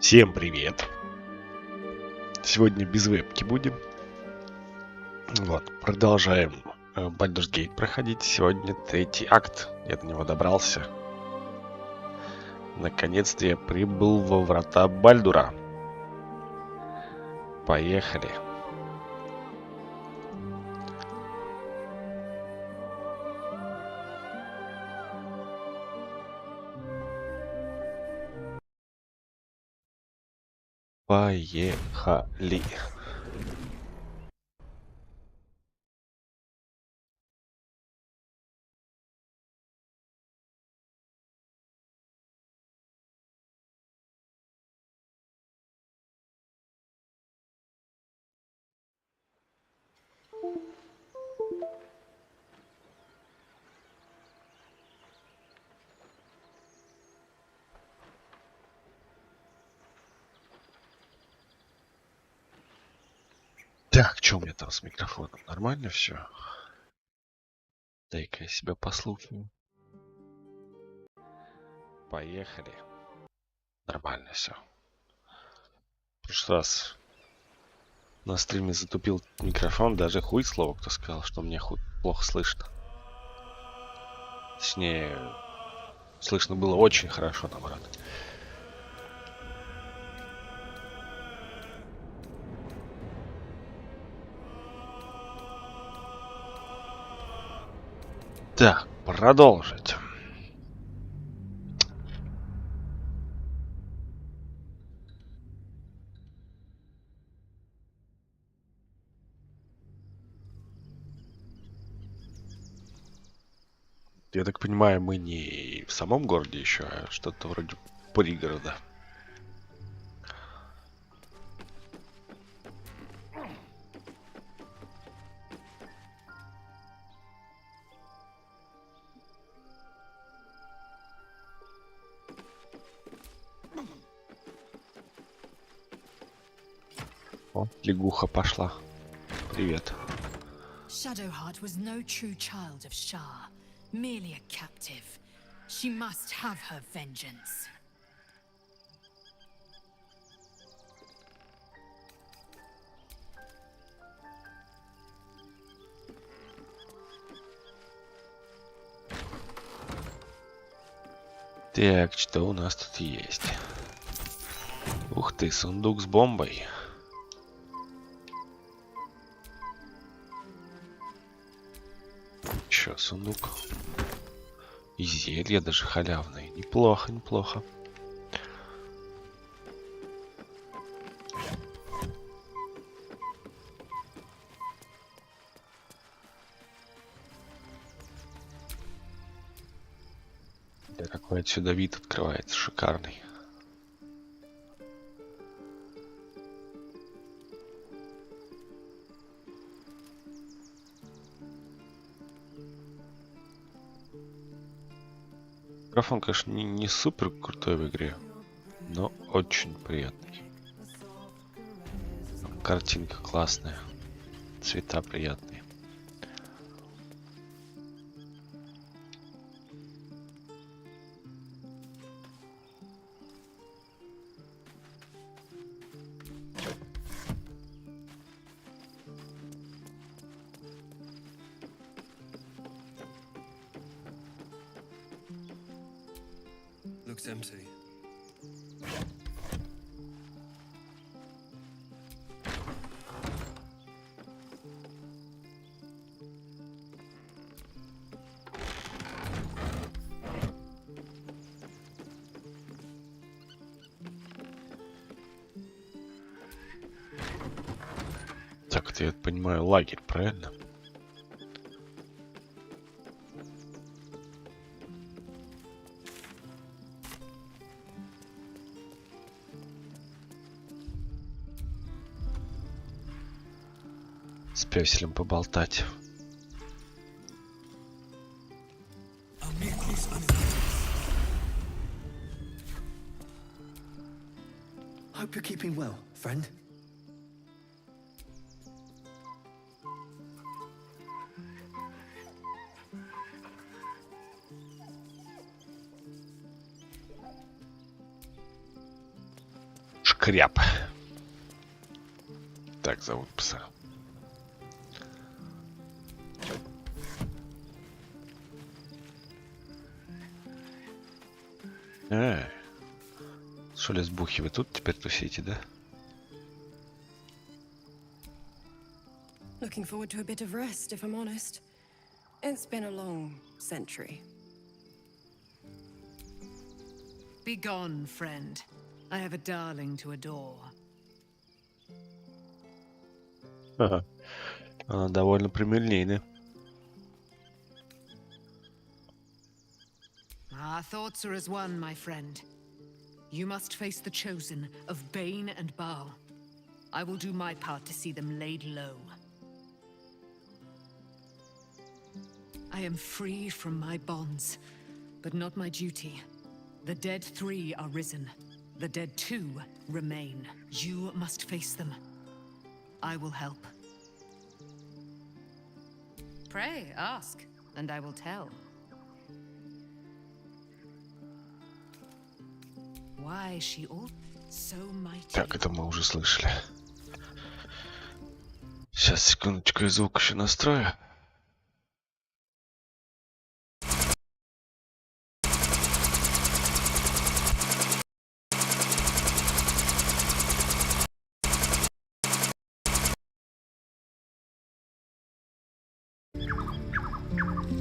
Всем привет! Сегодня без вебки будем. Вот, продолжаем Бальдурский проходить. Сегодня третий акт. Я до него добрался. Наконец-то я прибыл во врата Бальдура. Поехали. Поехали. Так, что у меня там с микрофоном? Нормально все? Дай-ка я себя послушаю. Поехали. Нормально все. В прошлый раз на стриме затупил микрофон, даже хуй слово кто сказал, что мне плохо слышно. Точнее, слышно было очень хорошо, наоборот. Так, продолжить. Я так понимаю, мы не в самом городе еще, а что-то вроде пригорода. О, лягуха пошла. Привет. Shadowheart was no true child of Shah, merely a captive. She must have her vengeance. Так, что у нас тут есть? Ух ты, сундук с бомбой. Еще сундук. И зелья даже халявные. Неплохо, неплохо. Да, какой отсюда вид открывается, шикарный. Микрофон, конечно, не супер крутой в игре, но очень приятный. Картинка классная, цвета приятные. Looks empty. Так, это, я понимаю, лагерь, правильно? С пёселем поболтать. Hope you're keeping well, friend. Кряб. Так зовут пса. Что ли, сбухи, вы тут теперь тусите, да? Looking forward to a bit of rest, if I'm honest. It's been a long century. Be gone, friend. I have a darling to adore. Ага. Она довольно прямолинейная. Our thoughts are as one, my friend. You must face the chosen of Bane and Baal. I will do my part to see them laid low. I am free from my bonds, but not my duty. The dead 3 are risen. The dead 2 remain. You must face them. I will help. Pray, ask, and I will tell. Why she all so mighty? Так, это мы уже слышали. Сейчас, секундочку, я звук еще настрою.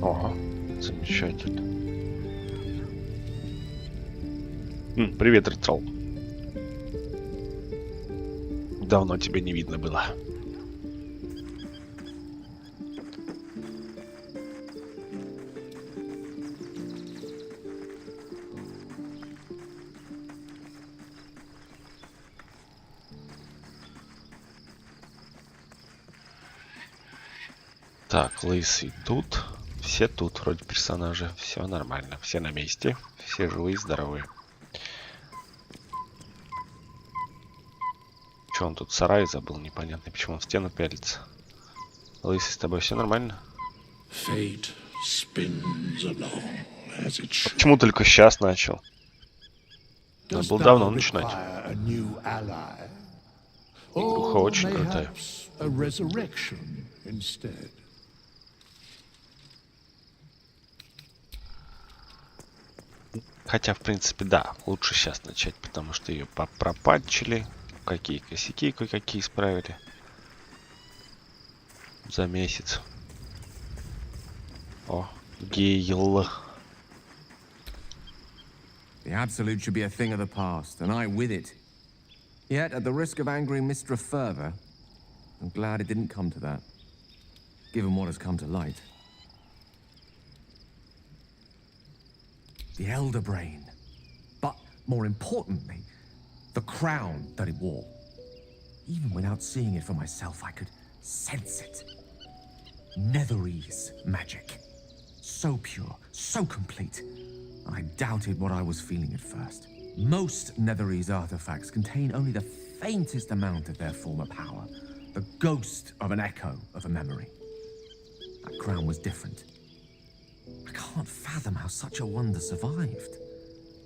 Ого, замечательно. Привет, Ретрол. Давно тебя не видно было. Так, лысый тут. Все тут вроде персонажи. Все нормально. Все на месте. Все живые и здоровые. Че он тут сарай забыл? Непонятно, почему он в стену пялится. Лысый, с тобой все нормально? Почему только сейчас начал? Надо было давно начинать. Игруха очень крутая. Хотя, в принципе, да, лучше сейчас начать, потому что ее пропатчили. Какие косяки кое-какие исправили. За месяц. О, Гейл. The Absolute should be a thing of the past, and I with it. Yet, at the risk of angering Mistra further, I'm glad it didn't come to that, given what has come to light. The Elder Brain, but more importantly, the crown that it wore. Even without seeing it for myself, I could sense it. Netherese magic. So pure, so complete. I doubted what I was feeling at first. Most Netherese artifacts contain only the faintest amount of their former power. The ghost of an echo of a memory. That crown was different. I can't fathom how such a wonder survived.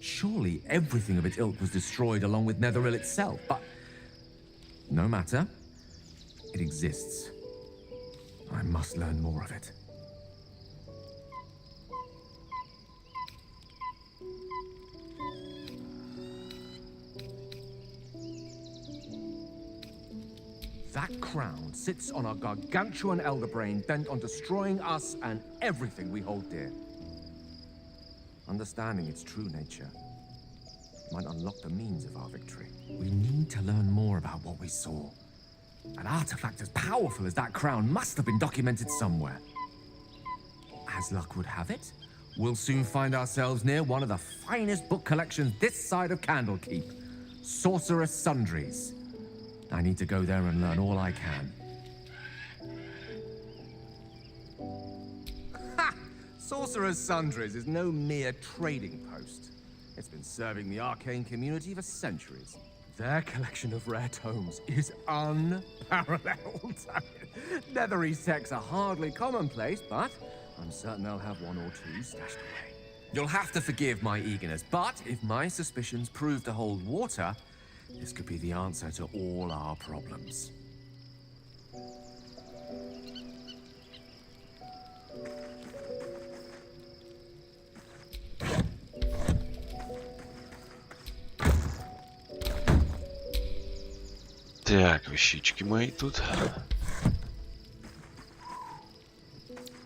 Surely everything of its ilk was destroyed along with Netheril itself, but no matter. It exists. I must learn more of it. That crown sits on a gargantuan elder brain bent on destroying us and everything we hold dear. Understanding its true nature might unlock the means of our victory. We need to learn more about what we saw. An artifact as powerful as that crown must have been documented somewhere. As luck would have it, we'll soon find ourselves near one of the finest book collections this side of Candlekeep, Sorcerous Sundries. I need to go there and learn all I can. Ha! Sorcerous Sundries is no mere trading post. It's been serving the arcane community for centuries. Their collection of rare tomes is unparalleled. Netherese texts are hardly commonplace, but I'm certain they'll have one or two stashed away. You'll have to forgive my eagerness, but if my suspicions prove to hold water, This could be the answer to all our problems. Так, вещички мои тут.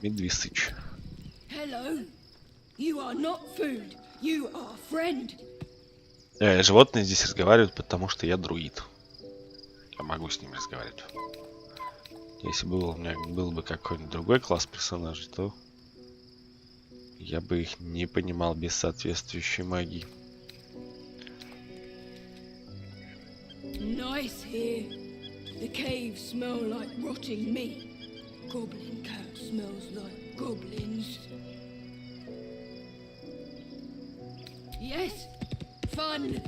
Медвисыч. Hello. You are not food. You are friend. Животные здесь разговаривают, потому что я друид. Я могу с ними разговаривать. Если бы у меня был бы какой-нибудь другой класс персонажей, то я бы их не понимал без соответствующей магии. Nice here. The caves smell like rotting meat. Goblin cat smells like goblins. Yes, fun.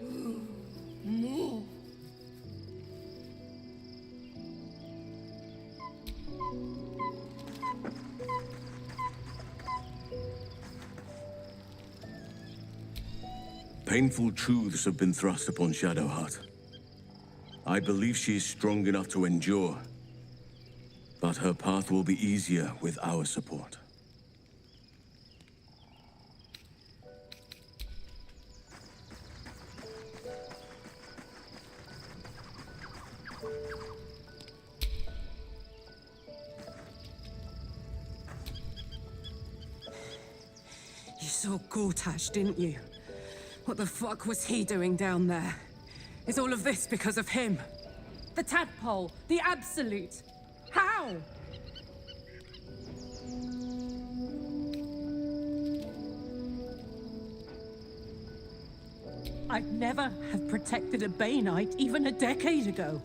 Ooh, more. Painful truths have been thrust upon Shadowheart. I believe she is strong enough to endure, but her path will be easier with our support. You saw Gortash, didn't you? What the fuck was he doing down there? Is all of this because of him? The tadpole, the absolute. How? I'd never have protected a Bay Knight even a decade ago.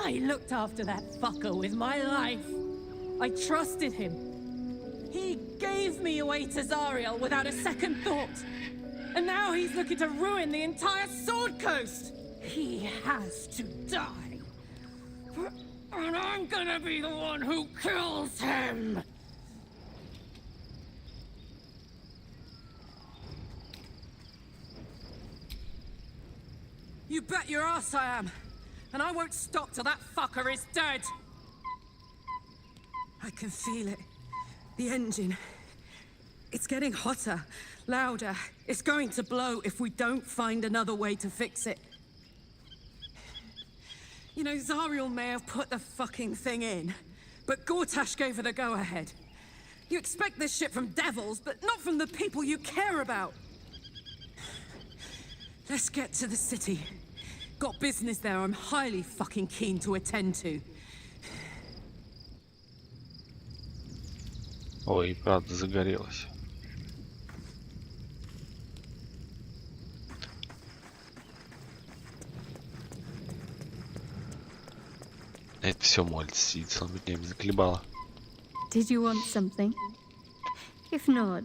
I looked after that fucker with my life. I trusted him. He gave me away to Zariel without a second thought. And now he's looking to ruin the entire Sword Coast! He has to die. And I'm gonna be the one who kills him! You bet your ass I am. And I won't stop till that fucker is dead. I can feel it. The engine. It's getting hotter, louder. It's going to blow if we don't find another way to fix it. You know, Zariel may have put the fucking thing in, but Gortash gave her the go-ahead. You expect this shit from devils, but not from the people you care about. Let's get to the city. Got business there I'm highly fucking keen to attend to. Ой, правда, загорелась. Это все молится, сидит целыми днями, заколебала. Did you want something? If not,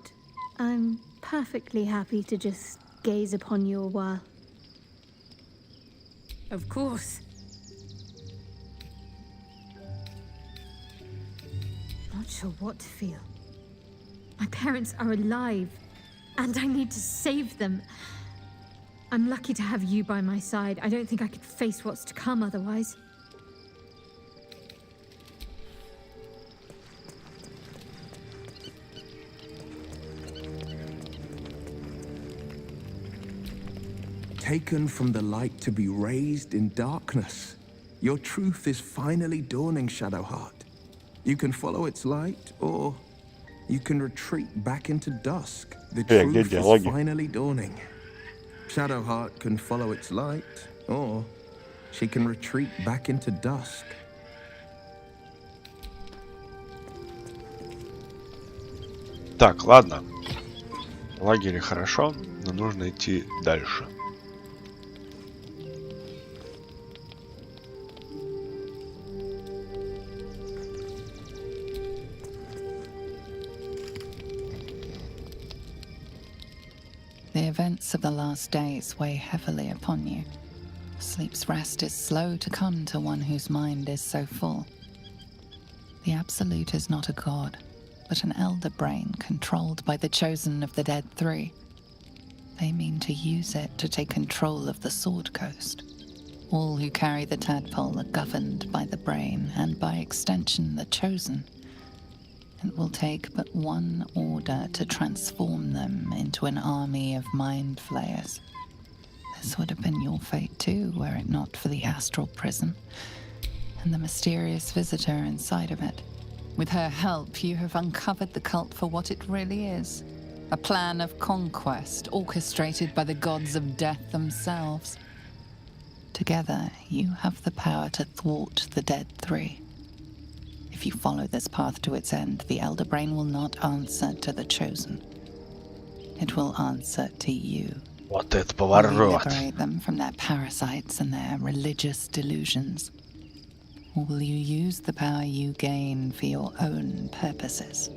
I'm perfectly happy to just gaze upon you a while. Of course. Not sure what to feel. My parents are alive, and I need to save them. I'm lucky to have you by my side. I don't think I could face what's to come otherwise. Taken from the light to be raised in darkness. Your truth is finally dawning, Shadowheart. You can follow its light, or you can retreat back into dusk. The truth is finally dawning. Shadowheart can follow its light, or she can retreat back into dusk. Так, ладно. В лагере хорошо, но нужно идти дальше. The events of the last days weigh heavily upon you. Sleep's rest is slow to come to one whose mind is so full. The Absolute is not a god, but an elder brain controlled by the chosen of the Dead Three. They mean to use it to take control of the Sword Coast. All who carry the tadpole are governed by the brain, and by extension the chosen. It will take but one order to transform them into an army of mind flayers. This would have been your fate too, were it not for the astral prison and the mysterious visitor inside of it. With her help, you have uncovered the cult for what it really is. A plan of conquest orchestrated by the gods of death themselves. Together, you have the power to thwart the Dead Three. If you follow this path to its end, the Elder Brain will not answer to the Chosen. It will answer to you. Вот это Will you поворот. liberate them from their parasites and their religious delusions? Or will you use the power you gain for your own purposes?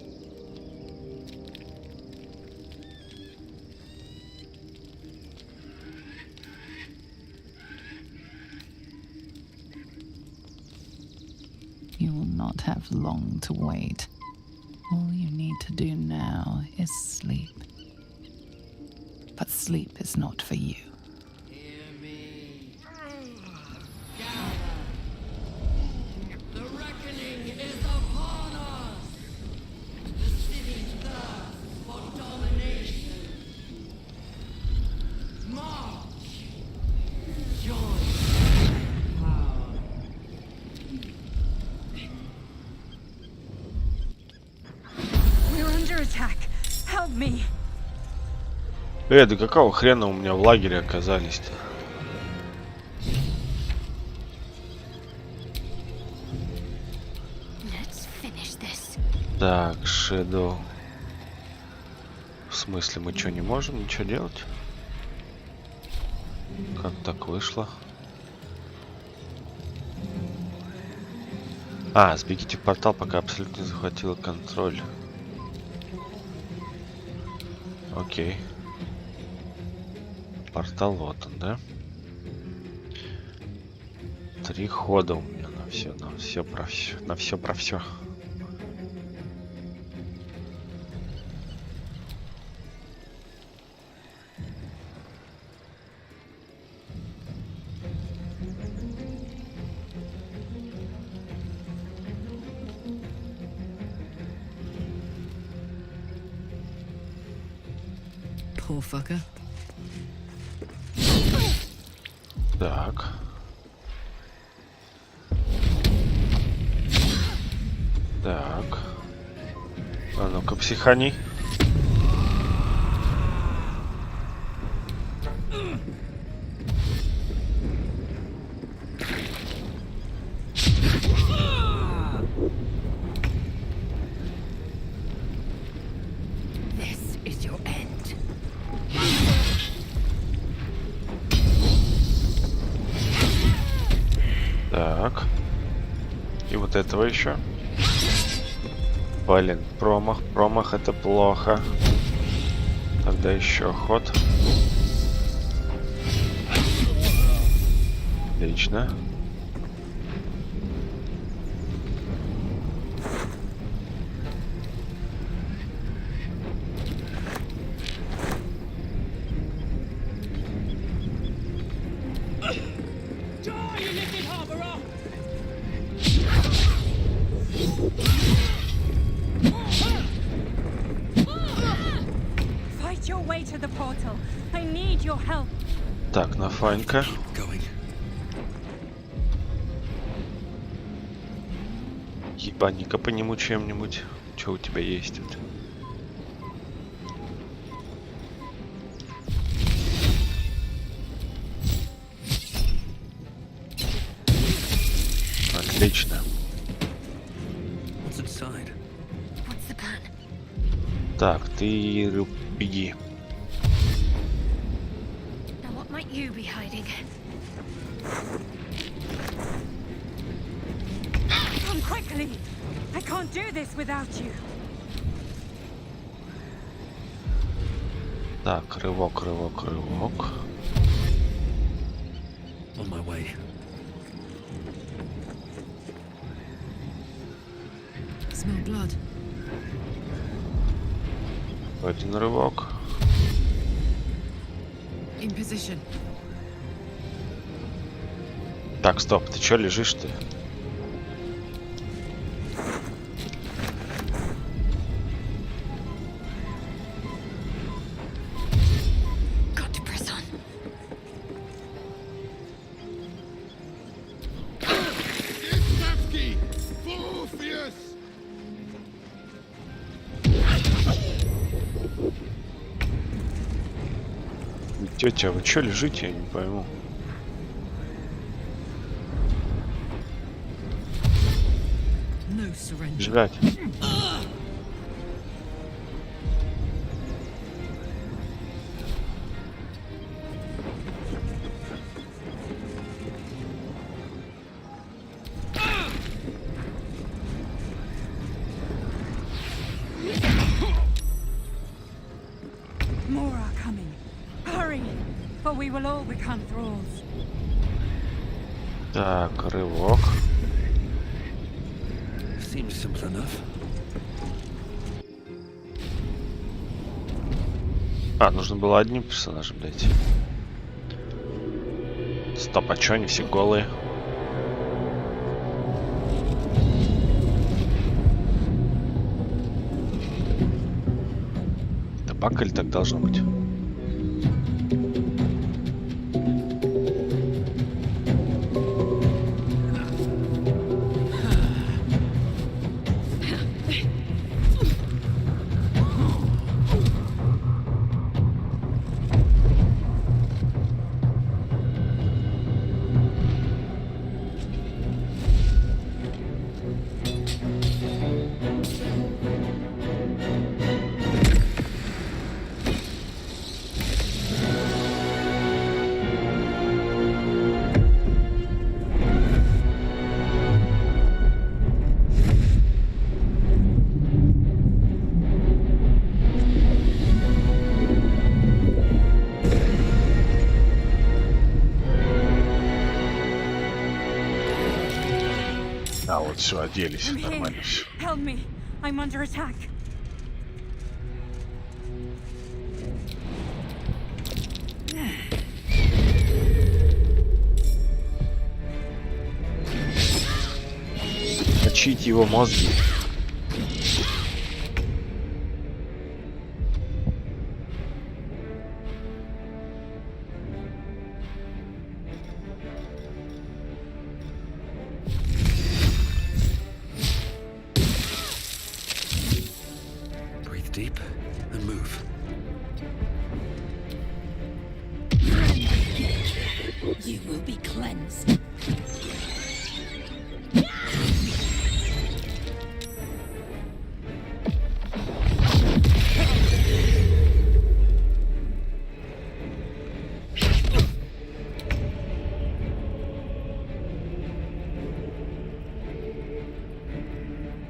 You will not have long to wait. All you need to do now is sleep. But sleep is not for you. Hear me. The reckoning is upon us. The city's thirst for domination. March. Join power. We're under attack. Help me. Да какого хрена у меня в лагере оказались-то? Let's finish this. Так, Shadow. В смысле, мы что, не можем ничего делать? Как так вышло? А, сбегите в портал, пока абсолютно не захватила контроль. Окей. Портал вот он, да? 3 хода у меня на все про все, на все про все. Poor fucker. Так. Так. А ну-ка, психани. This is your end. Так. И вот этого еще. Блин, промах. Промах это плохо. Тогда еще ход. Отлично. Fight your way to the portal. I need your help. Так, Нафанька. Going. Ебани-ка по нему чем-нибудь. Что у тебя есть тут? Отлично. What's inside? What's the plan? Так, ты беги. Now, what might you be hiding? Come quickly. I can't do this without you. Так, рывок, рывок, рывок. On my way. Smell blood. Еще один рывок. In position. Так, стоп, ты чё лежишь ты? Got to press on. Тетя, вы чё лежите? Я не пойму. No surrender. Жрать. More are coming. Hurry, or we will all become thralls. Так, рывок. Seems simple enough. А, нужно было одним персонажем дойти. Стоп, а чё они все голые? Табак или так должно быть? А, вот все, оделись, I'm here. нормально все. Help me. I'm under attack. Точить его мозги. Breathe deep and move. You will be cleansed.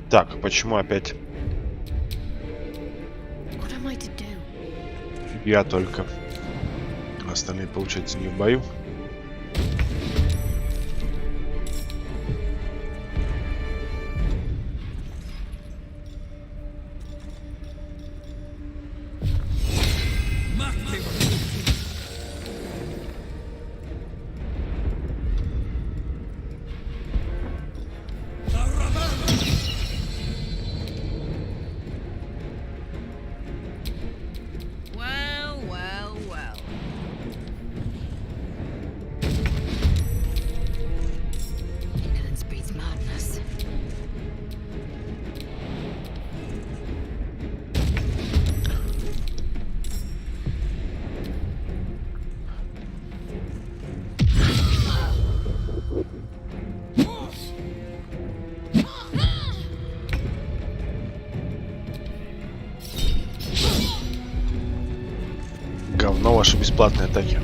Так, а почему опять What am I to do? я только? Остальные, получается, не в бою. Well, well, well. Ignorance breeds madness. Говно ваши бесплатные атаки.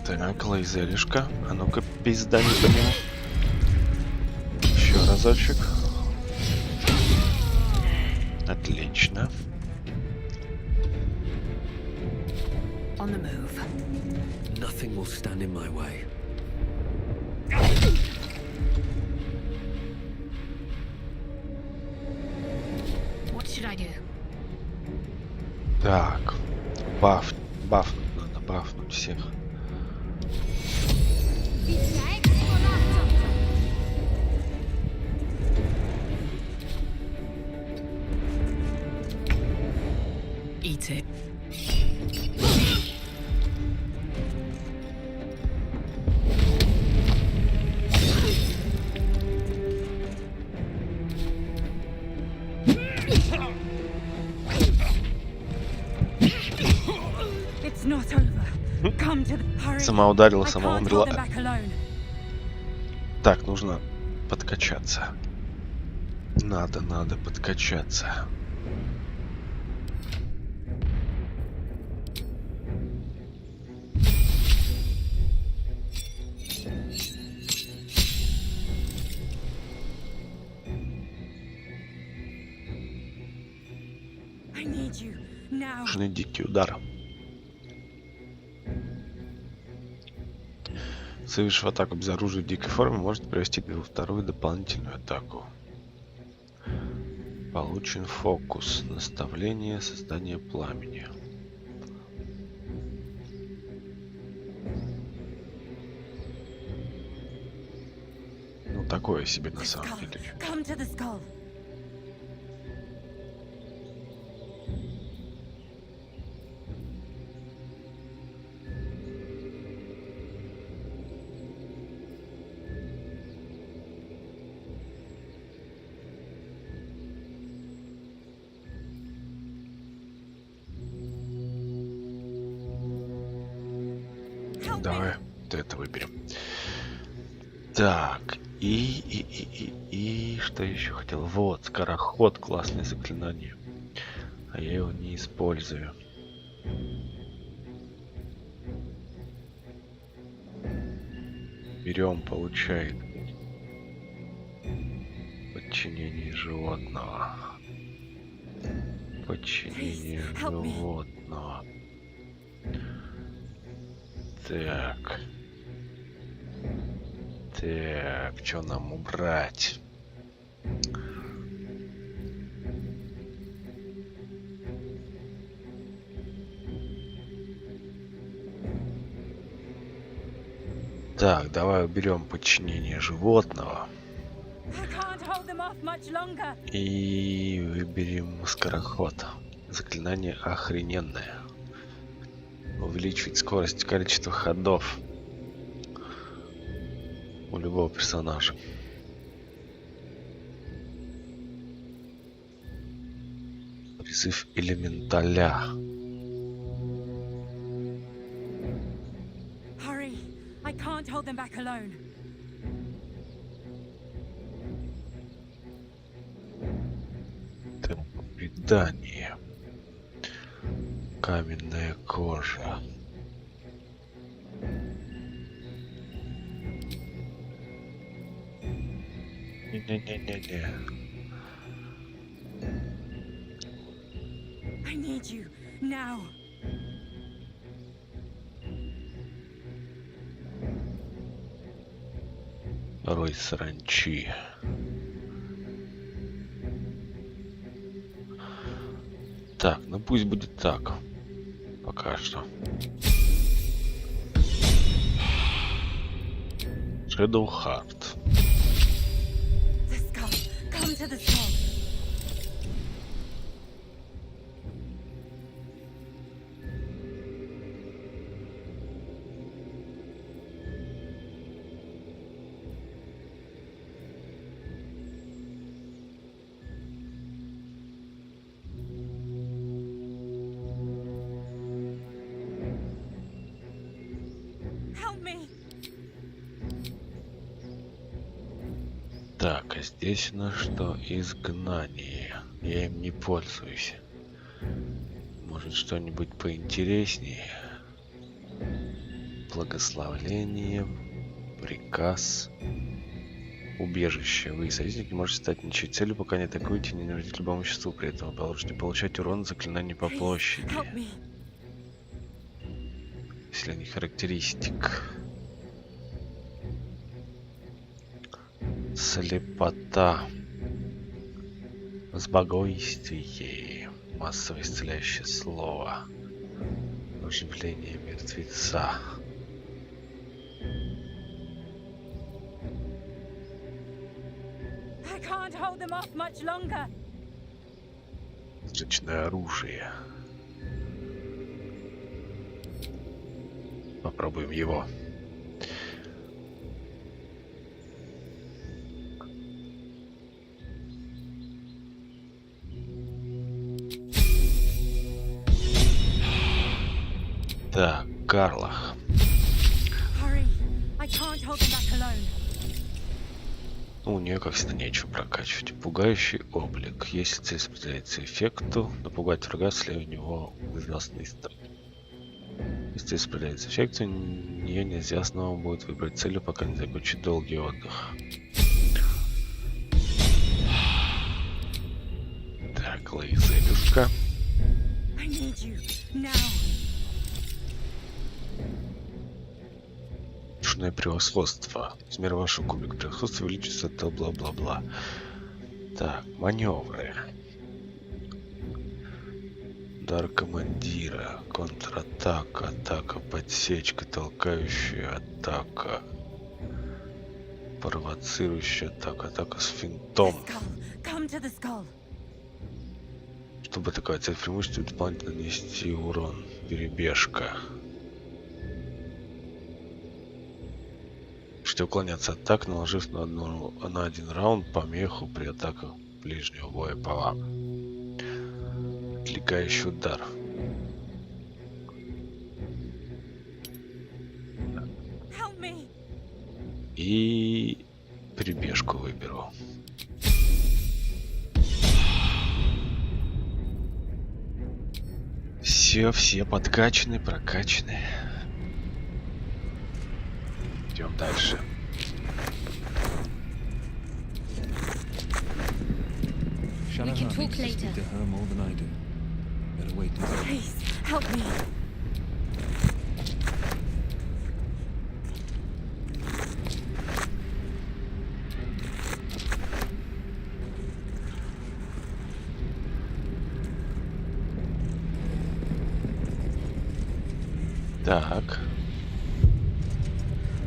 Так, лайзелишка. А ну-ка, пизда не по нему. Еще разочек. Отлично. On the move. Nothing will stand in my way. What should I do? Так, бафнуть надо, бафнуть всех. Eat it. It's not over. Come to the hurry. Сама ударила, I сама can't hold them умерла. back alone. Так, нужно подкачаться. Надо подкачаться. I need you now. Нужны дикие удары. Совершив атаку без оружия в дикой форме, может провести вторую дополнительную атаку. Получен фокус. Наставление, создание пламени. Ну, такое себе на самом деле. Come to the skull. Давай вот это выберем. Так, и что еще хотел? Вот, скороход, классное заклинание. А я его не использую. Берем, получает подчинение животного. Подчинение животного. Так. Так, что нам убрать? Так, давай уберем подчинение животного. I can't hold them off much longer. И выберем скороход. Заклинание охрененное. Увеличивает скорость и количество ходов у любого персонажа. Призыв элементаля. Hurry. I can't hold them back alone. Термопитание. Каменная кожа. Не-не-не-не-не. I need you now. Рой саранчи. Так, ну пусть будет так. Пока что. Shadow Heart. The skull. Come to the skull. Help me. Так, а здесь у нас что? Изгнание. Я им не пользуюсь. Может, что-нибудь поинтереснее? Благословление, приказ, убежище. Вы, союзники, можете стать ничьей целью, пока не атакуете и не навредите любому существу. При этом вы можете получать урон от заклинаний по площади. Help me. Усиление характеристик. Слепота. Спокойствие. Массовое исцеляющее слово. Оживление мертвеца. I can't hold them off much longer. Зречное оружие. Попробуем его. Так, Карлах. Hurry. I can't hold them back alone. У нее, как всегда, нечего прокачивать. Пугающий облик. Если цель сопротивляется эффекту, напугать врага слева у него ужасный страх. Если цель сопротивляется эффекту, нее нельзя снова будет выбрать целью, пока не закончит долгий отдых. Так, лазерюшка. I need you now. Чудное превосходство. Размер вашего кубика превосходства увеличится до бла-бла-бла. Так, маневры. Удар командира. Контратака. Атака. Подсечка. Толкающая атака. Провоцирующая атака. Атака с финтом. Come to the skull. Чтобы атаковать цель преимущества, дополнительно нанести урон. Перебежка. Можете уклоняться от атак, наложив на один раунд помеху при атаках ближнего боя по вам. Отвлекающий удар. И перебежку выберу. Все подкачаны, прокачаны. Идем дальше. We can talk later. To her more than I do. Better wait until... Please, help me. Так.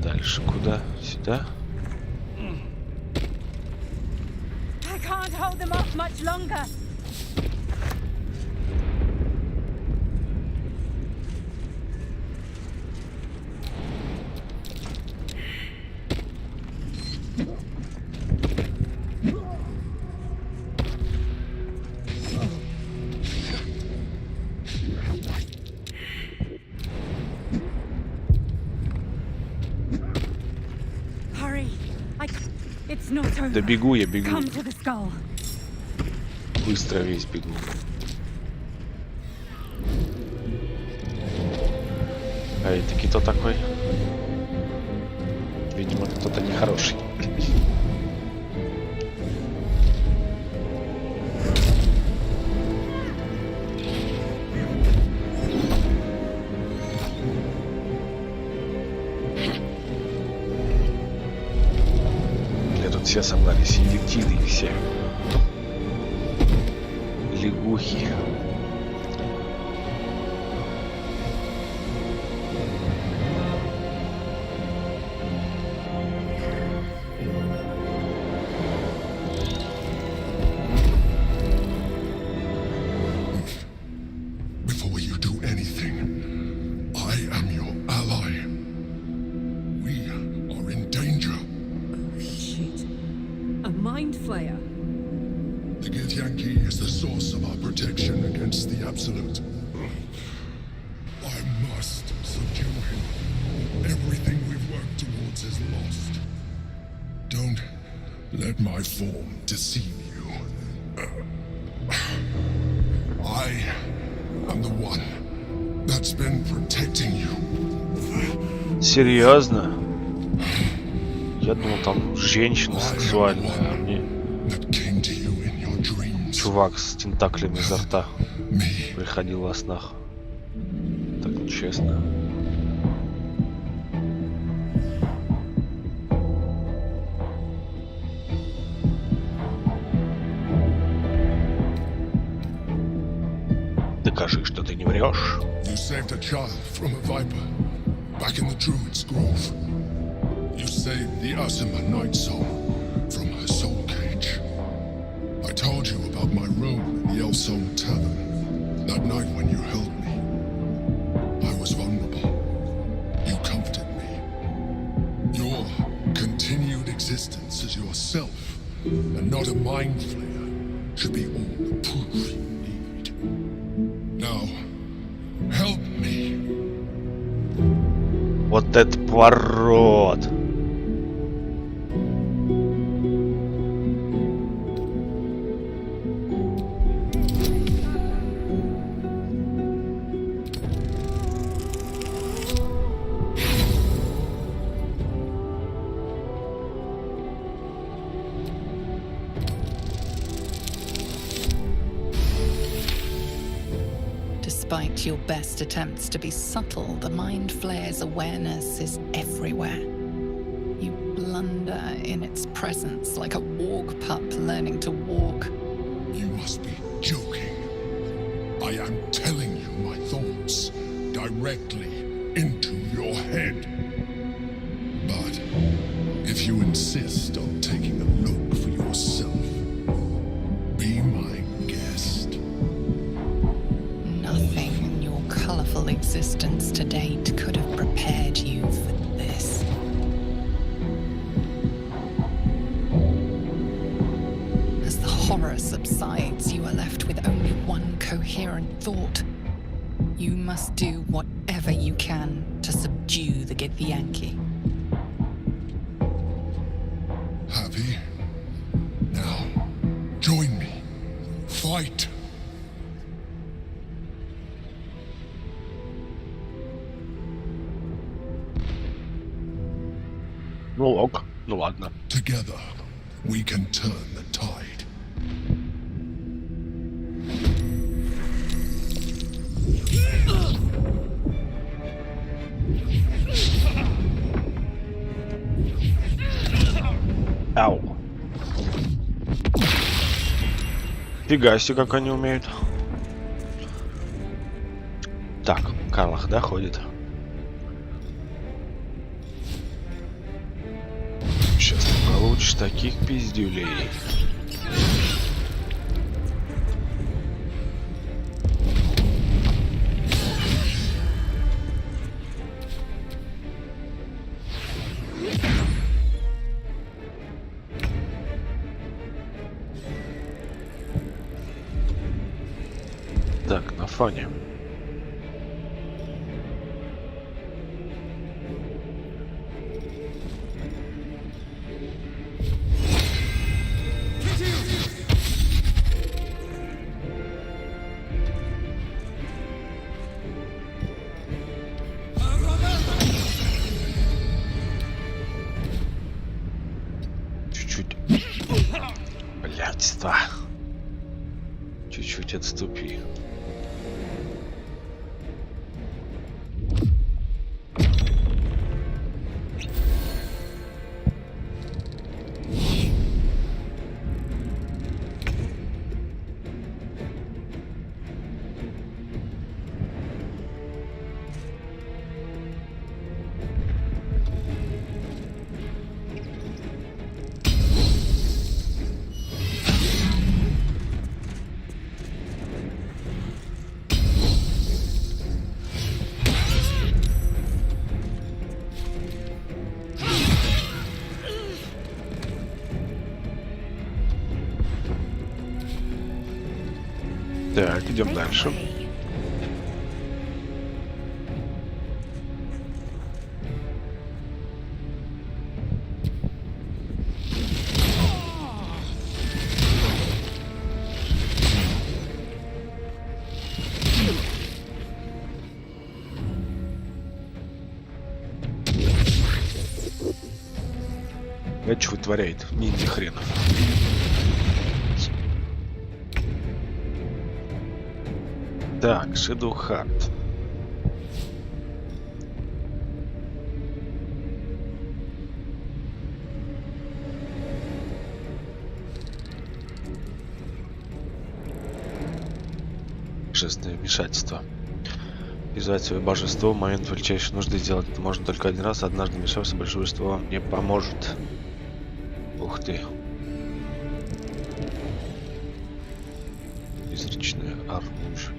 Дальше куда? Сюда? I can't hold them off much longer. Hurry. It's not over. Да бегу, я бегу. Come to the skull. Быстро весь бегу. А это кто такой? Видимо, кто-то нехороший. Тут все собрались, и рептилы, и все. Лягухи. Before you do anything, I am your ally. We are in danger. Shit. A mind flayer. The Githyanki is the source of our protection against the Absolute. I must subdue him. Everything we've worked towards is lost. Don't let my form deceive you. I am the one that's been protecting you. Серьезно? Я думал, там женщина сексуальная, а мне чувак с тентаклями изо рта приходил во снах. Так нечестно. Докажи, что ты не врешь. You saved a child from a viper back in the Druid's Grove. You saved the Asima Night Soul from her soul cage. I told you about my role in the Elsong Tavern that night when you held me. I was vulnerable. You comforted me. Your continued existence as yourself and not a mind flayer should be all the proof you need. Now, help me. Вот это поворот. Despite your best attempts to be subtle, the Mind Flayer's awareness is everywhere. You blunder in its presence like a warg pup learning to walk. You must be joking. I am telling you my thoughts directly into your head. But if you insist on taking a look for yourself, be my guest. Nothing in your colorful existence to date could have prepared you for this. As the horror subsides, you are left with only one coherent thought. You must do whatever you can to subdue the Githyanki. Happy? Now, join me. Fight! Ну ок, ну ладно. Together, we can turn the tide. Ау. Фига себе, как они умеют. Так, Карлах, да, ходит? Сейчас ты получишь таких пиздюлей. Так, на фоне. Чуть-чуть. Блядство. Чуть-чуть отступи. Так, идем дальше. Это что вытворяет? Ниндзя хренов. Так, Shadow Heart. божественное вмешательство. Призвать свое божество в момент величайшей нужды. Сделать это можно только один раз. Однажды вмешавшись, божество вам не поможет. Ух ты. Призрачное оружие.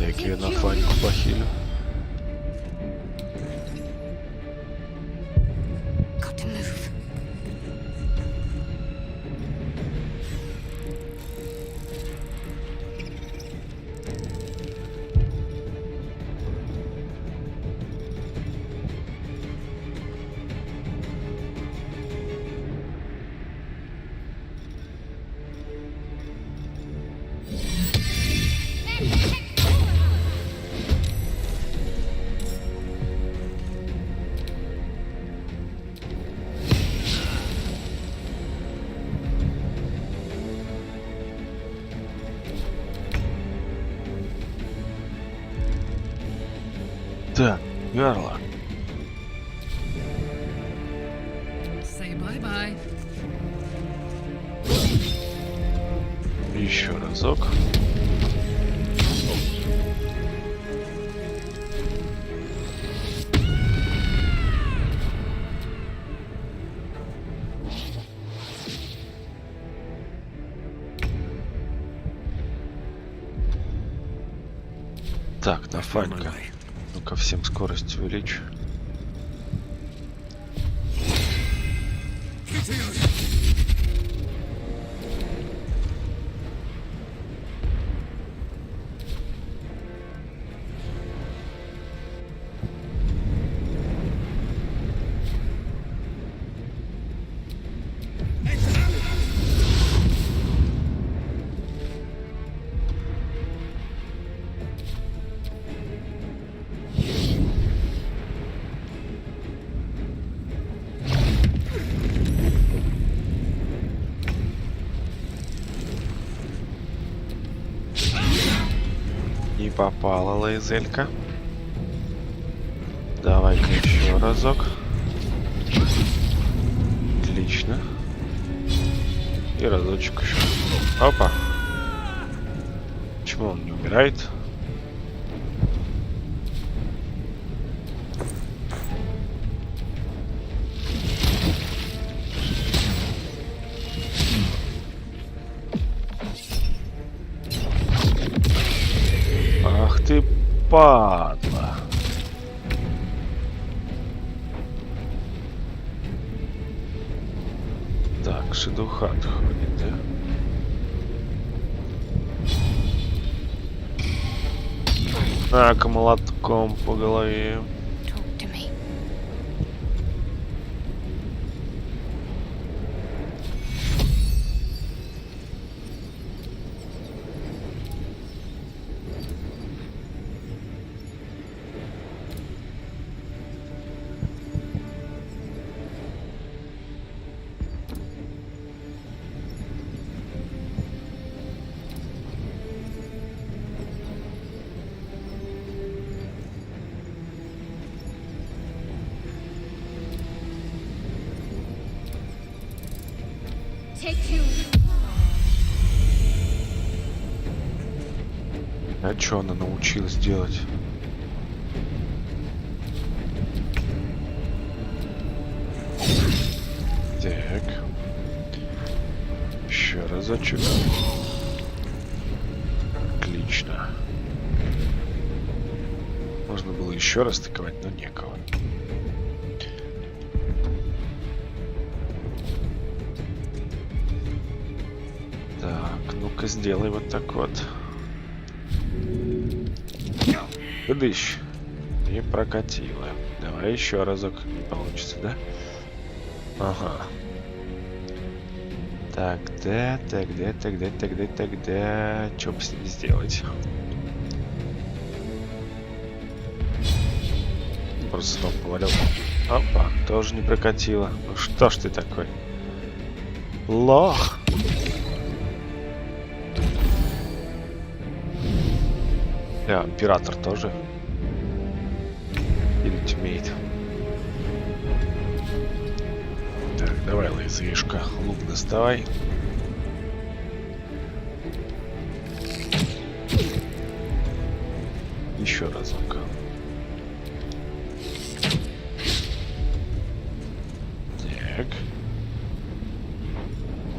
Дай-ка я на фланьку похилю. Got to move. Так, Гарла. Say bye-bye. Еще разок. Так, на Фанька. Ну-ка, всем скорость увеличу. Не попала лазелька. Давай-ка еще разок. Отлично. И разочек еще. Опа. Почему он не умирает? Ах ты, падла. Так, шедуха отходит, да? Так, молотком по голове. Talk to me. Take two. А что она научилась делать? Так. Еще разочек. Отлично. Можно было еще раз атаковать, но некого. Так, ну-ка сделай вот так вот. Выдыщ. И прокатила. Давай еще разок. Не получится, да? Ага. Тогда. Что бы с ним сделать? просто с ног повалил. Опа, тоже не прокатило. Ну что ж ты такой? Лох! Император тоже. Ультимейт. Так, давай, лысышка. Лук доставай. Еще разок. Так.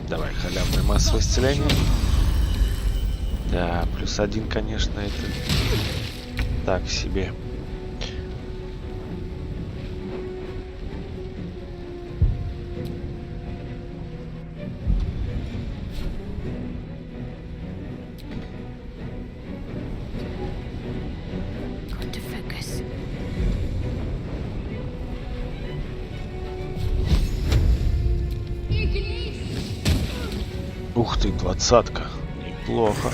Давай, халявное массовое исцеление. Да, +1, конечно, это так себе. Ух ты, 20-ка. Неплохо.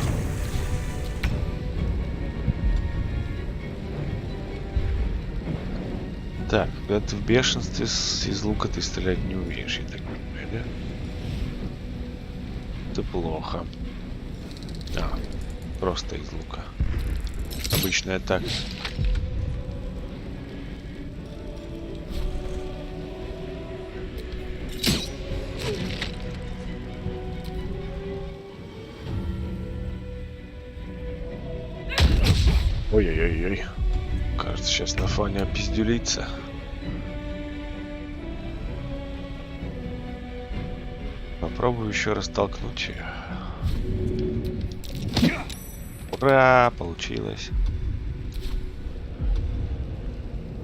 Так, когда ты в бешенстве, из лука ты стрелять не умеешь, я так понимаю, да? Это плохо. Просто из лука. Обычная атака. Ой-ой-ой-ой. Кажется, сейчас на фоне опиздюлится. Попробую еще раз толкнуть ее. Ура! Получилось.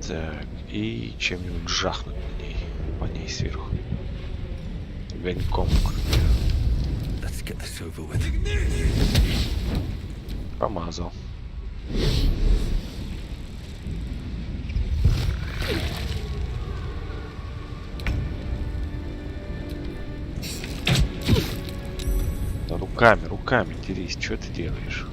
Так, и чем-нибудь жахнуть по ней сверху. Огоньком. Помазал. Руками дерись, что ты делаешь?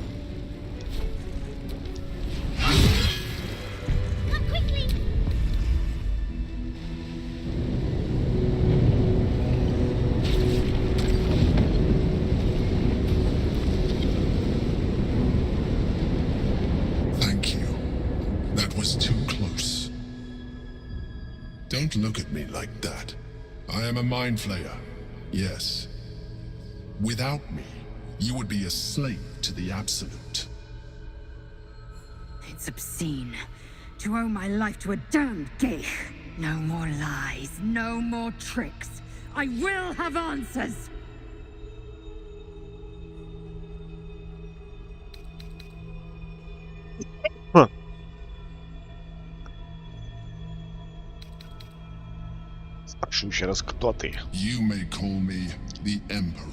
Don't look at me like that. I am a mind flayer, yes. Without me, you would be a slave to the Absolute. It's obscene to owe my life to a damned geich. No more lies, no more tricks. I will have answers. Спрошу еще раз, кто ты? You may call me the Emperor.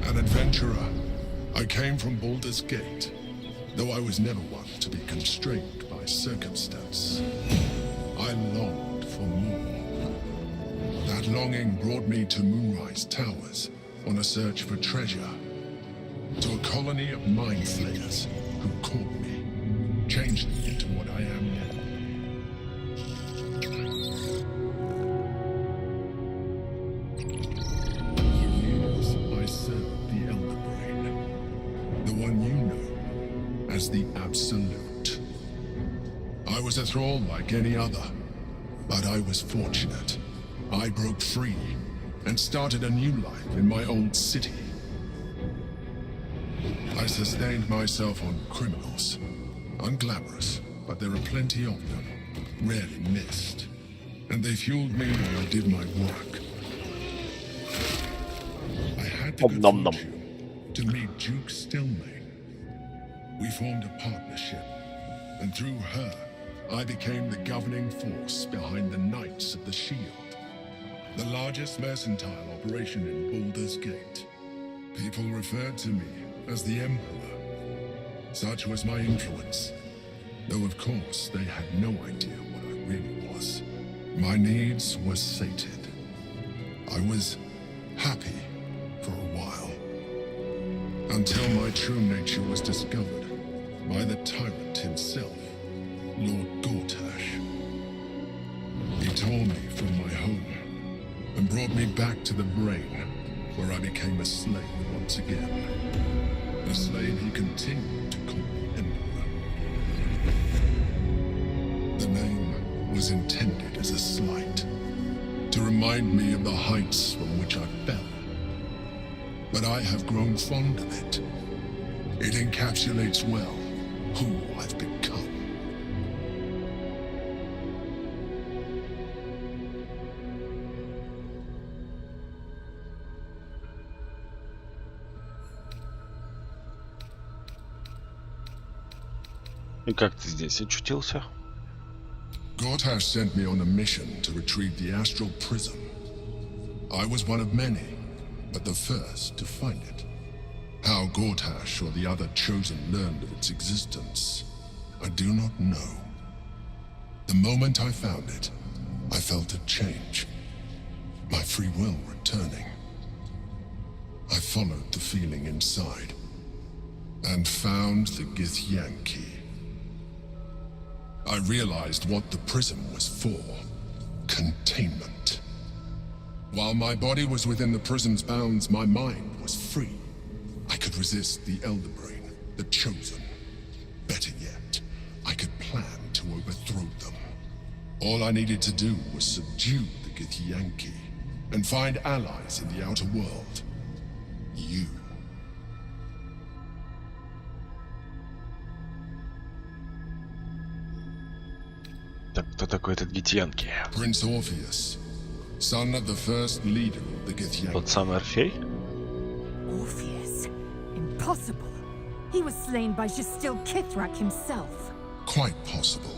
An adventurer. I came from Baldur's Gate, though I was never one to be constrained by circumstance. I longed for more. That longing brought me to Moonrise Towers on a search for treasure. To a colony of mind flayers who caught me, changed me into what I am now. As the Absolute. I was a thrall like any other, but I was fortunate. I broke free and started a new life in my old city. I sustained myself on criminals. Unglamorous, but there are plenty of them, rarely missed. And they fueled me while I did my work. I had the good fortune to meet Duke Stillmain. We formed a partnership, and through her, I became the governing force behind the Knights of the Shield, the largest mercantile operation in Baldur's Gate. People referred to me as the Emperor. Such was my influence, though of course they had no idea what I really was. My needs were sated. I was happy for a while, until my true nature was discovered by the tyrant himself. Lord Gortash. He tore me from my home and brought me back to the brain, where I became a slave once again. A slave he continued to call Emperor. The name was intended as a slight, to remind me of the heights from which I fell. But I have grown fond of it. It encapsulates well who I've become. И как ты здесь очутился? Gortash sent me on a mission to retrieve the astral prism. I was one of many, but the first to find it. How Gortash or the other chosen learned of its existence, I do not know. The moment I found it, I felt a change. My free will returning. I followed the feeling inside and found the Githyanki. I realized what the prism was for. Containment. While my body was within the prism's bounds, my mind was free. I could resist the Elder Brain, the Chosen. Better yet, I could plan to overthrow them. All I needed to do was subdue the Githyanki and find allies in the outer world. You. Так, кто такой этот Гитьянки? Prince Orpheus, son of the first leader of the Githyanki. Тот самый Орфей? Orpheus? Impossible. He was slain by Justil Kithrak himself. Quite possible,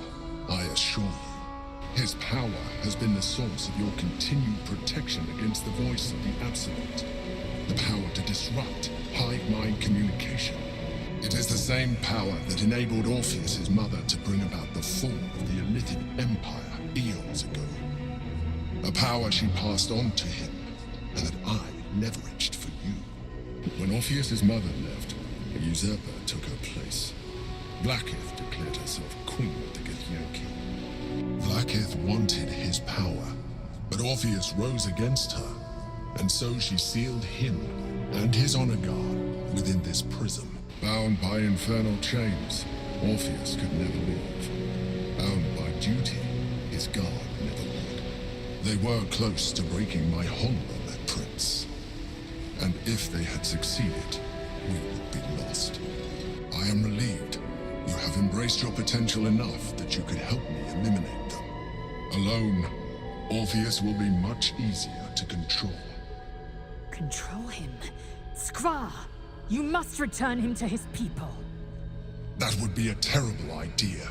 I assure you. His power has been the source of your continued protection against the voice of the Absolute. The power to disrupt hive mind communication. It is the same power that enabled Orpheus's mother to bring about the fall of the Illithid Empire eons ago. A power she passed on to him, and that I leveraged for you. When Orpheus's mother left, a usurper took her place. Blackith declared herself queen of the Githyanki. Blackith wanted his power, but Orpheus rose against her, and so she sealed him and his honor guard within this prism. Bound by infernal chains, Orpheus could never leave. Bound by duty, his guard never would. They were close to breaking my hold on that prince. And if they had succeeded, we would be lost. I am relieved. You have embraced your potential enough that you could help me eliminate them. Alone, Orpheus will be much easier to control. Control him? Skra! You must return him to his people. That would be a terrible idea.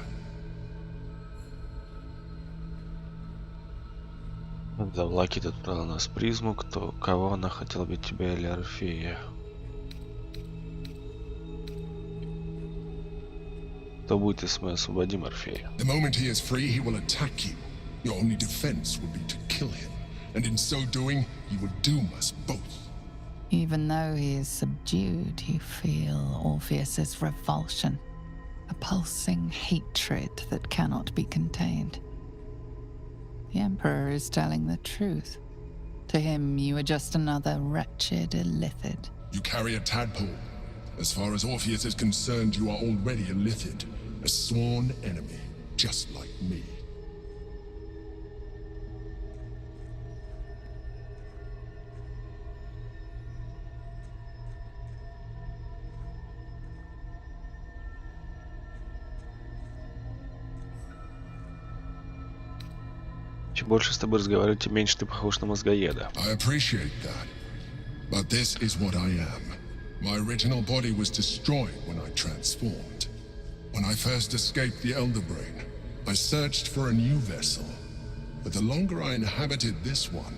Завлаки отправила нас призму, кого она хотела быть, тебя или Орфея? Кто будет, если мы освободим Орфея? The moment he is free, he will attack you. Your only defense would be to kill him, and in so doing, you would doom us both. Even though he is subdued, you feel Orpheus's revulsion, a pulsing hatred that cannot be contained. The Emperor is telling the truth. To him, you are just another wretched Illithid. You carry a tadpole. As far as Orpheus is concerned, you are already a Illithid, a sworn enemy, just like me. Чем больше с тобой разговаривать, тем меньше ты похож на мозгоеда. I appreciate that. But this is what I am. My original body was destroyed when I transformed. When I first escaped the Elder Brain, I searched for a new vessel. But the longer I inhabited this one,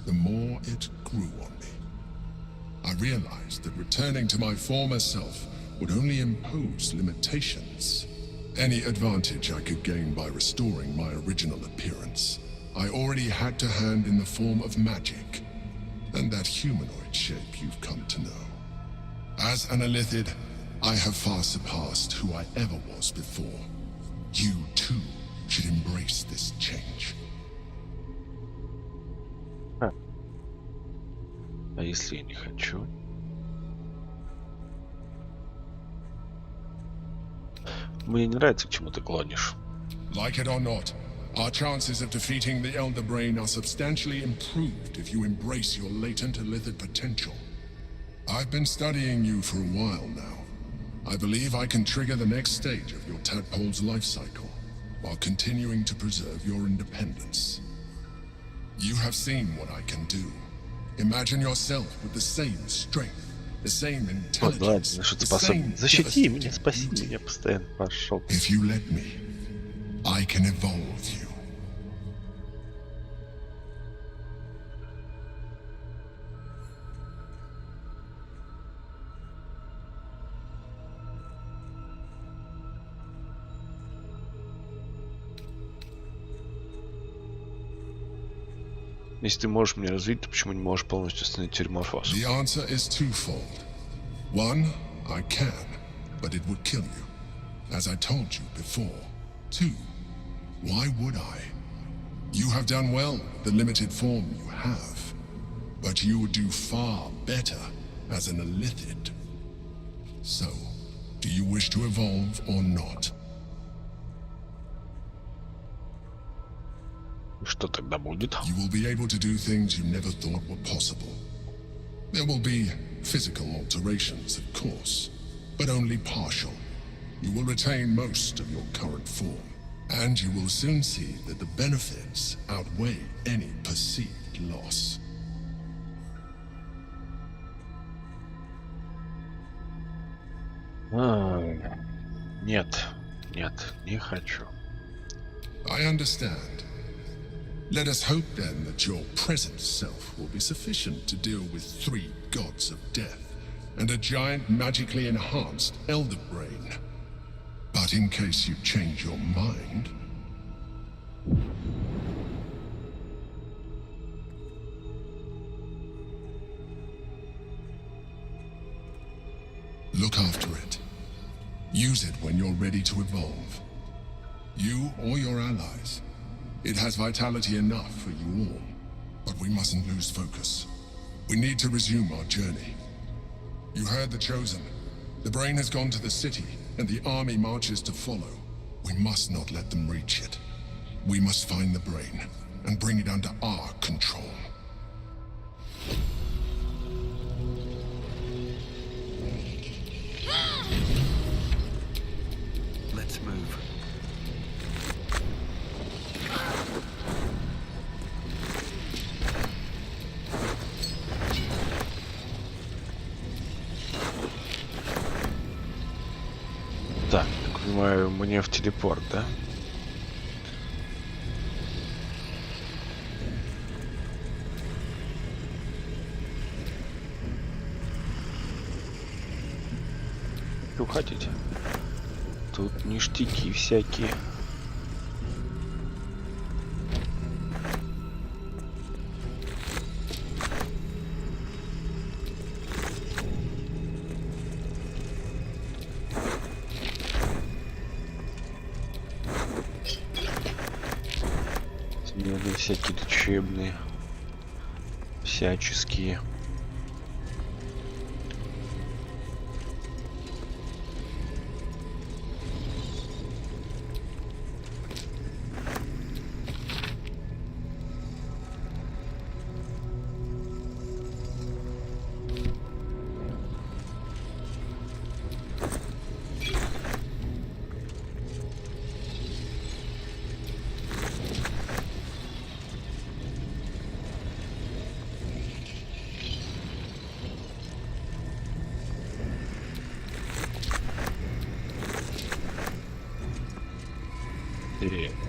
the more it grew on me. I realized that returning to my former self would only impose limitations. Any advantage I could gain by restoring my original appearance, I already had to hand in the form of magic, and that humanoid shape you've come to know. As an Illithid, I have far surpassed who I ever was before. You too should embrace this change. А если я не хочу? Мне не нравится, к чему ты клонишь. Like it or not, our chances of defeating the Elder Brain are substantially improved if you embrace your latent illithid potential. I've been studying you for a while now. I believe I can trigger the next stage of your tadpole's life cycle, while continuing to preserve your independence. You have seen what I can do. Imagine yourself with the same strength, the same Вот, ладно, intelligence, на что ты the same способен. Защити меня, devastating спаси beauty. меня постоянно. Пошел. If you let me, I can evolve you. Если ты можешь меня развить, то почему не можешь полностью остановить терморфоз? The answer is twofold. One, I can, but it would kill you, as I told you before. Two, why would I? You have done well with the limited form you have, but you would do far better as an illithid. So, do you wish to evolve or not? Что тогда будет? You will be able to do things you never thought were possible. There will be physical alterations, of course, but only partial. You will retain most of your current form, and you will soon see that the benefits outweigh any perceived loss. Нет, нет, не хочу. I understand. Let us hope then that your present self will be sufficient to deal with 3 gods of death and a giant magically enhanced elder brain. But in case you change your mind... Look after it. Use it when you're ready to evolve. You or your allies. It has vitality enough for you all, but we mustn't lose focus. We need to resume our journey. You heard the Chosen. The brain has gone to the city, and the army marches to follow. We must not let them reach it. We must find the brain, and bring it under our control. Let's move. Так, так понимаю, мне в телепорт, да? Что хотите? Тут ништяки всякие. Смены всякие лечебные, всяческие.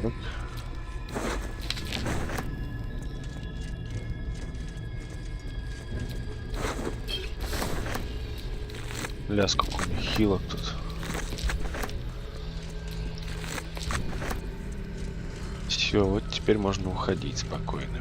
Так. Ля, сколько у них хилок тут. Все, вот теперь можно уходить спокойно.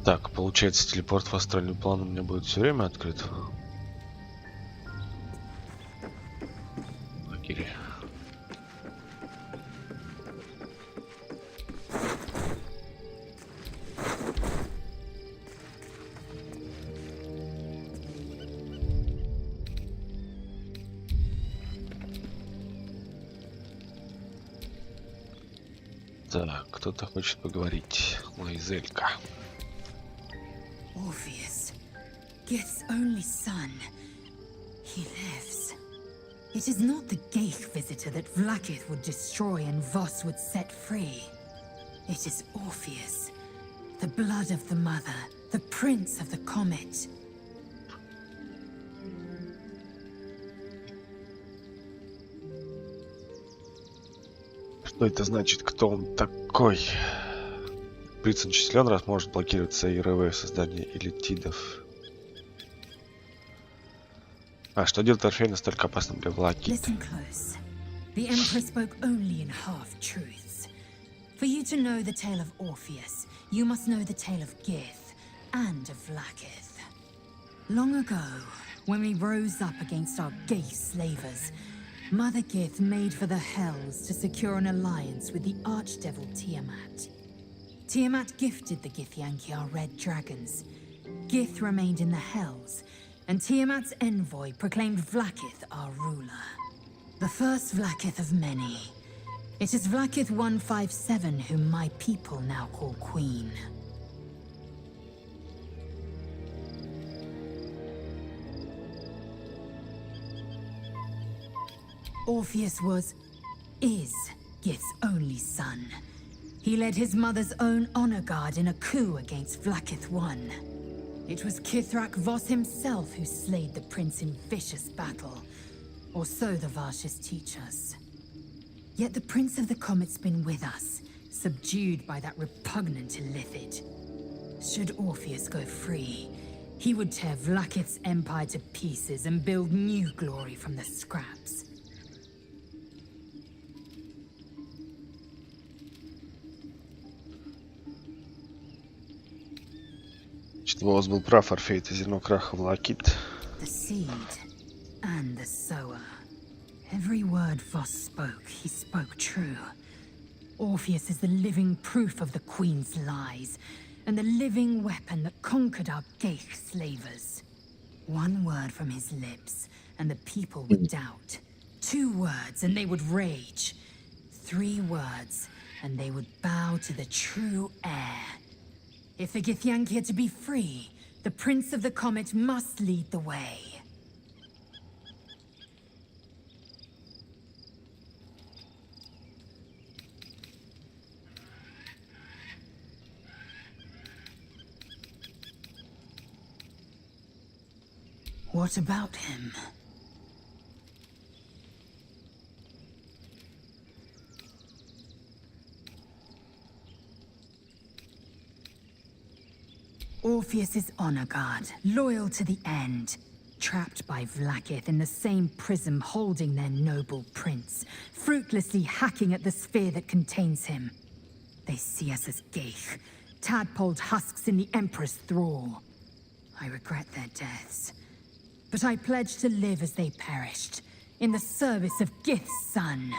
Так, получается, телепорт в астральный план у меня будет все время открыт. Окей. Так, кто-то хочет поговорить. Лайзелька. Orpheus, Gith's only son. He lives. It is not the Geich visitor that Vlaakith would destroy and Voss would set free. It is Orpheus, the blood of the mother, the prince of the comet. Что это значит? Кто он такой? Принц начислен, раз может блокировать свои РВ создания или тидов. А что делает Орфей настолько опасным для Влакит? Listen close. The Emperor spoke only in half-truths. For you to know the tale of Orpheus, you must know the tale of Gith and of Vlaakith. Long ago, when we rose up against our gay slavers, Mother Gith made for the Hells to secure an alliance with the Archdevil Tiamat. Tiamat gifted the Githyanki our red dragons. Gith remained in the Hells, and Tiamat's envoy proclaimed Vlaakith our ruler. The first Vlaakith of many. It is Vlaakith 157 whom my people now call Queen. Orpheus is Gith's only son. He led his mother's own honor guard in a coup against Vlaakith I. It was Kithrak Voss himself who slayed the prince in vicious battle, or so the Varshas teach us. Yet the Prince of the Comet's been with us, subdued by that repugnant Illithid. Should Orpheus go free, he would tear Vlaakith's empire to pieces and build new glory from the scraps. Волос был прав, Орфей, это зерно краха Влакит. The seed and the sower. Every word Voss spoke, he spoke true. Orpheus is the living proof of the Queen's lies, and the living weapon that conquered our Geich slavers. One word from his lips, and the people would doubt. 2 words, and they would rage. 3 words, and they would bow to the true heir. If the Githyanki are to be free, the Prince of the Comet must lead the way. What about him? Orpheus is honor guard, loyal to the end. Trapped by Vlaakith in the same prism holding their noble prince, fruitlessly hacking at the sphere that contains him. They see us as Geich, tadpoled husks in the Emperor's thrall. I regret their deaths, but I pledge to live as they perished, in the service of Gith's son.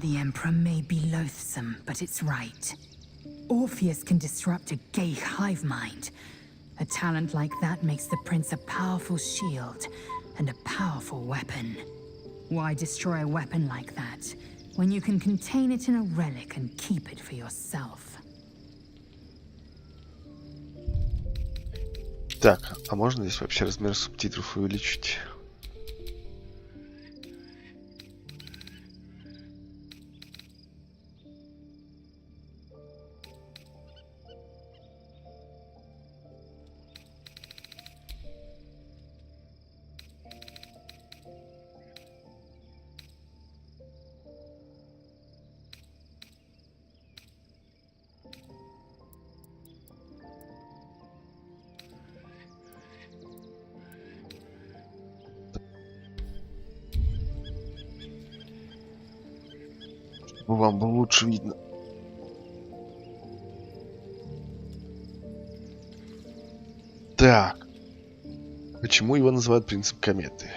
The Emperor may be loathsome, but it's right. Orpheus can disrupt a Geich hive mind. A talent like that makes the Prince a powerful shield and a powerful weapon. Why destroy a weapon like that, when you can contain it in a relic and keep it for yourself? Так, а можно здесь вообще размер субтитров увеличить? чтобы вам было лучше видно. Так. Почему его называют принцип кометы?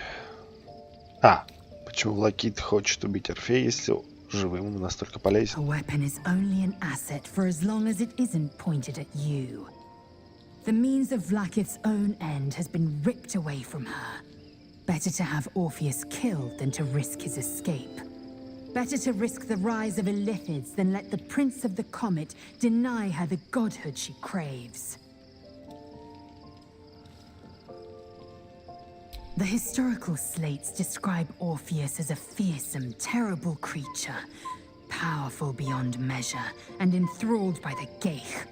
Почему Лакит хочет убить Орфея, если живым он настолько полезен? A weapon is only an asset for as long as it isn't pointed at you. The means of Vlaakith's own end has been ripped away from her. Better to have Orpheus killed than to risk his escape. Better to risk the rise of Illithids than let the Prince of the Comet deny her the godhood she craves. The historical slates describe Orpheus as a fearsome, terrible creature, powerful beyond measure and enthralled by the Geich.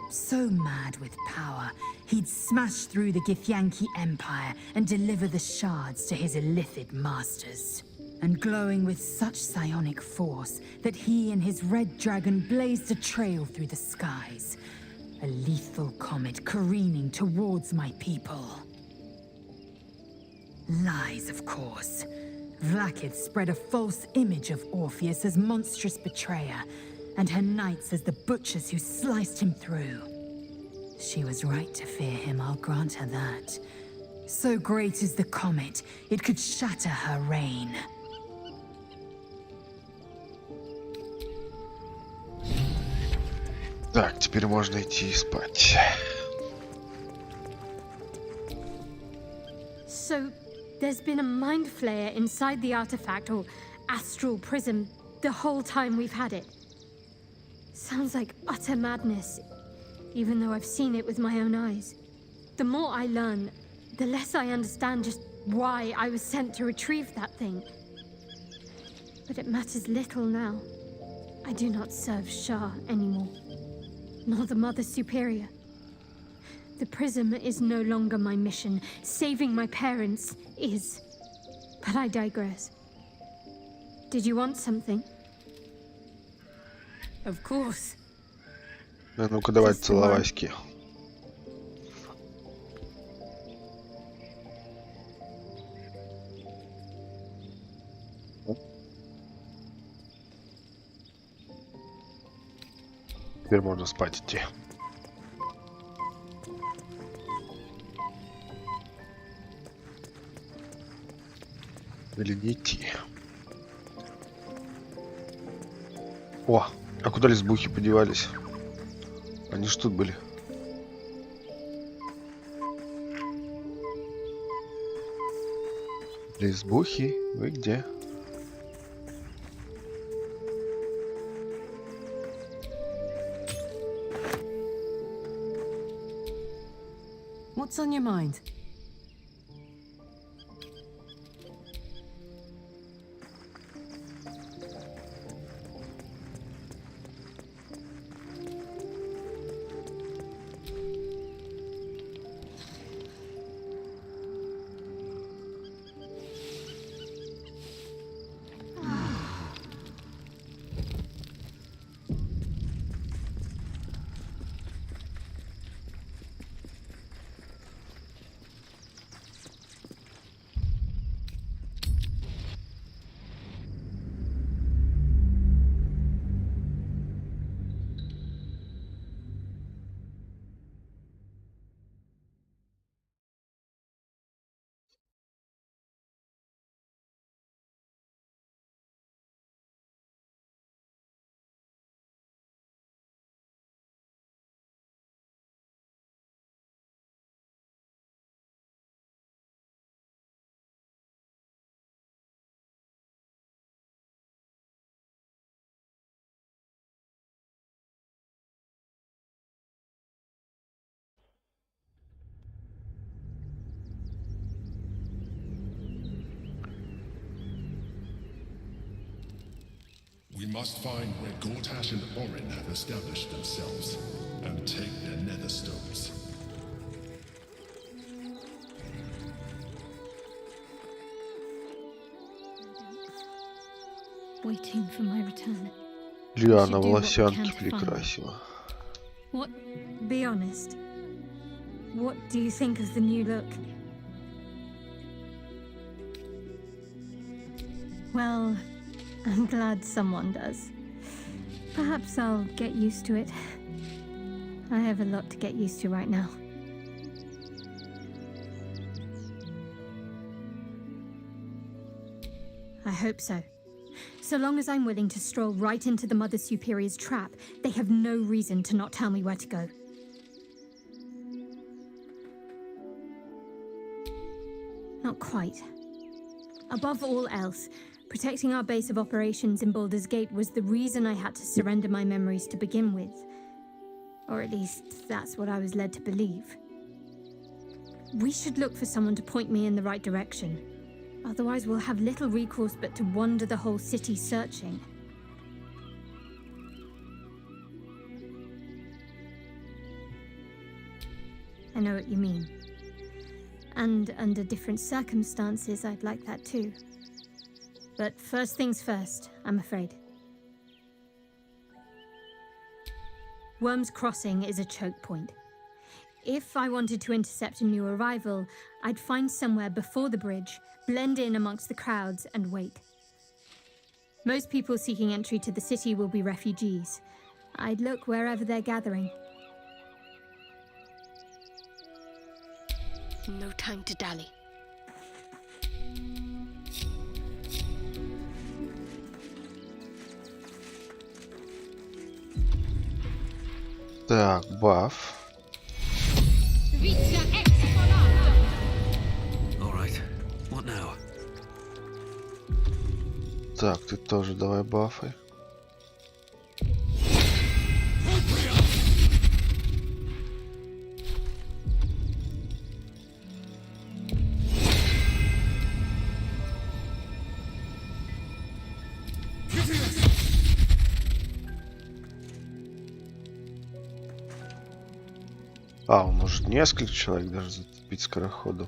So mad with power, he'd smash through the Githyanki Empire and deliver the shards to his Illithid masters. And glowing with such psionic force that he and his red dragon blazed a trail through the skies. A lethal comet careening towards my people. Lies, of course. Vlaakith spread a false image of Orpheus as monstrous betrayer, and her knights as the butchers who sliced him through. She was right to fear him, I'll grant her that. So great is the comet, it could shatter her reign. Так, теперь можно идти спать. So, there's been a mind flayer inside the artifact, or astral prism, the whole time we've had it. Sounds like utter madness, even though I've seen it with my own eyes. The more I learn, the less I understand just why I was sent to retrieve that thing. But it matters little now. I do not serve Shah anymore, nor the Mother Superior. The prism is no longer my mission. Saving my parents is. But I digress. Did you want something? Of course. А ну-ка давай целовайски. Теперь можно спать идти. Или не идти. О, а куда лесбухи подевались? Они ж тут были. Лесбухи, вы где? What's on your mind? We must find where Gortash and Orin have established themselves, and take their nether stones. Waiting for my return. Лиана волосянки прекрасила. What? Be honest. What do you think of the new look? Well, I'm glad someone does. Perhaps I'll get used to it. I have a lot to get used to right now. I hope so. So long as I'm willing to stroll right into the Mother Superior's trap, they have no reason to not tell me where to go. Not quite. Above all else, protecting our base of operations in Baldur's Gate was the reason I had to surrender my memories to begin with. Or at least, that's what I was led to believe. We should look for someone to point me in the right direction. Otherwise, we'll have little recourse but to wander the whole city searching. I know what you mean. And under different circumstances, I'd like that too. But first things first, I'm afraid. Worm's Crossing is a choke point. If I wanted to intercept a new arrival, I'd find somewhere before the bridge, blend in amongst the crowds, and wait. Most people seeking entry to the city will be refugees. I'd look wherever they're gathering. No time to dally. Так, баф. Alright, what now? Так, ты тоже давай бафы. А, он может несколько человек даже зацепить скороходом.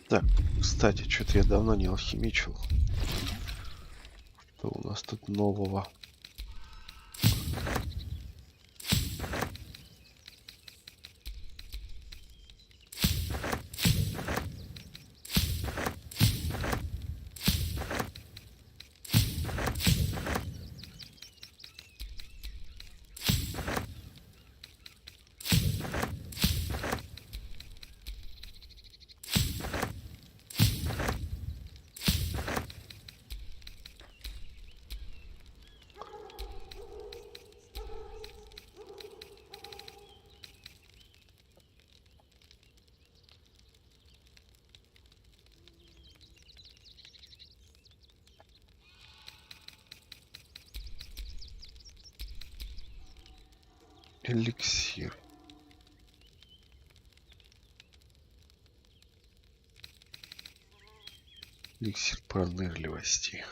Так, кстати, что-то я давно не алхимичил. Что у нас тут нового? Эликсир. Эликсир пронырливости.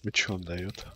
И что он дает?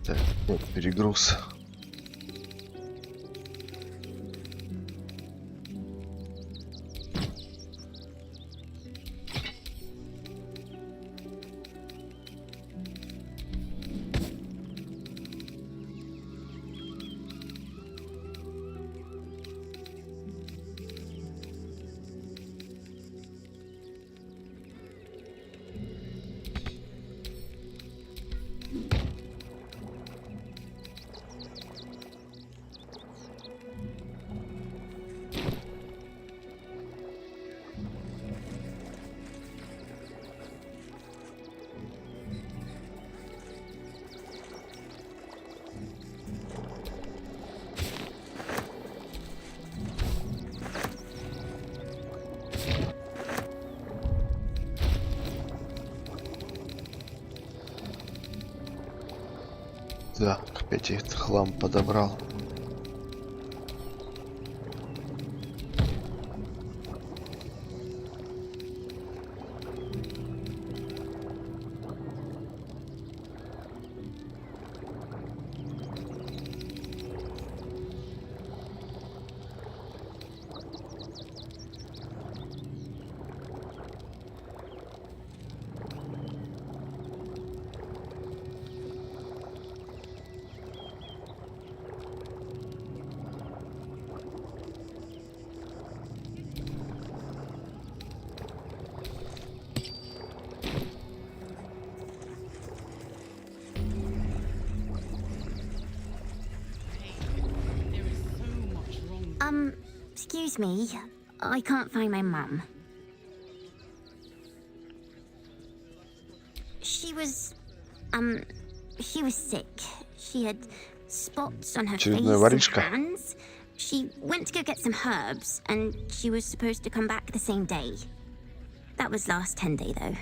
Так, вот перегруз. Так, опять я этот хлам подобрал. Excuse me. I can't find my mum. She was sick. She had spots on her face and hands. She went to go get some herbs, and she was supposed to come back the same day. That was last 10 day, though.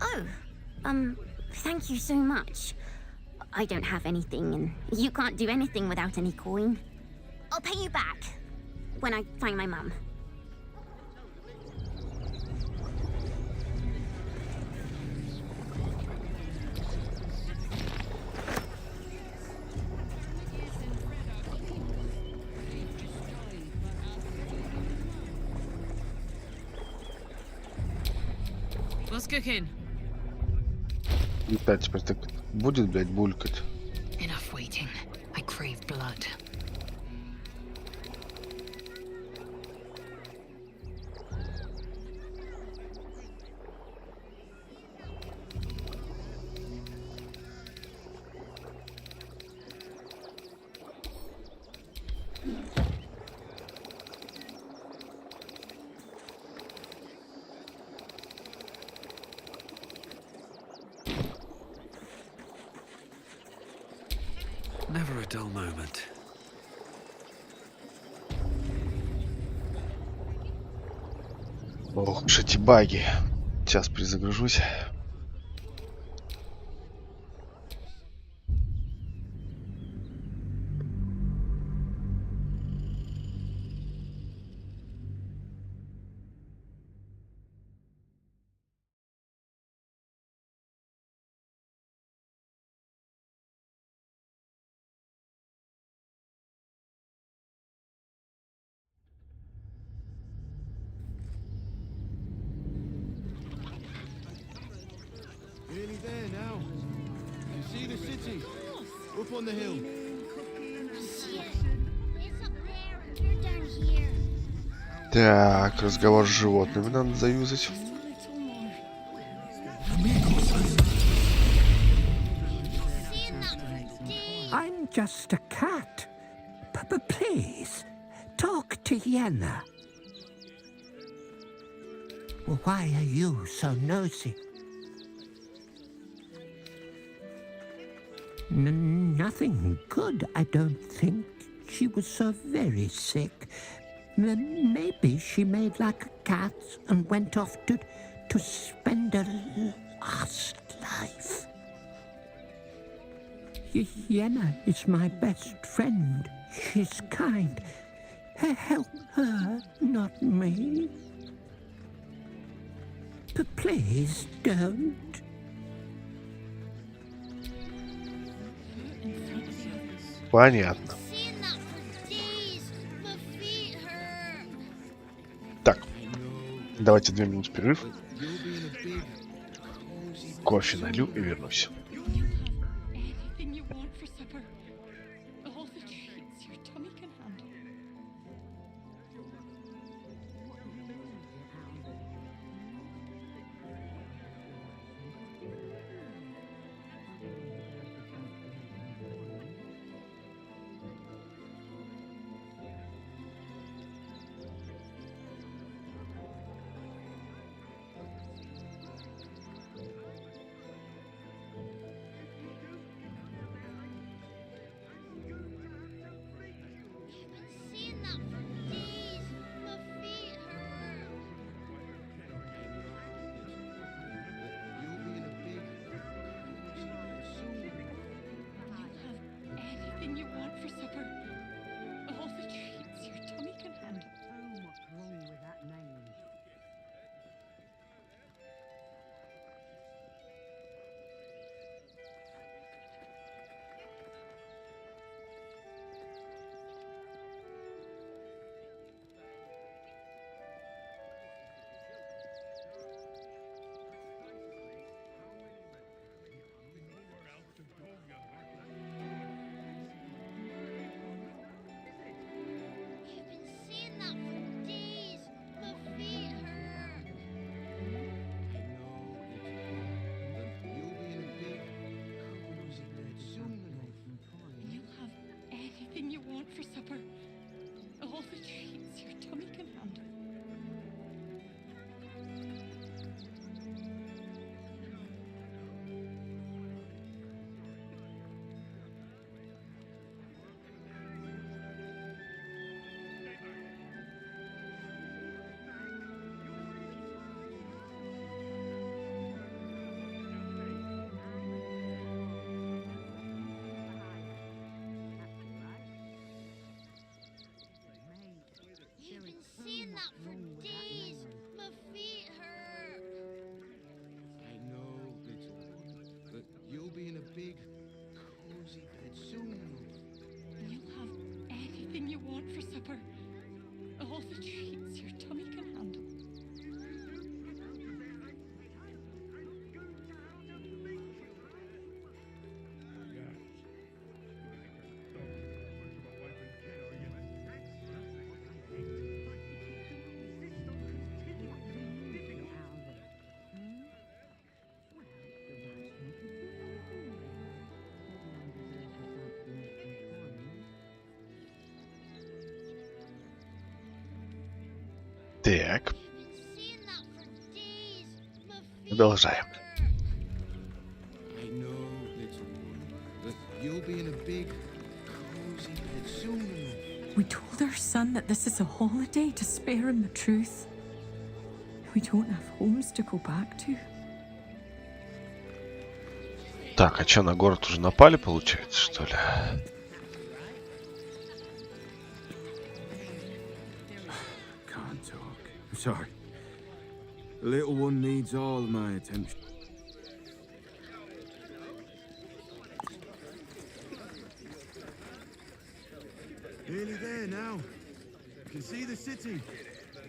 Oh, thank you so much. I don't have anything, and you can't do anything without any coin. I'll pay you back when I find my mum. What's cooking? И опять теперь так будет, блядь, булькать. Enough waiting. I crave blood. Never a dull moment. Ох уж эти баги. Сейчас перезагружусь. Nearly there now. You see the city? Up on the hill. Так, разговор с животными надо заюзать. I'm just a cat. But please, talk to Yenna. Why are you so nosy? Nothing good, I don't think. She was so very sick. Maybe she made like a cat and went off to spend her last life. Yenna is my best friend. She's kind. Help her, not me. Please don't. Понятно. Так, давайте 2 минуты перерыв. Кофе налью и вернусь. want for supper. All the treats your tummy can handle. You've been seeing that for days. My feet hurt. I know, little one, but you'll be in a big, cozy bed soon. You'll have anything you want for supper. All the treats your tummy can handle. Так. Продолжаем. I know, little one, but you'll be in a big, cozy bed soon. We told our son that this is a holiday to spare him the truth. We don't have homes to go back to. Так, а что, на город уже напали, получается, что ли? Can't talk. I'm sorry. The little one needs all my attention. Nearly there now. You can see the city.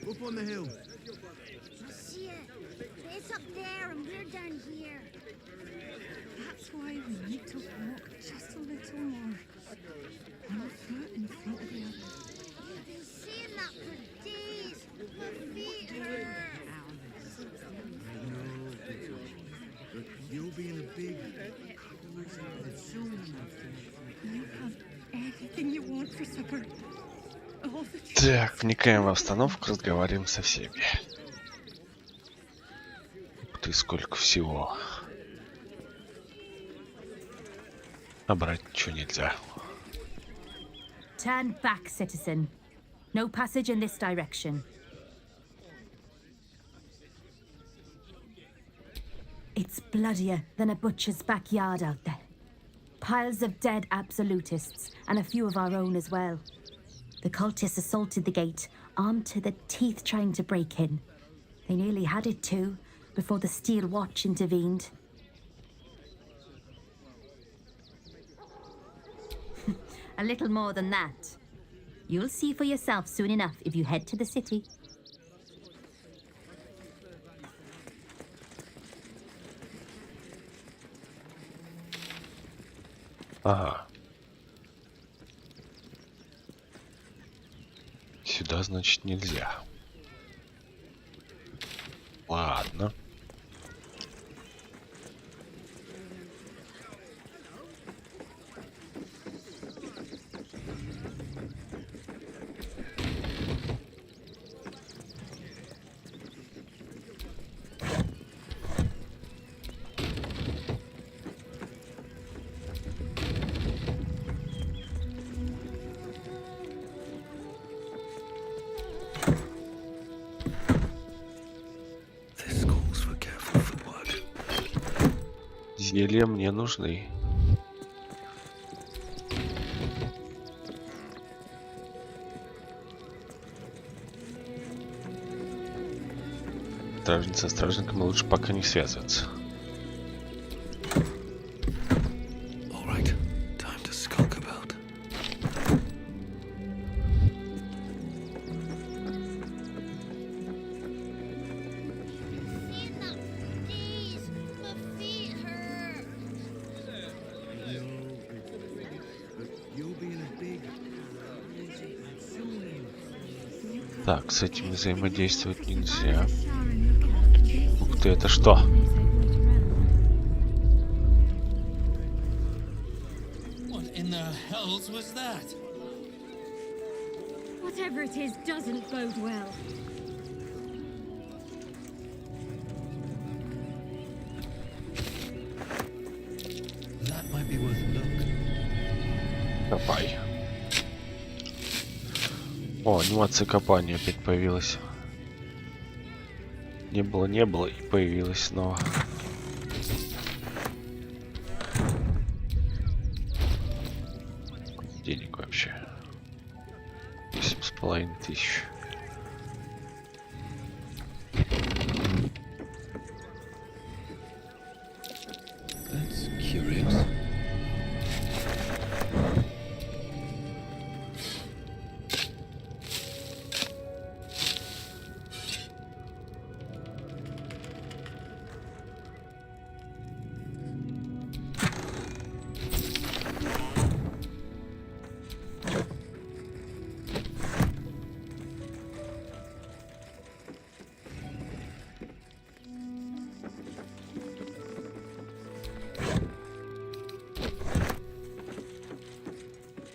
Up on the hill. You see it? It's up there and we're down here. That's why we need to walk just a little more. One foot in front of the other. You've been seeing that for days. My feet hurt. I know, little one, but you'll be in a big, cozy bed soon. You have anything you want for supper. All the treats. Так, вникаем в обстановку, разговариваем со всеми. Ух ты, сколько всего. А брать ничего нельзя. Turn back, citizen. No passage in this direction. It's bloodier than a butcher's backyard out there. Piles of dead absolutists, and a few of our own as well. The cultists assaulted the gate, armed to the teeth trying to break in. They nearly had it too, before the Steel Watch intervened. A little more than that. You'll see for yourself soon enough if you head to the city. Ага. Сюда, значит, нельзя. Ладно. Зелья мне нужны. Стражница со стражниками лучше пока не связываться. Так, с этим взаимодействовать нельзя. Ух ты, это что? What in the hells was that? Whatever it is doesn't bode well. That might be worth a look. Копай. О, анимация копания опять появилась. Не было и появилась снова. Денег вообще 7500. That's curious.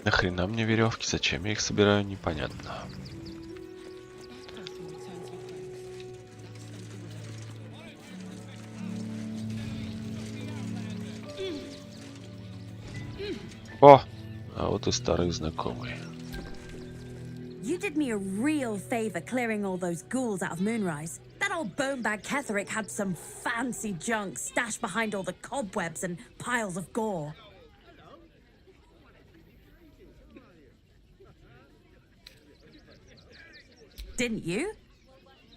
Нахрена мне веревки? Зачем я их собираю? Непонятно. О, а вот и старый знакомый. You did me a real favor clearing all those ghouls out of Moonrise. That old bonebag Ketherick had some fancy junk stashed behind all the cobwebs and piles of gore. Didn't you?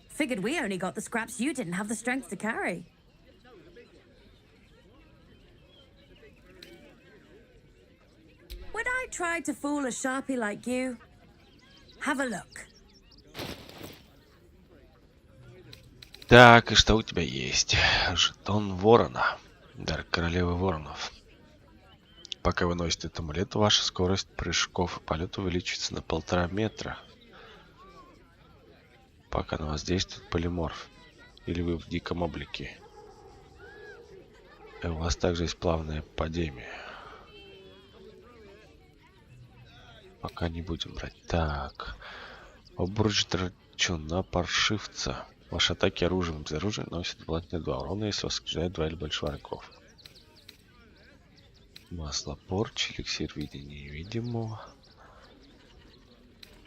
Figured we only got the scraps you didn't have the strength to carry. Would I try to fool a sharpie like you? Have a look. Так, и что у тебя есть? Жетон ворона. Дар королевы воронов. Пока вы носите этот амулет, ваша скорость прыжков и полета увеличится на 1,5 метра. Пока на вас действует полиморф. Или вы в диком облике. И у вас также есть плавное падение. Пока не будем брать. Так. Обруч драчуна паршивца. Ваши атаки оружием без оружия носят дополнительные 2 урона, если вас скрежает 2 или больше врагов. Масло порчи, эликсир видения невидимого.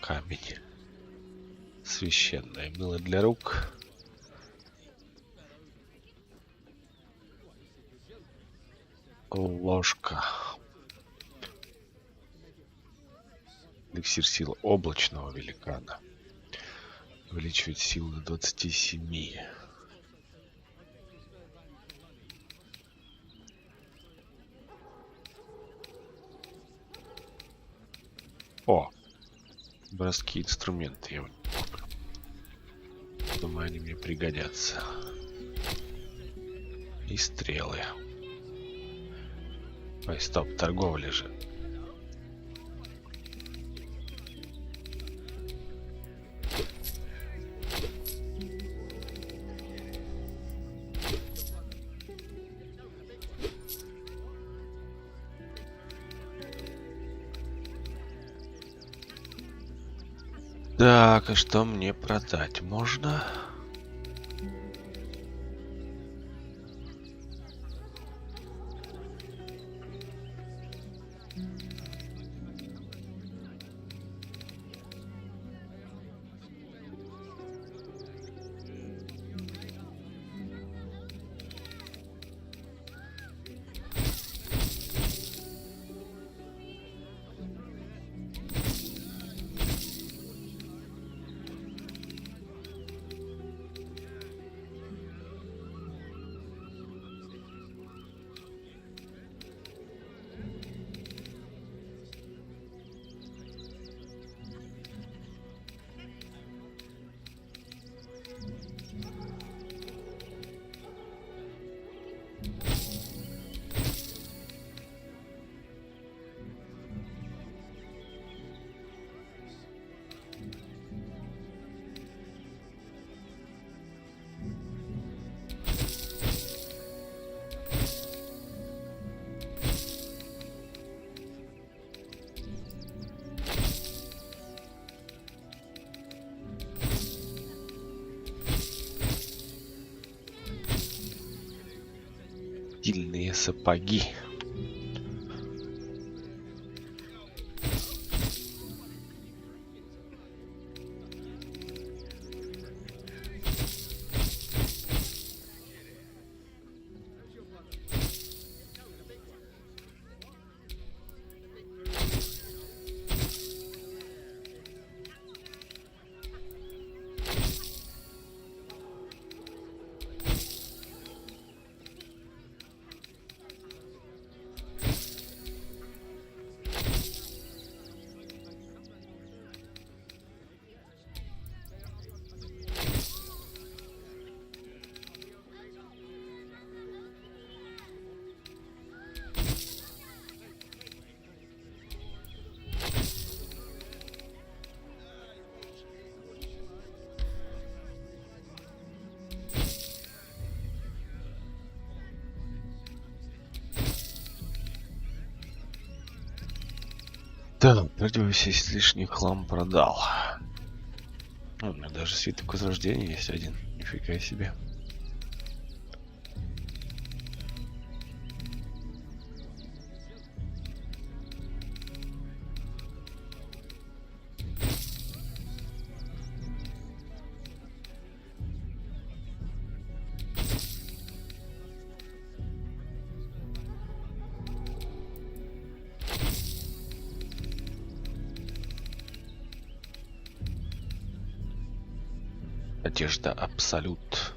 Камень. Священное мыло для рук. Ложка. Эликсир силы облачного великана. Увеличивает силу до 27. О! Броски инструменты. Я думаю, они мне пригодятся. И стрелы. Ой, стоп, торговля же. Так, а что мне продать можно? Стильные сапоги. Да, вроде бы весь лишний хлам продал. У меня даже свиток возрождения есть один. Нифига себе. Одежда Абсолют.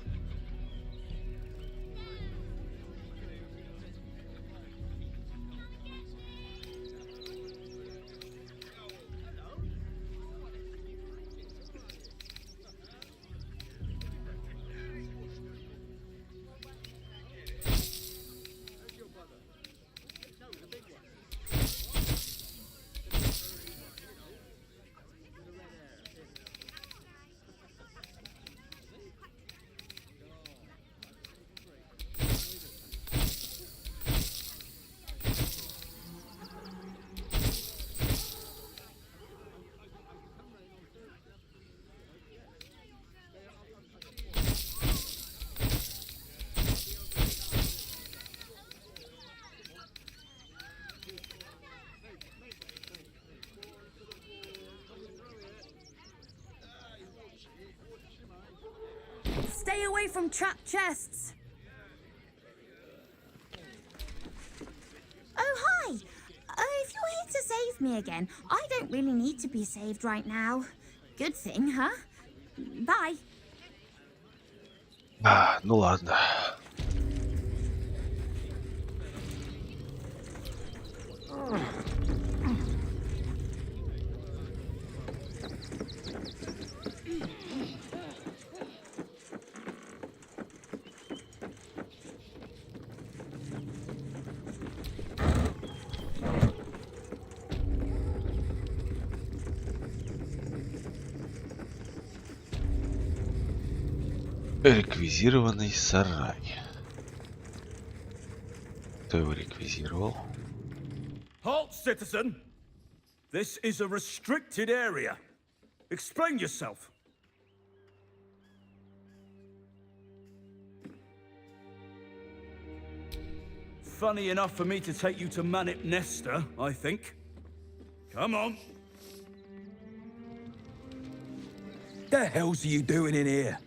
Stay away from trapped chests. Oh, hi! If you're here to save me again, I don't really need to be saved right now. Good thing, huh? Bye. Ну ладно. Реквизированный сарай. Кто его реквизировал? Halt, citizen! This is a restricted area. Explain yourself. Funny enough for me to take you to Manip Nesta, I think. Come on. The hell's you doing in here?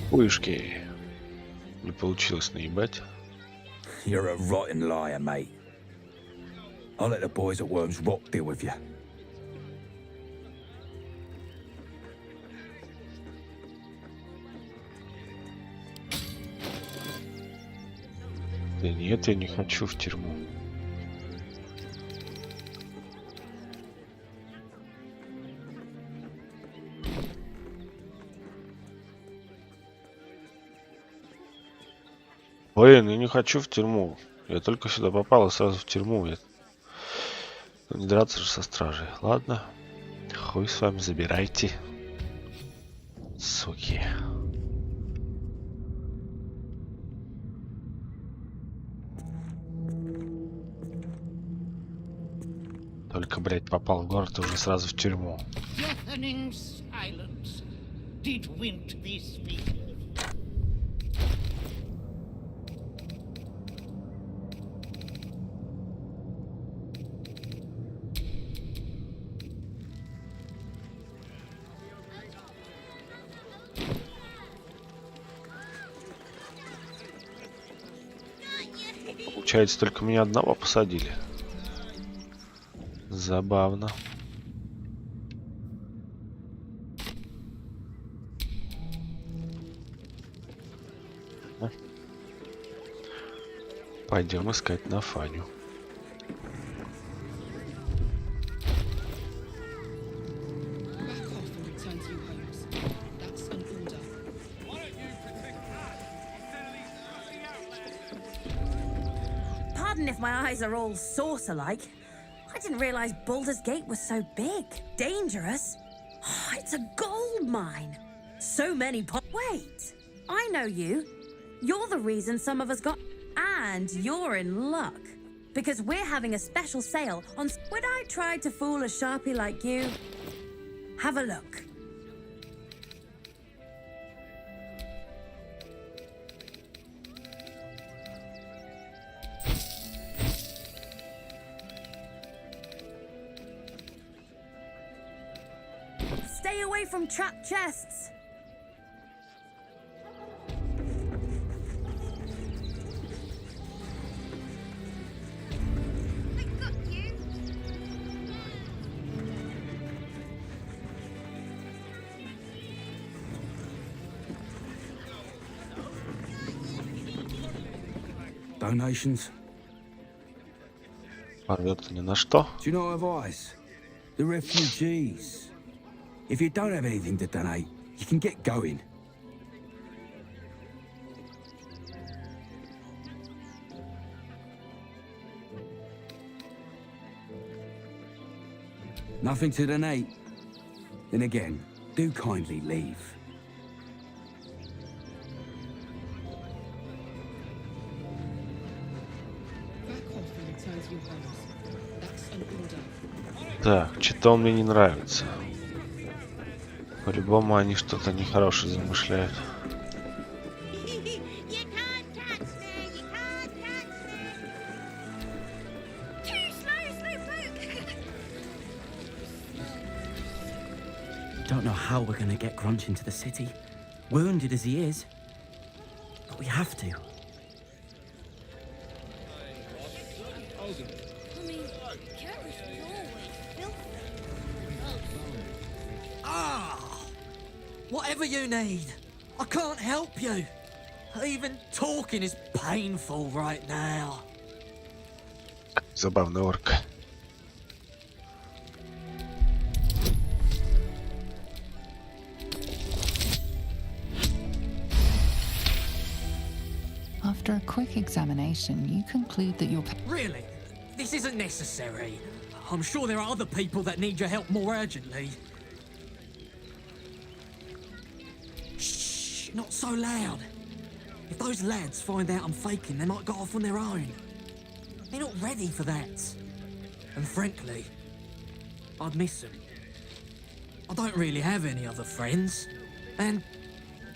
Пышки. Не получилось наебать. You're a rotten liar, mate. I'll let the boys at Worms Rock deal with you. Да нет, я не хочу в тюрьму. Блин, я не хочу в тюрьму. Я только сюда попал и сразу в тюрьму. Не драться же со стражей. Ладно. Хуй с вами, забирайте. Суки. только, блядь, попал в город, уже сразу в тюрьму. Deafening silence. Did Wint be speaking? Получается, только меня одного посадили. Забавно. Пойдем искать на Фаню. Pardon if my eyes are all saucer-like. I didn't realize Baldur's Gate was so big, dangerous. Oh, it's a gold mine. So many Wait, I know you. You're the reason some of us got... And you're in luck. Because we're having a special sale on... Would I try to fool a sharpie like you? Have a look. Stay away from trapped chests. Donations? Порвется ни на что. Do you not have eyes? The refugees. If you don't have anything to donate, you can get going. Nothing to donate? Then again, do kindly leave. Так, что-то он мне не нравится. По-любому они что-то нехорошее замышляют. Don't know how we're gonna get Grunch into the city, wounded as he is, but we have to. Whatever you need, I can't help you. Even talking is painful right now. Забавный орк. After a quick examination, you conclude that your... Really? This isn't necessary. I'm sure there are other people that need your help more urgently. Shh, not so loud. If those lads find out I'm faking, they might go off on their own. They're not ready for that. And frankly, I'd miss them. I don't really have any other friends. And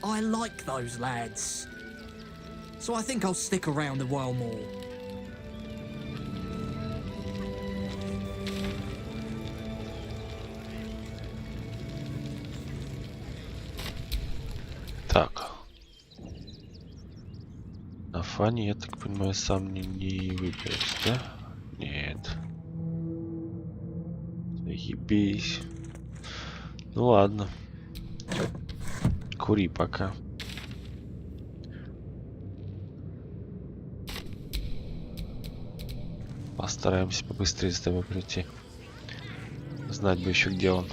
I like those lads. So I think I'll stick around a while more. Так. На Фане, я так понимаю, сам не выберусь, да? Нет. Заебись. Ну ладно. Кури пока. Постараемся побыстрее с тобой прийти. Знать бы еще, где он.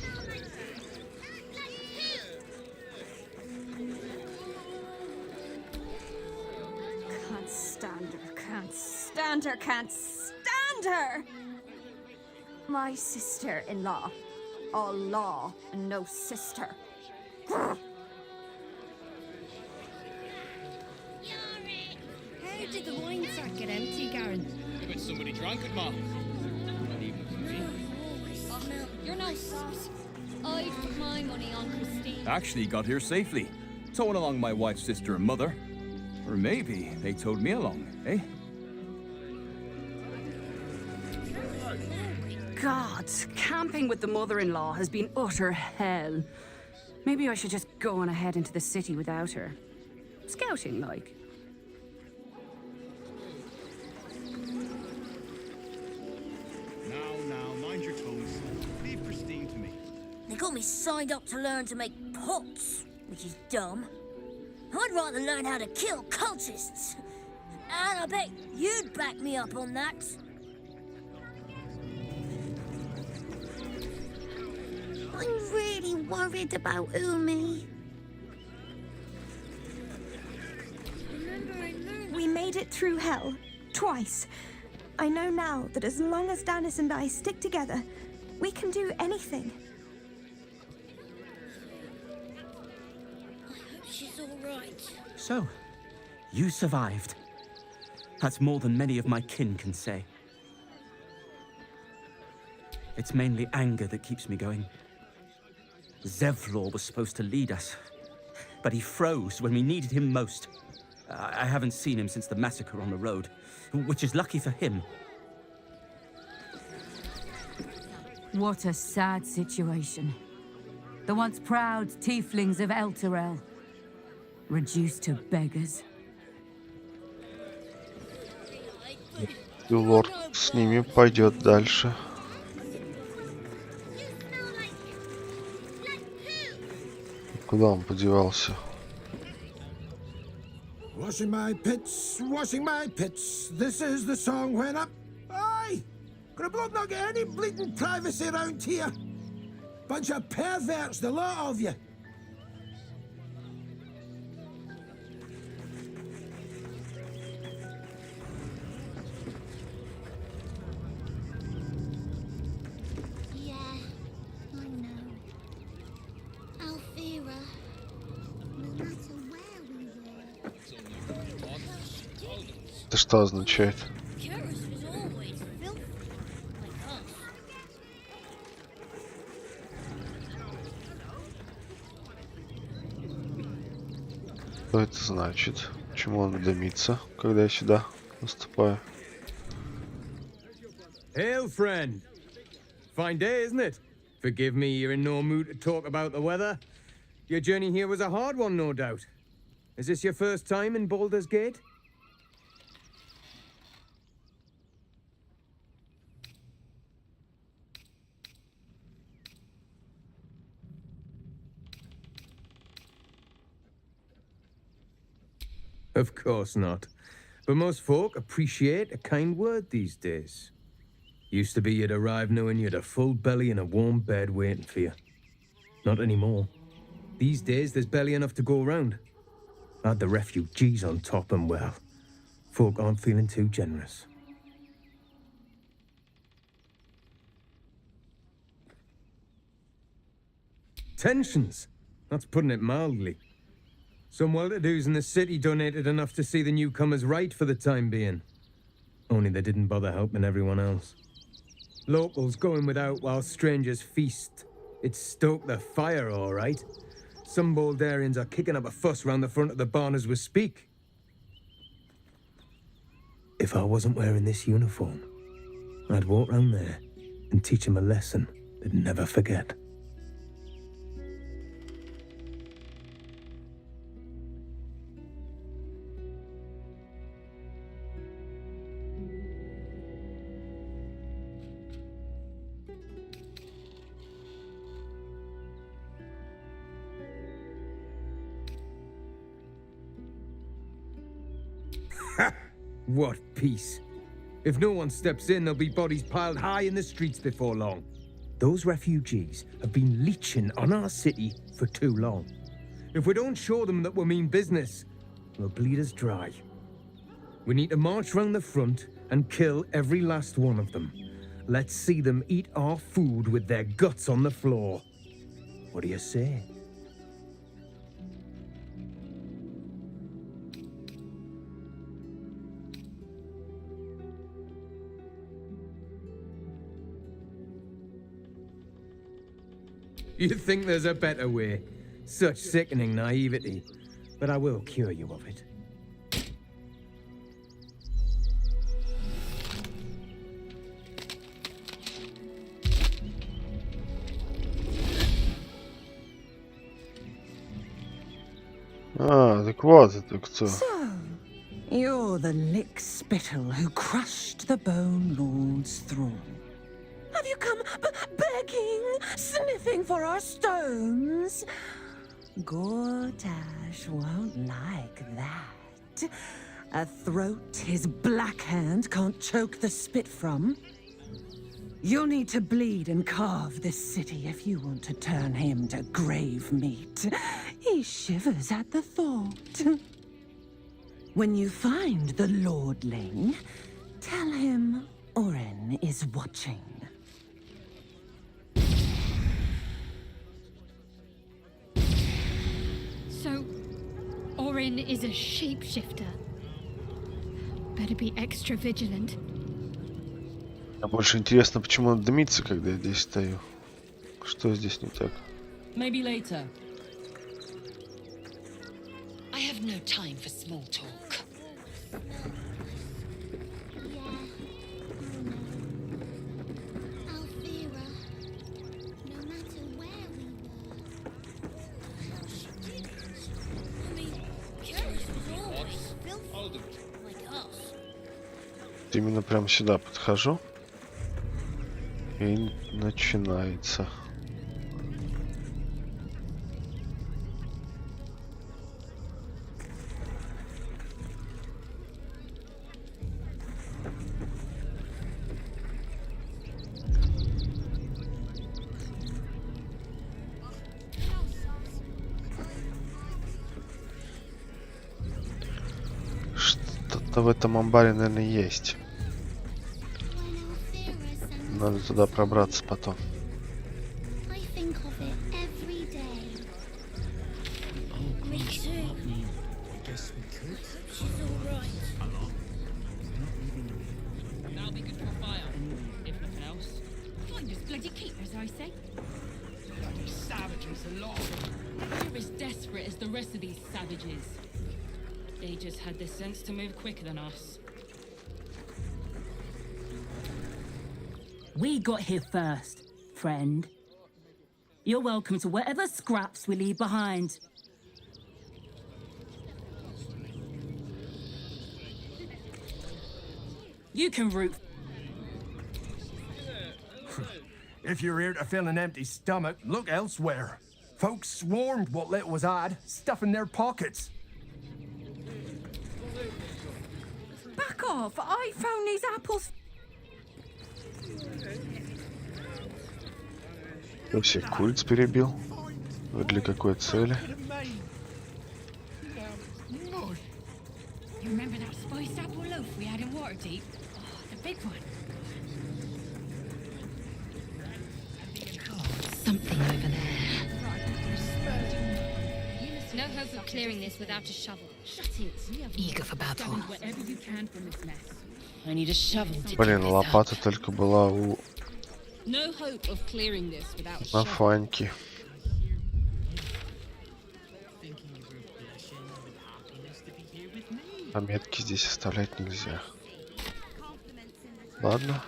Can't stand her! My sister-in-law. All law and no sister. How did the wine sack get empty, Garen? I bet somebody drank it, Ma. Not even for me. You're no sot. I'd put my money on Christine. Actually got here safely. Towing along my wife's sister and mother. Or maybe they towed me along, eh? God, camping with the mother-in-law has been utter hell. Maybe I should just go on ahead into the city without her. Scouting, like. Now, mind your tongues. Leave Christine to me. They got me signed up to learn to make pots, which is dumb. I'd rather learn how to kill cultists. And I bet you'd back me up on that. I'm really worried about Umi. We made it through hell, twice. I know now that as long as Danis and I stick together, we can do anything. I hope she's all right. So, you survived. That's more than many of my kin can say. It's mainly anger that keeps me going. Zevlor was supposed to lead us, but he froze when we needed him most. I haven't seen him since the massacre on the road, which is lucky for him. What a sad situation. The once proud tieflings of Elturel, reduced to beggars. И лорд с ними пойдет дальше. Куда он подевался? Washing my pits, this is the song when up. Aye! Gonna bloke not get any bleeding privacy around here. Bunch of perverts, the lot of you. Yeah, I know. Alfira, no matter where we were. Это что означает? Curse was always filthy, like us. Что это значит? Почему он дымится, когда я сюда наступаю? Hail, friend. Fine day, isn't it? Forgive me, you're in no mood to talk about the weather. Your journey here was a hard one, no doubt. Is this your first time in Baldur's Gate? Of course not. But most folk appreciate a kind word these days. Used to be you'd arrive knowing you'd a full belly and a warm bed waiting for you. Not anymore. These days there's barely enough to go around. Add the refugees on top and well, folk aren't feeling too generous. Tensions? That's putting it mildly. Some well-to-dos in the city donated enough to see the newcomers right for the time being. Only they didn't bother helping everyone else. Locals going without while strangers feast. It stoked the fire, all right. Some Baldurians are kicking up a fuss round the front of the barn as we speak. If I wasn't wearing this uniform, I'd walk round there and teach them a lesson they'd never forget. What peace. If no one steps in, there'll be bodies piled high in the streets before long. Those refugees have been leeching on our city for too long. If we don't show them that we mean business, they'll bleed us dry. We need to march round the front and kill every last one of them. Let's see them eat our food with their guts on the floor. What do you say? You think there's a better way? Such sickening naivety. But I will cure you of it. Так вот это кто. So, you're the lick-spittle who crushed the Bone Lord's throne. Have you come begging, sniffing for our stones? Gortash won't like that. A throat his black hand can't choke the spit from. You'll need to bleed and carve this city if you want to turn him to grave meat. He shivers at the thought. When you find the Lordling, tell him Oren is watching. So, Oren is a shapeshifter. Better be extra vigilant. А больше интересно, почему он дымится, когда я здесь стою. Что здесь не так? Maybe later. I have no time for small talk. Именно прямо сюда подхожу. И начинается. Что-то в этом амбаре, наверное, есть. Надо туда пробраться потом. They just had the sense to move quicker than us. We got here first, friend. You're welcome to whatever scraps we leave behind. You can root. If you're here to fill an empty stomach, look elsewhere. Folks swarmed what little was had, stuffing their pockets. Back off! I found these apples. Я всех куриц перебил. Для какой цели? You remember that spiced apple loaf we had in Waterdeep? Oh, the big one. Something over there. No hope of clearing this without a shovel. Shut it. Eager for battle. Whatever you can from this mess. I need a shovel to Блин, лопата только была у No hope of clearing this without a на shovel. Фаньки. А метки здесь оставлять нельзя. Ладно.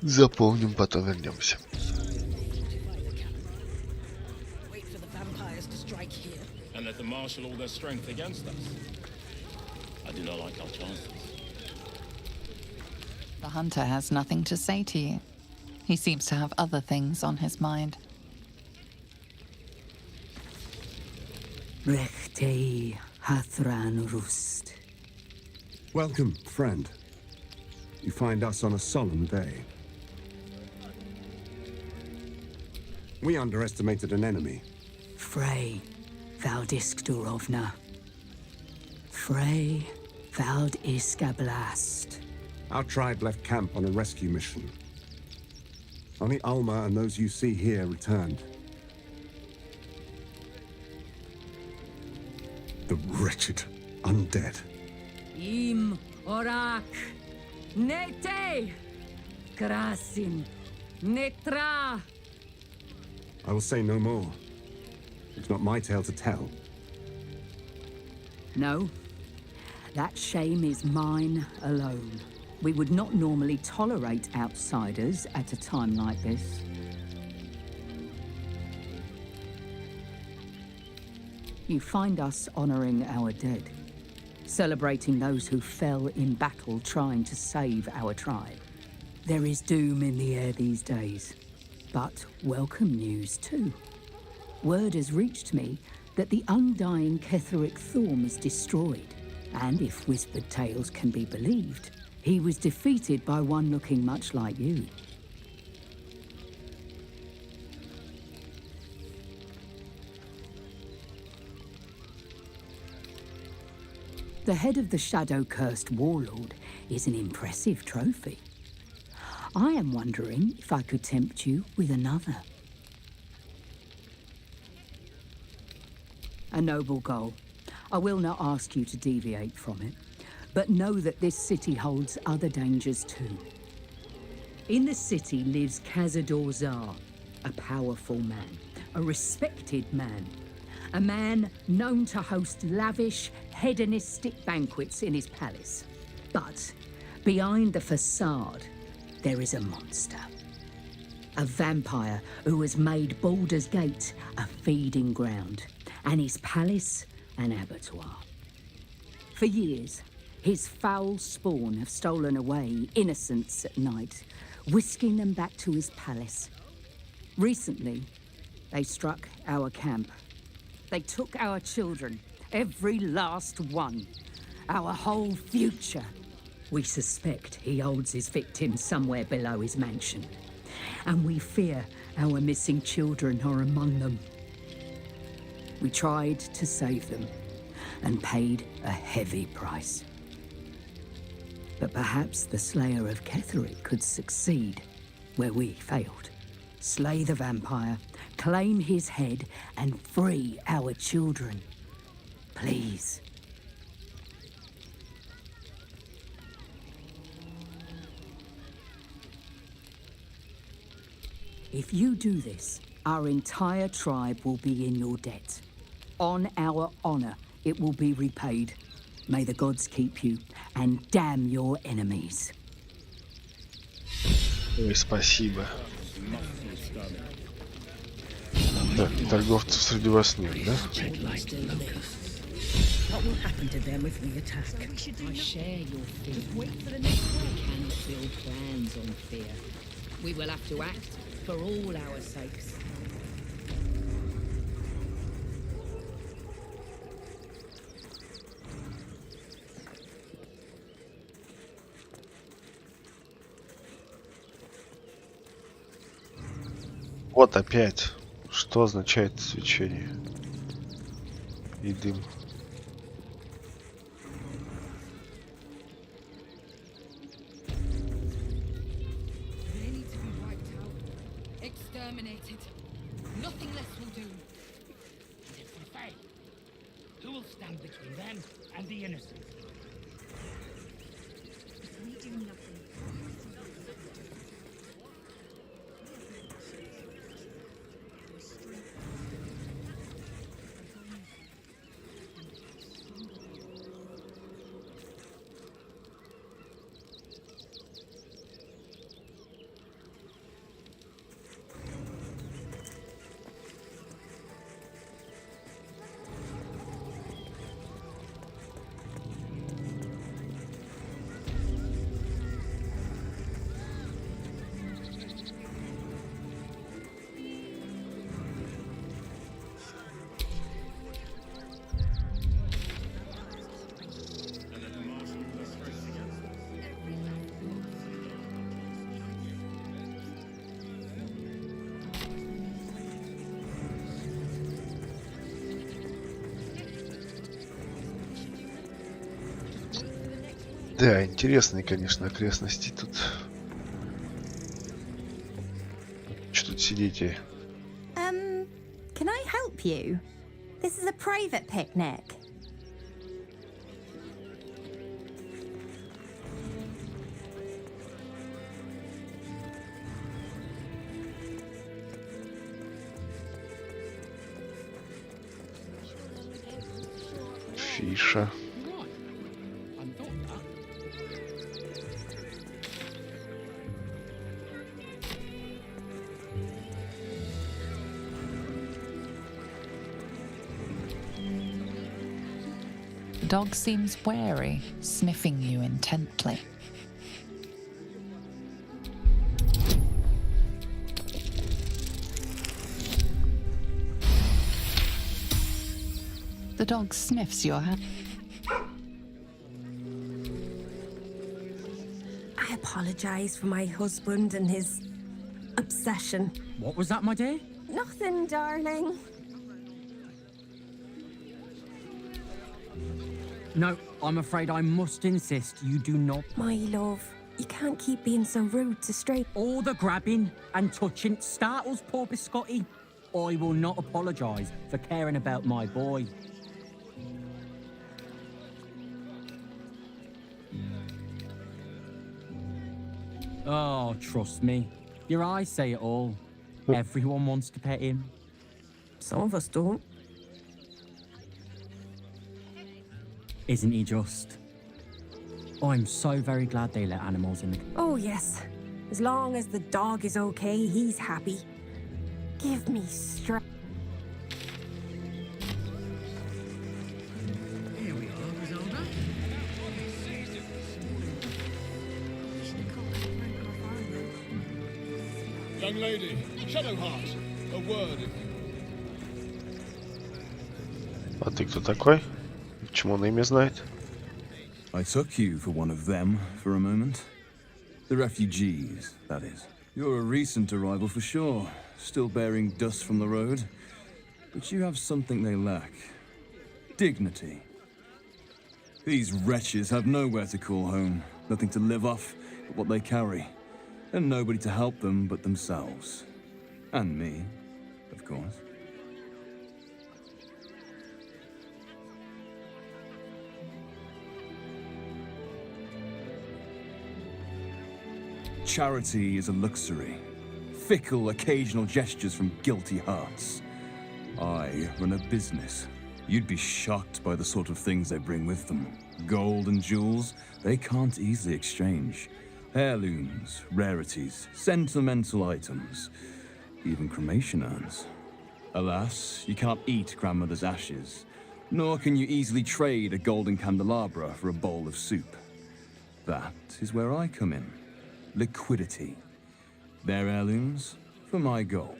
Запомним, потом вернемся. And let them marshal all their strength against us. I do not like our chances. The hunter has nothing to say to you. He seems to have other things on his mind. Rechtei Hathran Rust. Welcome, friend. You find us on a solemn day. We underestimated an enemy. Frey Valdiskdurovna. Frey Valdiskablast. Our tribe left camp on a rescue mission. Only Alma and those you see here returned. The wretched undead. Im Orak. Nete. Krasin. Netra! I will say no more. It's not my tale to tell. No. That shame is mine alone. We would not normally tolerate outsiders at a time like this. You find us honoring our dead, celebrating those who fell in battle trying to save our tribe. There is doom in the air these days, but welcome news too. Word has reached me that the undying Ketheric Thorm is destroyed, and if whispered tales can be believed, he was defeated by one looking much like you. The head of the shadow-cursed warlord is an impressive trophy. I am wondering if I could tempt you with another. A noble goal. I will not ask you to deviate from it, but know that this city holds other dangers too. In the city lives Cazador Zar, a powerful man, a respected man, a man known to host lavish, hedonistic banquets in his palace. But behind the facade, there is a monster. A vampire who has made Baldur's Gate a feeding ground, and his palace an abattoir. For years, his foul spawn have stolen away innocents at night, whisking them back to his palace. Recently, they struck our camp. They took our children, every last one, our whole future. We suspect he holds his victims somewhere below his mansion, and we fear our missing children are among them. We tried to save them and paid a heavy price. But perhaps the Slayer of Ketheric could succeed where we failed. Slay the vampire, claim his head, and free our children. Please. If you do this, our entire tribe will be in your debt. On our honor, it will be repaid. May the gods keep you, and damn your enemies. Ой, спасибо. Так, торговцев среди вас нет, да? What will happen to them if we attack? I share your fear. We cannot build plans on fear. We will have to act for all our sakes. Вот опять. Что означает свечение и дым? They need to be wiped out, exterminated. Nothing less will do. It's the Fae. Who will stand between them and the innocent? We do nothing. Да, интересные, конечно, окрестности тут. Что тут сидите? Can I help you? This is a private picnic. Тише. The dog seems wary, sniffing you intently. The dog sniffs your hand. I apologize for my husband and his obsession. What was that, my dear? Nothing, darling. No, I'm afraid I must insist you do not. My love, you can't keep being so rude to stray. All the grabbing and touching startles poor Biscotti. I will not apologise for caring about my boy. Oh, trust me. Your eyes say it all. Everyone wants to pet him. Some of us don't. Isn't he just? I'm so very glad they let animals in the... Oh, yes. As long as the dog is okay, he's happy. Give me strength. Here we are, Griselda. Young lady, Shadowheart, a word. А ты кто такой? Почему он имя знает? I took you for one of them for a moment. The refugees, that is. You're a recent arrival for sure, still bearing dust from the road. But you have something they lack. Dignity. These wretches have nowhere to call home, nothing to live off but what they carry, and nobody to help them but themselves. And me, of course. Charity is a luxury. Fickle, occasional gestures from guilty hearts. I run a business. You'd be shocked by the sort of things they bring with them. Gold and jewels, they can't easily exchange. Heirlooms, rarities, sentimental items, even cremation urns. Alas, you can't eat grandmother's ashes, nor can you easily trade a golden candelabra for a bowl of soup. That is where I come in. Liquidity. Their heirlooms for my gold.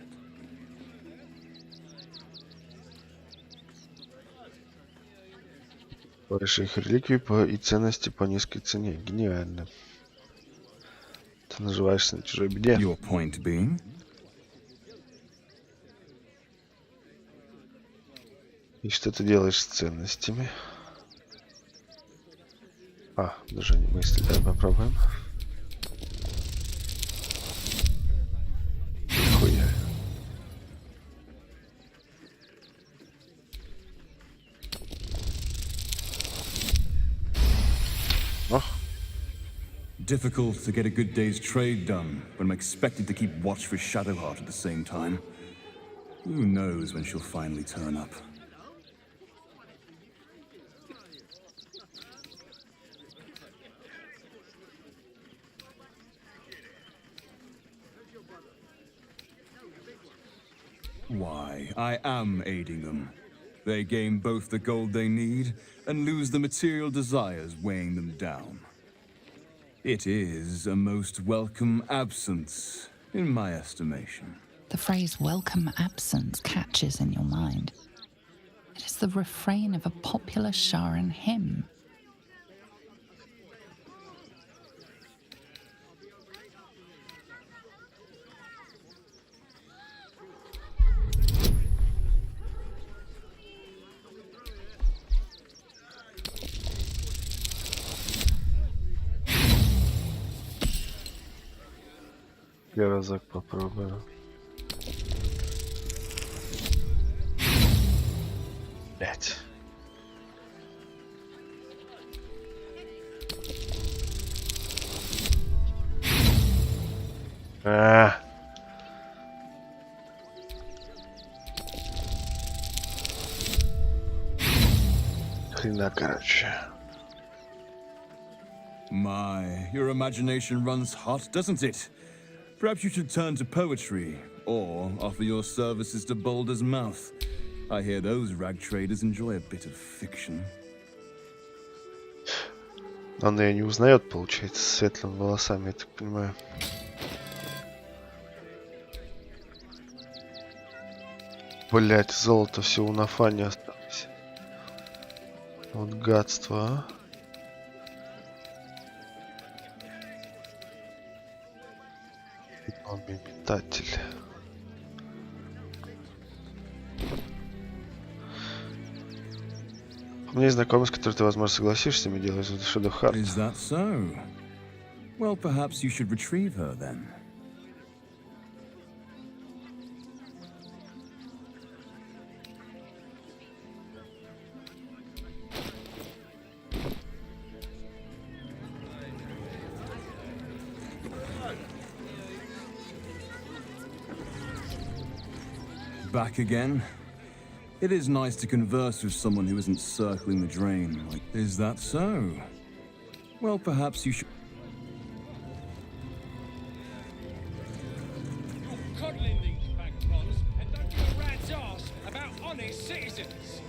Больших реликвий и ценности по низкой цене. Гениально. Ты наживаешься на чужой беде. Your point being? И что ты делаешь с ценностями? А, даже не мысли. Давай попробуем. Хуя. Difficult to get a good day's trade done when I'm expected to keep watch for Shadowheart at the same time. Who knows when she'll finally turn up? Why, I am aiding them. They gain both the gold they need and lose the material desires weighing them down. It is a most welcome absence, in my estimation. The phrase welcome absence catches in your mind. It is the refrain of a popular Sharan hymn. Я разок попробую. Блять. хрена, короче. My, your imagination runs hot, doesn't it? Perhaps you should turn to poetry, or offer your services to Baldur's Mouth. I hear those rag traders enjoy a bit of fiction. Она ее не узнает, получается, с светлыми волосами, я так понимаю. Блять, золото все у Нафа не осталось. Вот гадство, а. Метатель. У меня есть знакомый, с которым ты, возможно, согласишься, мы делаем Shadow Heart. Is that so? Well, perhaps you should retrieve her then. Back again? It is nice to converse with someone who isn't circling the drain. Is that so? Well, perhaps you should... You're coddling these vagabonds and don't give a rat's ass about honest citizens.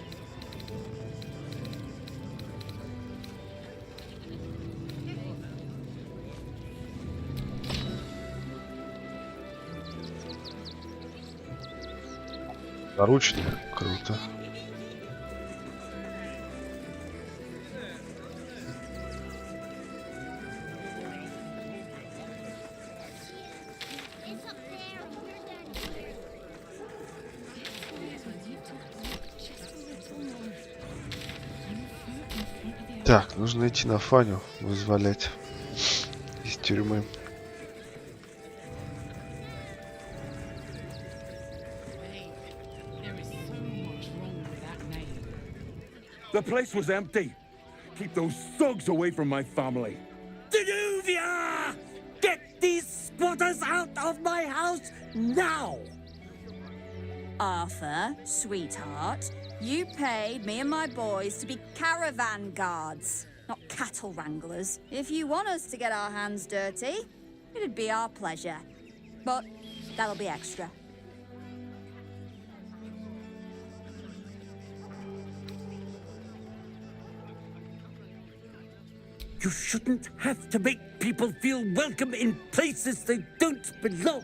Наручник, круто. Так, нужно идти на Фаню, вызволять из тюрьмы. The place was empty. Keep those thugs away from my family. Danuvia! Get these squatters out of my house now! Arthur, sweetheart, you paid me and my boys to be caravan guards, not cattle wranglers. If you want us to get our hands dirty, it'd be our pleasure. But that'll be extra. You shouldn't have to make people feel welcome in places they don't belong.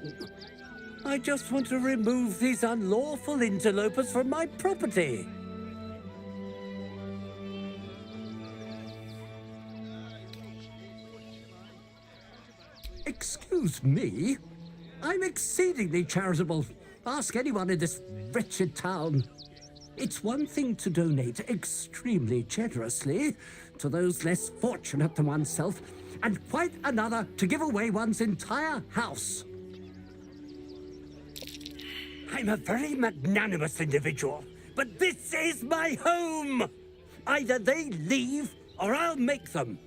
I just want to remove these unlawful interlopers from my property. Excuse me? I'm exceedingly charitable. Ask anyone in this wretched town. It's one thing to donate extremely generously to those less fortunate than oneself, and quite another to give away one's entire house. I'm a very magnanimous individual, but this is my home! Either they leave, or I'll make them.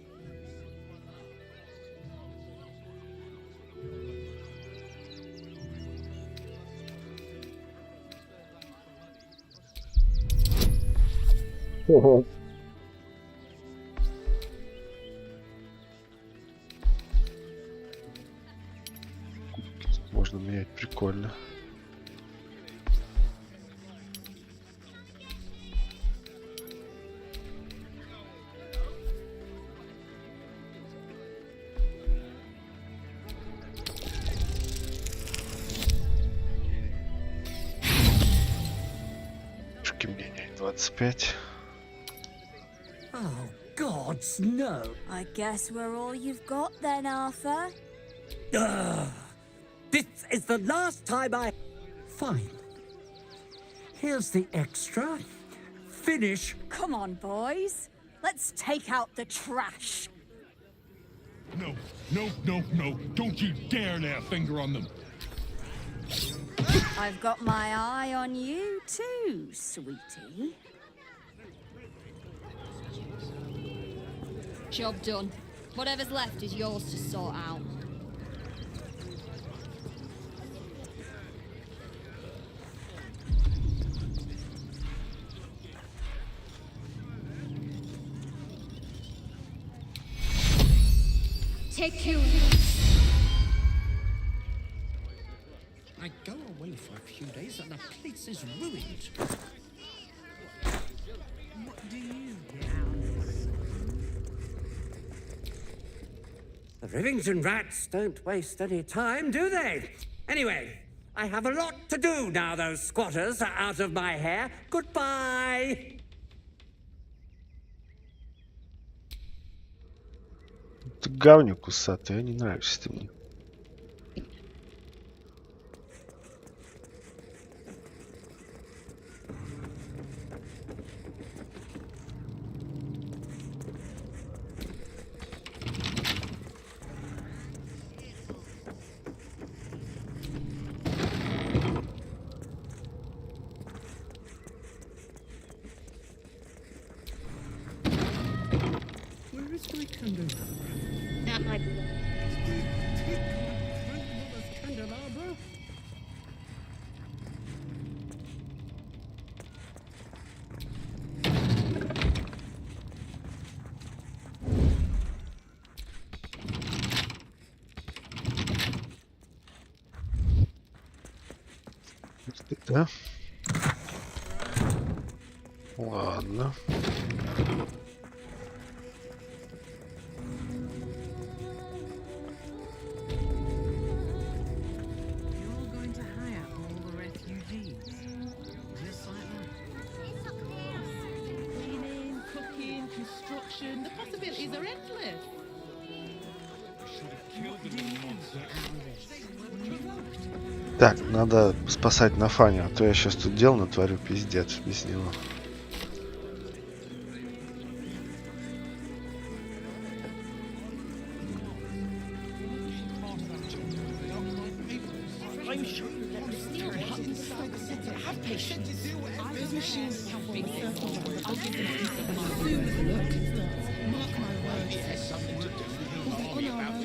Можно менять, прикольно. Шки мнения 25. Oh, gods, no. I guess we're all you've got then, Arthur. This is the last time I... Fine. Here's the extra. Finish. Come on, boys. Let's take out the trash. No, no, no, no. Don't you dare lay a finger on them. I've got my eye on you too, sweetie. Job done. Whatever's left is yours to sort out. secure. I go away for a few days and the place is ruined. What do you get out of this? The Rivington rats don't waste any time, do they? Anyway, I have a lot to do now those squatters are out of my hair. Goodbye! Ты говнюк усатый, а не нравишься ты мне. Where is my candelabra? That might be one. Take my grandmother's candelabra. Да? Ладно. You're going to hire all the refugees. Just like that. Cleaning, cooking, construction. The possibilities are endless. What do you get out of this? Так, надо спасать Нафаню, а то я сейчас тут дел натворю, пиздец, без него. I'm sure you get mysterious. Have patience. Those machines have big circles. I'll give them a piece of mind. Look, mark my words. It has something to do with you. On our own.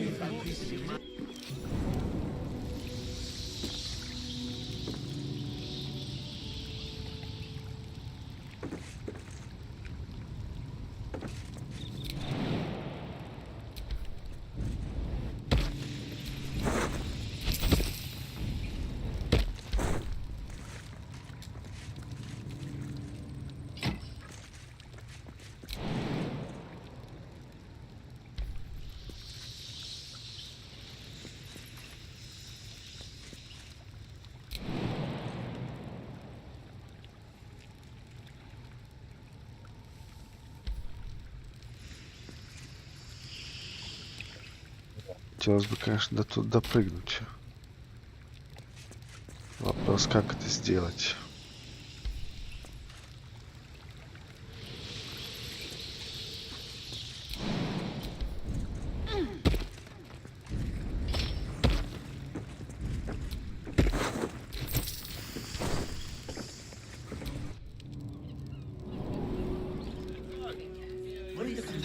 Хотелось бы, конечно, до тут допрыгнуть. Вопрос, как это сделать?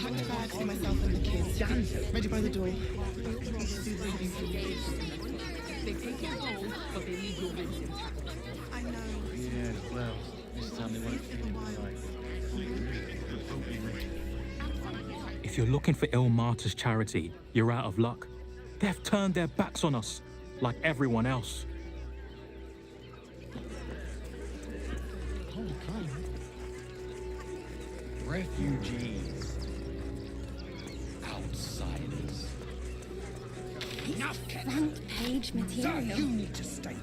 Packed bags for myself and the kids. Done. Ready by the door. They take your gold, but they leave your ribs intact. I know. Yeah, well, this time they won't feel like. If you're looking for Ilmater's charity, you're out of luck. They've turned their backs on us, like everyone else. Refugees. Outsiders. Enough, front page material. That you need to stake.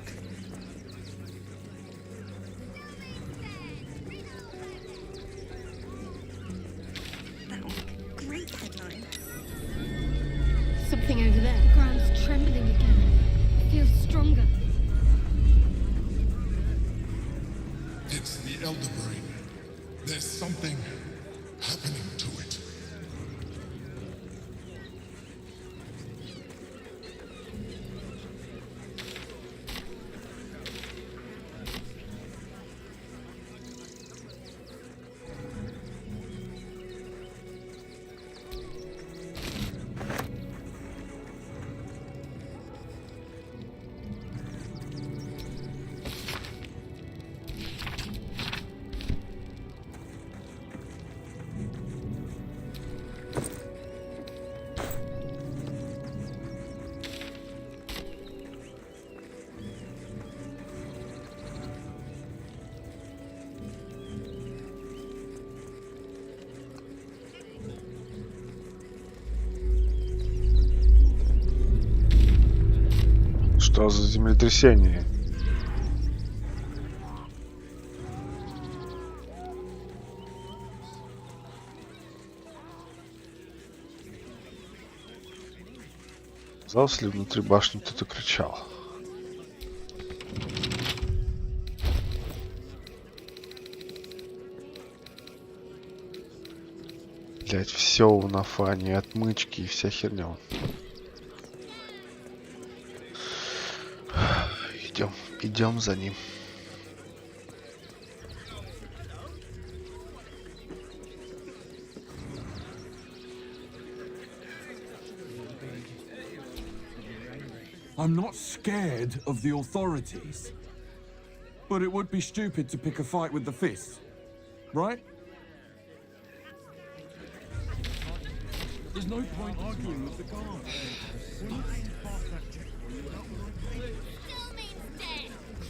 That would make a great headline. Something over there. The ground's trembling again. It feels stronger. It's the Elder Brain. There's something happening to it. Сразу землетрясение. Казалось ли, внутри башни кто-то кричал? Блять, все у Нафани, отмычки и вся херня. Идем за ним. I'm not scared of the authorities. But it would be stupid to pick a fight with the fists, right? There's no point arguing with the guard.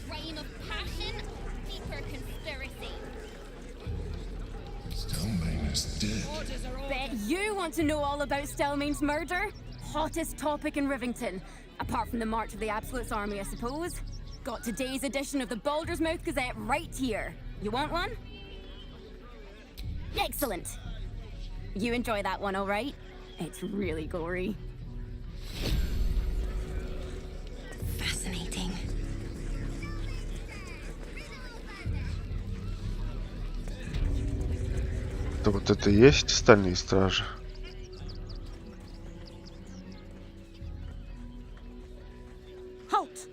Crime of passion, deeper conspiracy. Stillmane is dead. Bet you want to know all about Stillmane's murder? Hottest topic in Rivington. Apart from the March of the Absolute's army, I suppose. Got today's edition of the Baldur's Mouth Gazette right here. You want one? Excellent. You enjoy that one, all right? It's really gory. Fascinating. Да вот это и есть стальные стражи. Halt!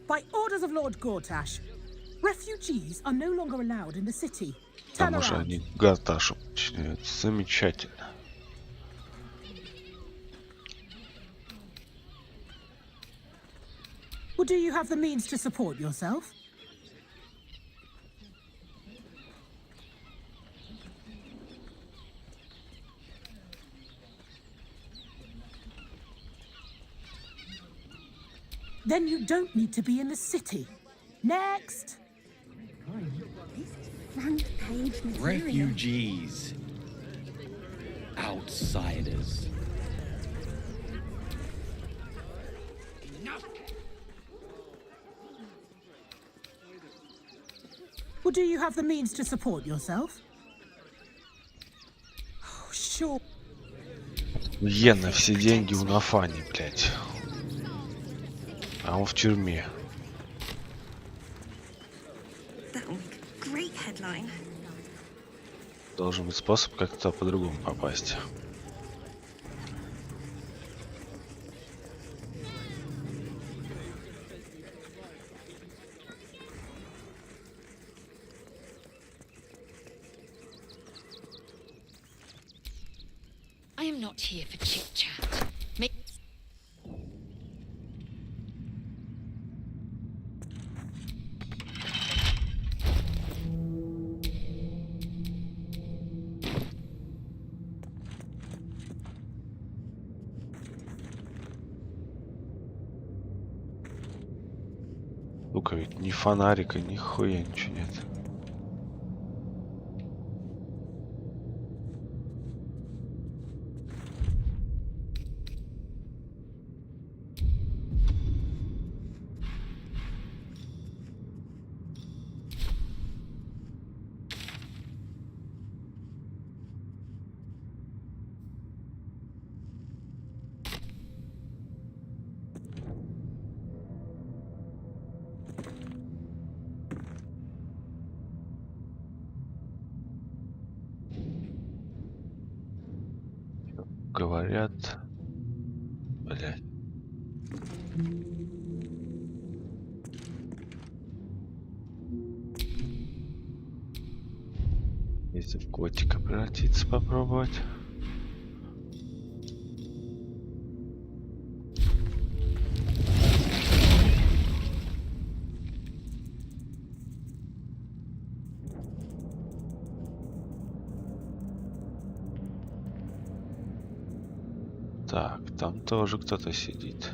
By orders of Lord Gortash, refugees are no longer allowed in the city. Там уже они Гарташу подчиняют. Замечательно. Well, do you have the means to support yourself? Then you don't need to be in the city. Next! Front page material. Refugees. Outsiders. Well, do you have the means to support yourself? Oh, sure. Йена, все деньги у Нафани, блядь. А он в тюрьме. Должен быть способ как-то по-другому попасть. I am not here for chit-chat. Сука, ведь ни фонарика, ни хуя ничего нет. Говорят, блядь. Если в котика превратиться попробовать. Так, там тоже кто-то сидит.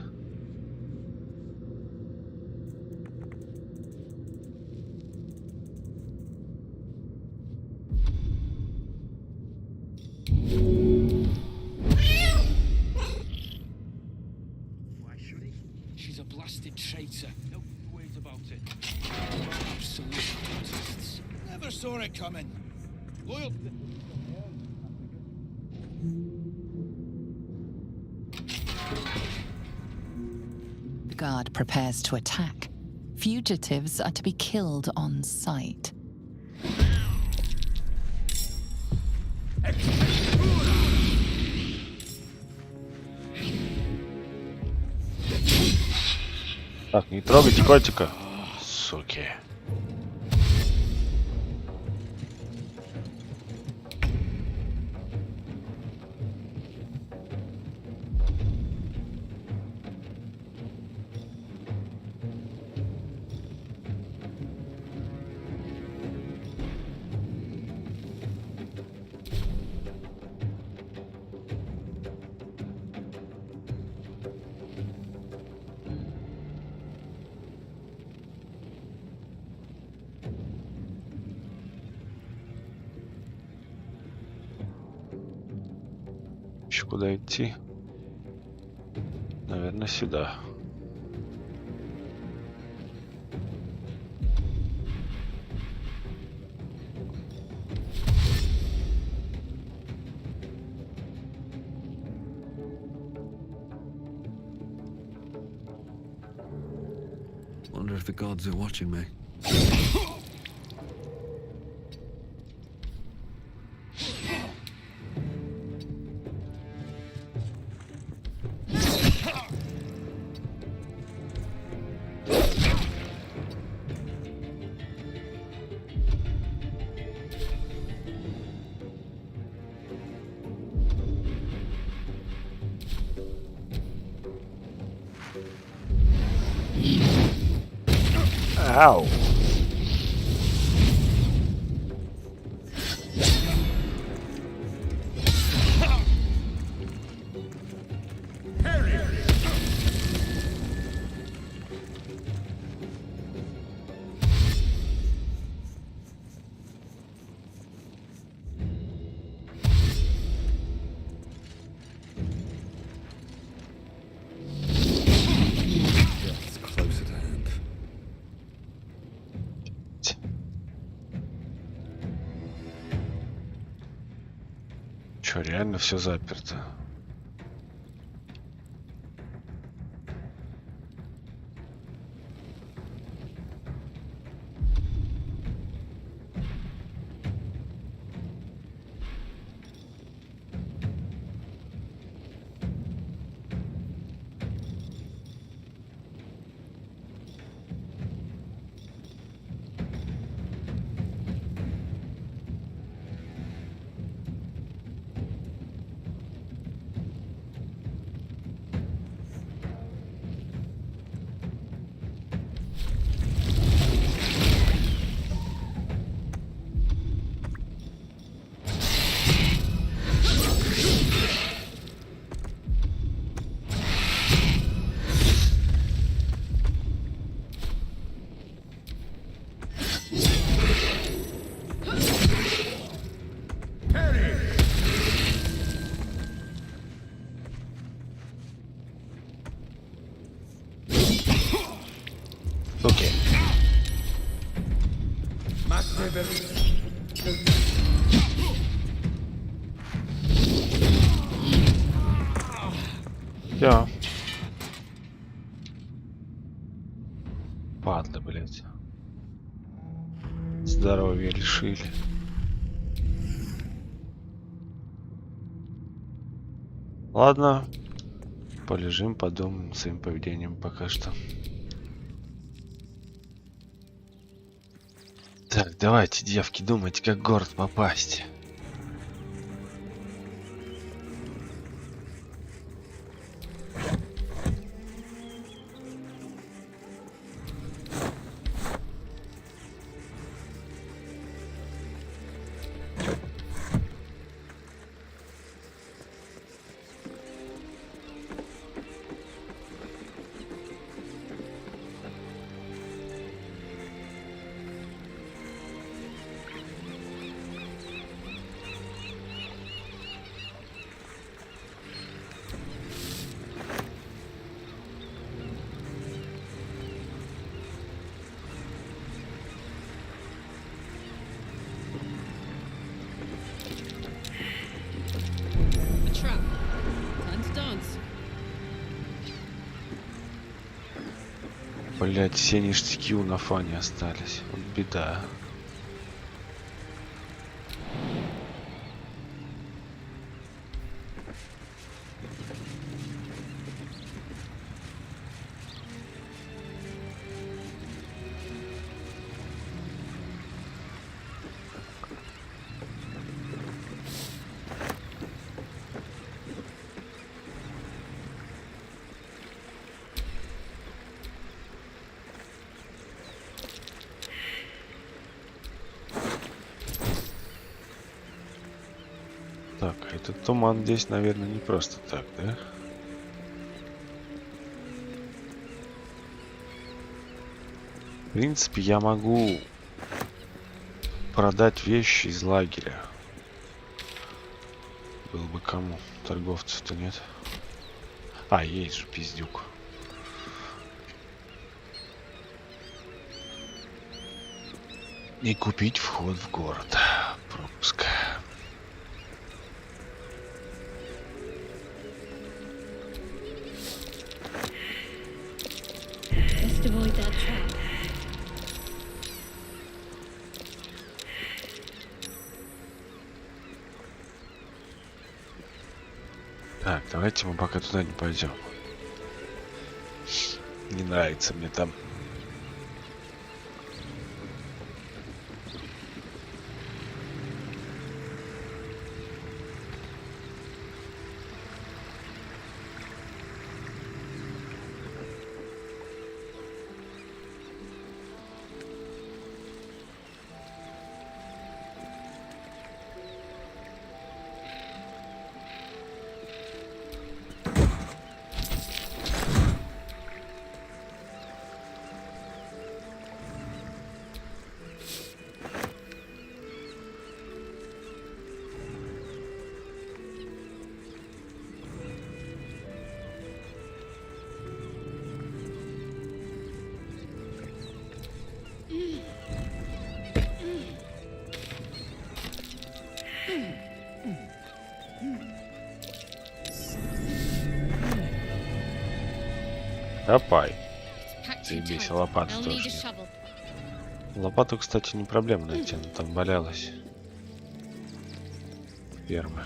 She's a blasted saw it coming. Loyal. The guard prepares to attack. Fugitives are to be killed on sight. Так, не трогайте котика, суки. Еще куда идти? Наверное, сюда. Wonder if the gods are watching me. Ow. Чё, реально все заперто? Окей. Всё. Падла, блядь. Здоровье лишили. Ладно. Полежим, подумаем своим поведением пока что. Так, давайте, девки, думайте, как в город попасть. Блять, все ништяки у Нафани остались. Вот беда. Так, этот туман здесь, наверное, не просто так, да? В принципе, я могу продать вещи из лагеря. Было бы кому. Торговцев-то нет. А, есть же пиздюк. И купить вход в город. Пропуск. Just avoid that trap. Так, давайте мы пока туда не пойдем. Не нравится мне там. Копай. Заебись, лопату I'll тоже need a нет. shovel. Лопату, кстати, не проблема найти, она там валялась. Первая.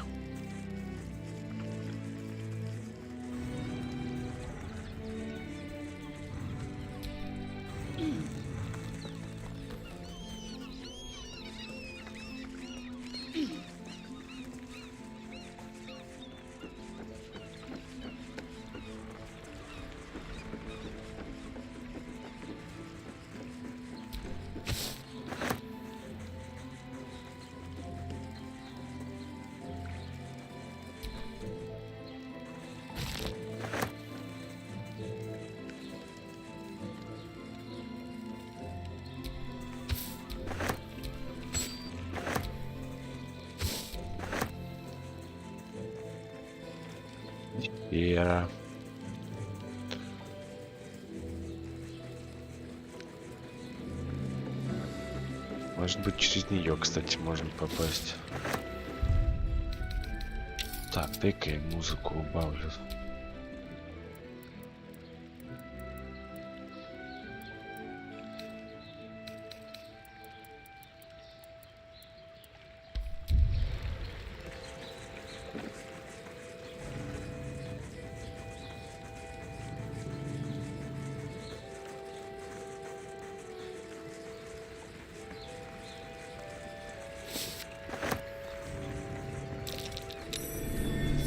Вера. Может быть, через нее, кстати, можно попасть. Так, дай-ка я музыку убавлю.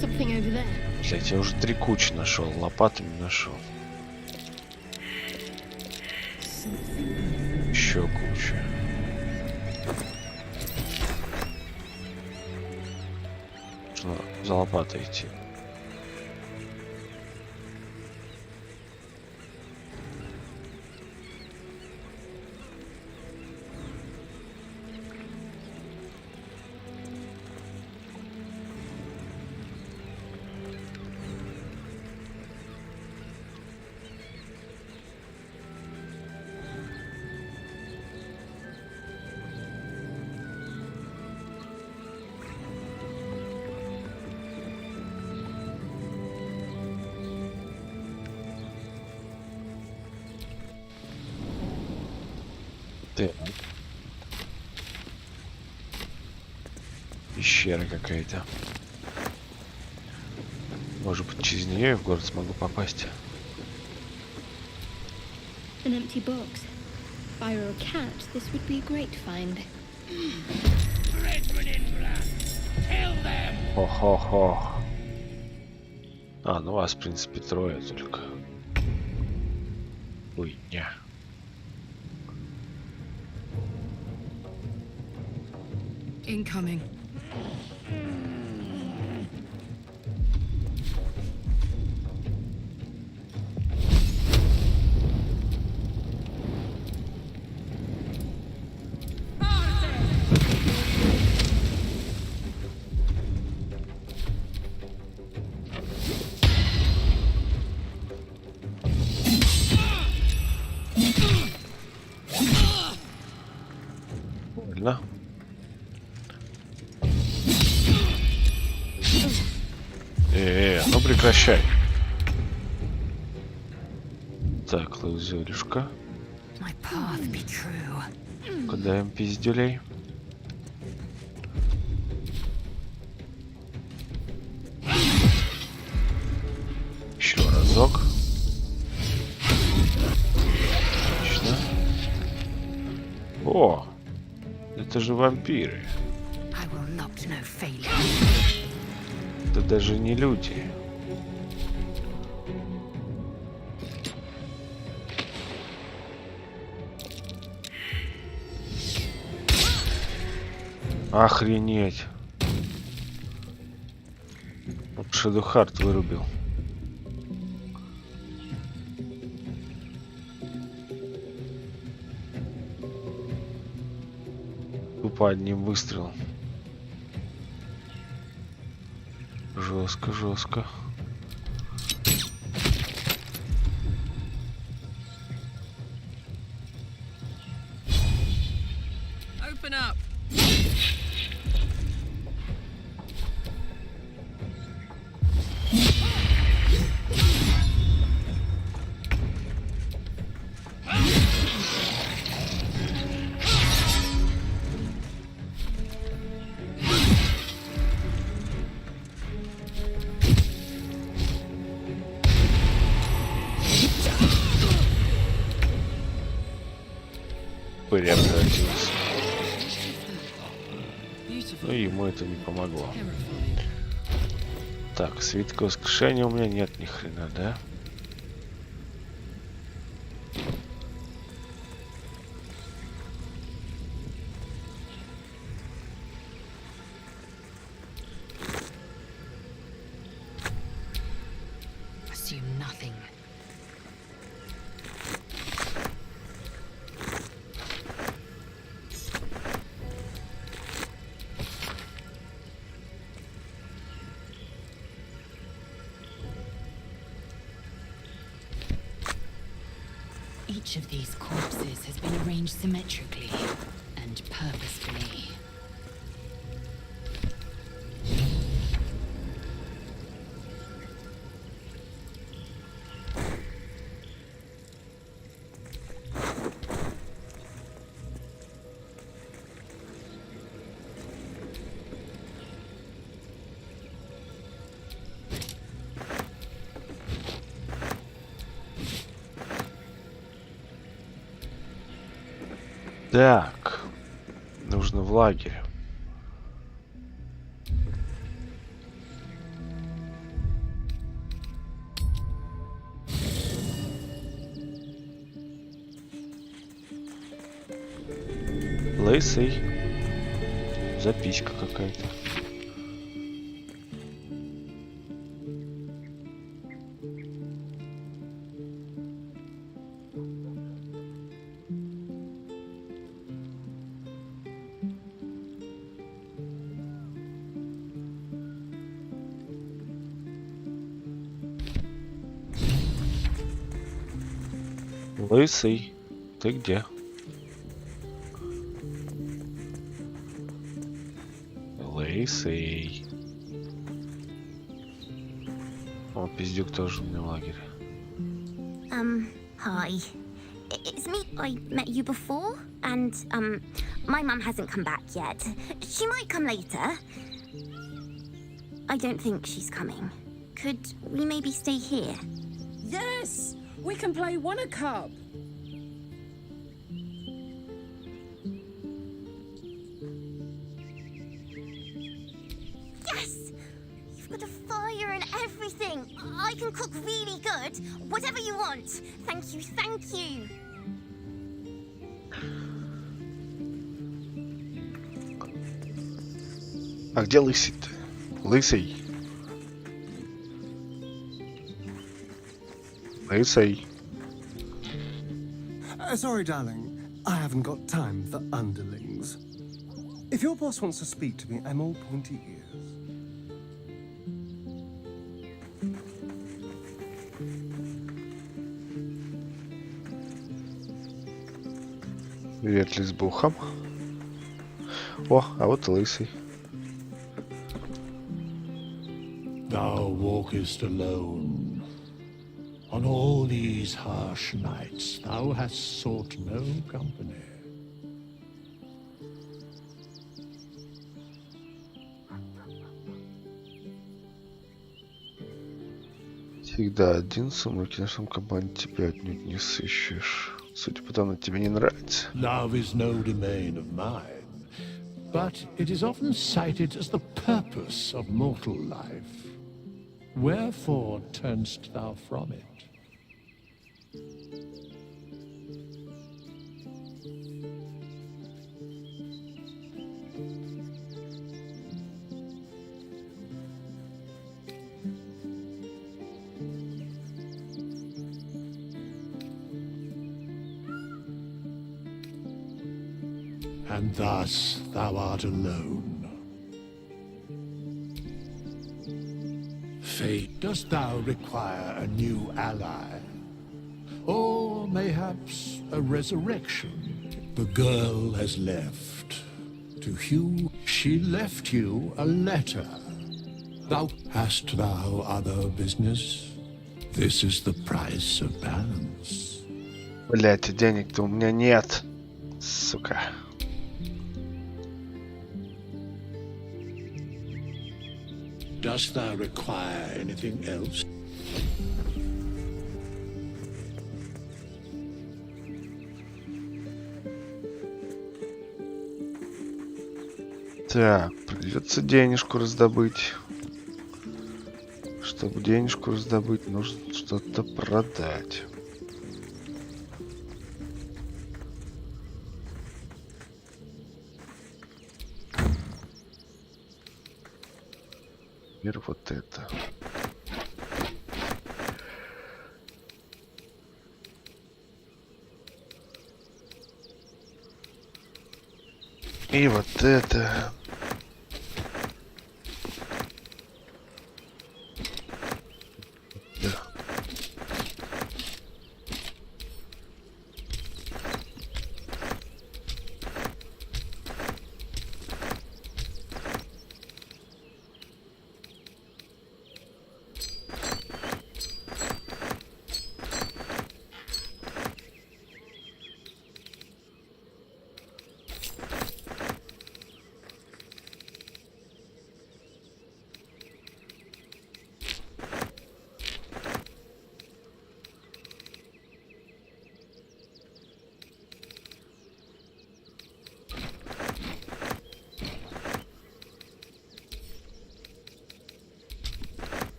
Something over there. Блять, я уже 3 кучи нашел, лопатами нашел. Еще куча. Нужно за лопатой идти. Так. Пещера какая-то. Может быть, через нее я в город смогу попасть. An empty box. Fire a cat, this would be a great find. Хо-хо-хо. А, ну вас, в принципе, трое только. Хуйня. Incoming. Больно. Ну прекращай. Так, лазерюшка. Куда им пиздюлей? Еще разок. Отлично. О, это же вампиры. Это даже не люди. Охренеть. Шедухард вырубил. Тупо одним выстрелом. Жестко, жестко. Open up. Прям превратился. Но ему это не помогло. Так, свитка воскрешения у меня нет ни хрена, да? Each of these corpses has been arranged symmetrically and purposefully. Так, нужно в лагерь. Лысый. Записка какая-то. Лысый, ты где? Лысый. О, пиздюк тоже у меня в лагере. Hi. It's me. I met you before. And, my mum hasn't come back yet. She might come later. I don't think she's coming. Could we maybe stay here? Yes! We can play Wanna Cup. Yes! You've got a fire and everything. I can cook really good. Whatever you want. Thank you, thank you. А где лысый-то? Лысый. Лысый. Sorry, darling. I haven't got time for underlings. If your boss wants to speak to me, I'm all pointy ears. Привет, лесбухам. О, а вот и лысый. Thou walkest alone. On all these harsh nights, thou hast sought no company. Всегда один, в сумраке нашем компании тебя отнюдь не сыщешь. Судя по тому, тебе не нравится. Love is no domain of mine, but it is often cited as the purpose of mortal life. Wherefore turnst thou from it? And thus thou art alone. Fate, dost thou require a new ally? Or mayhaps a resurrection? The girl has left. To Hugh, she left you a letter. Hast thou other business? This is the price of balance. Блять, денег-то у меня нет. Сука. Dost thou require anything else? Так, придется денежку раздобыть. Чтобы денежку раздобыть, нужно что-то продать. Теперь вот это. И вот это. Да.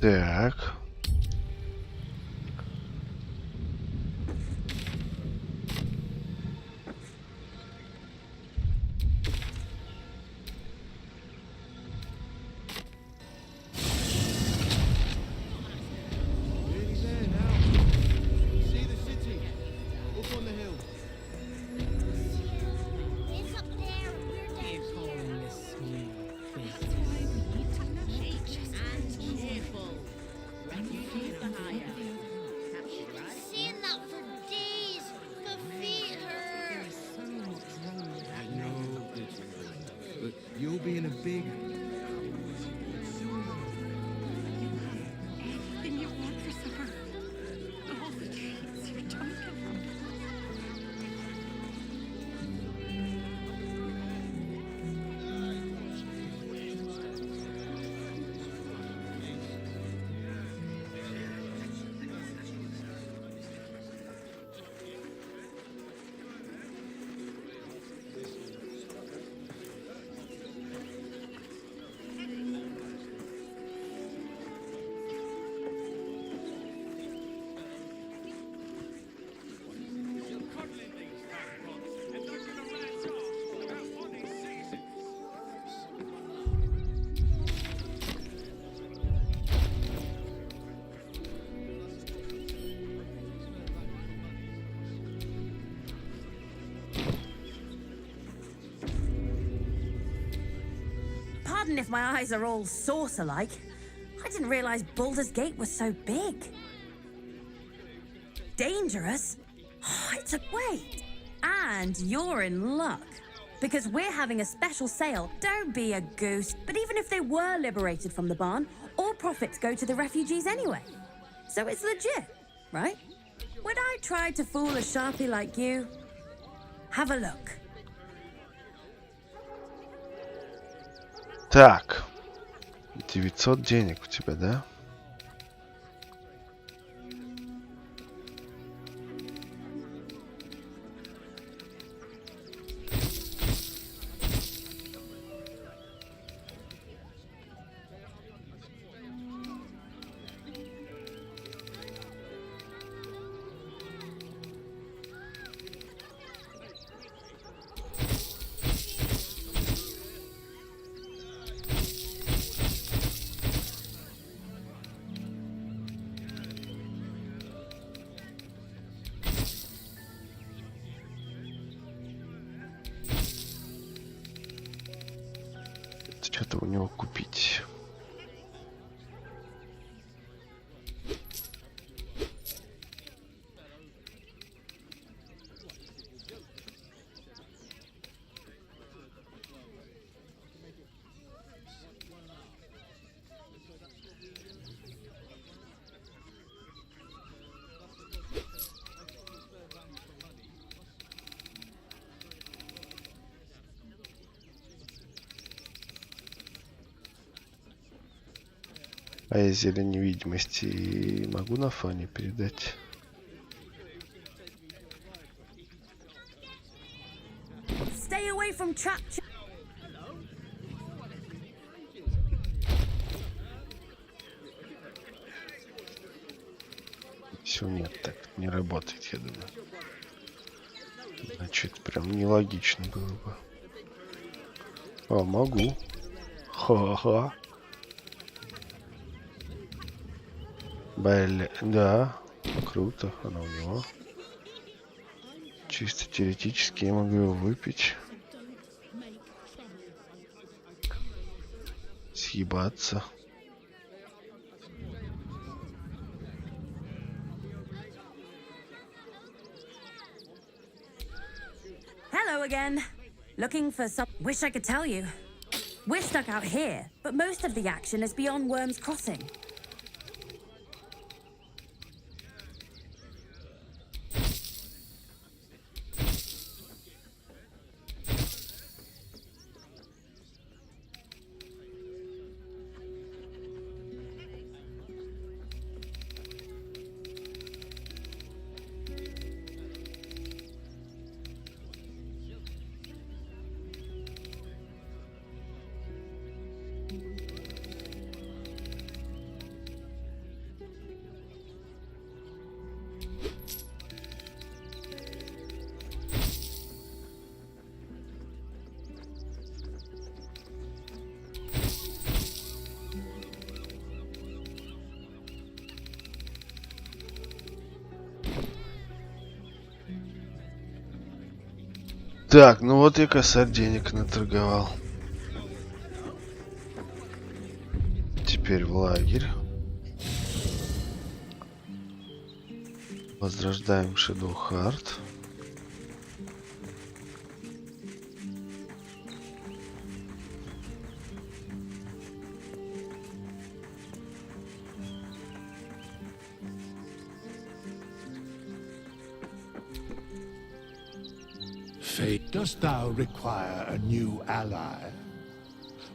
Так. Pardon if my eyes are all saucer-like. I didn't realize Baldur's Gate was so big. Dangerous? Oh, it's a wait. And you're in luck. Because we're having a special sale. Don't be a goose. But even if they were liberated from the barn, all profits go to the refugees anyway. So it's legit, right? Would I try to fool a sharpie like you? Have a look. Так. 900 денег у тебя, да? Что-то у него купить. А я зелень невидимости могу на фоне передать? Stay away from trap. Все, нет, так не работает, я думаю. Значит, прям нелогично было бы. А, могу. Ха-ха. Да, круто, она у него. Чисто теоретически я могу его выпить. Съебаться. Hello again. Looking for some... Wish I could tell you. We're stuck out here, but most of the action is beyond Worm's Crossing. Так, ну вот и косарь денег наторговал. Теперь в лагерь. Возрождаем Shadowheart. Fate, dost thou require a new ally?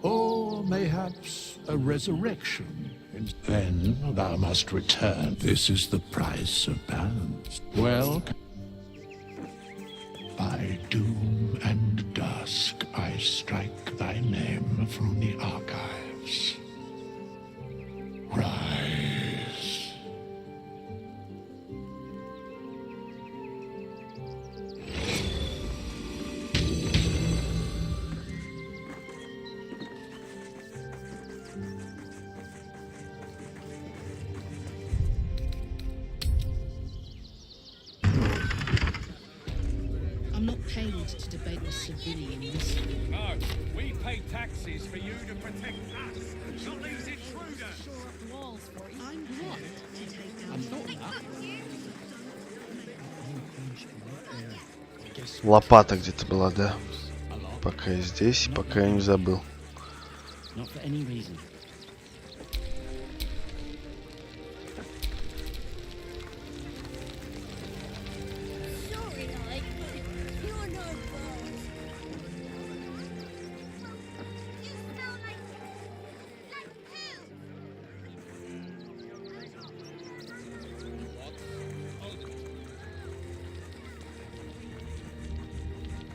Or mayhaps a resurrection? Then thou must return. This is the price of balance. Well, by doom and dusk I strike thy name from the archives. Rise. I'm not paid to debate the civilian mystery. No, we pay taxes for you to protect us, not these intruders. I'm what? To take down I thought that. Лопата где-то была, да. Пока я здесь, пока я не забыл. Not for any reason.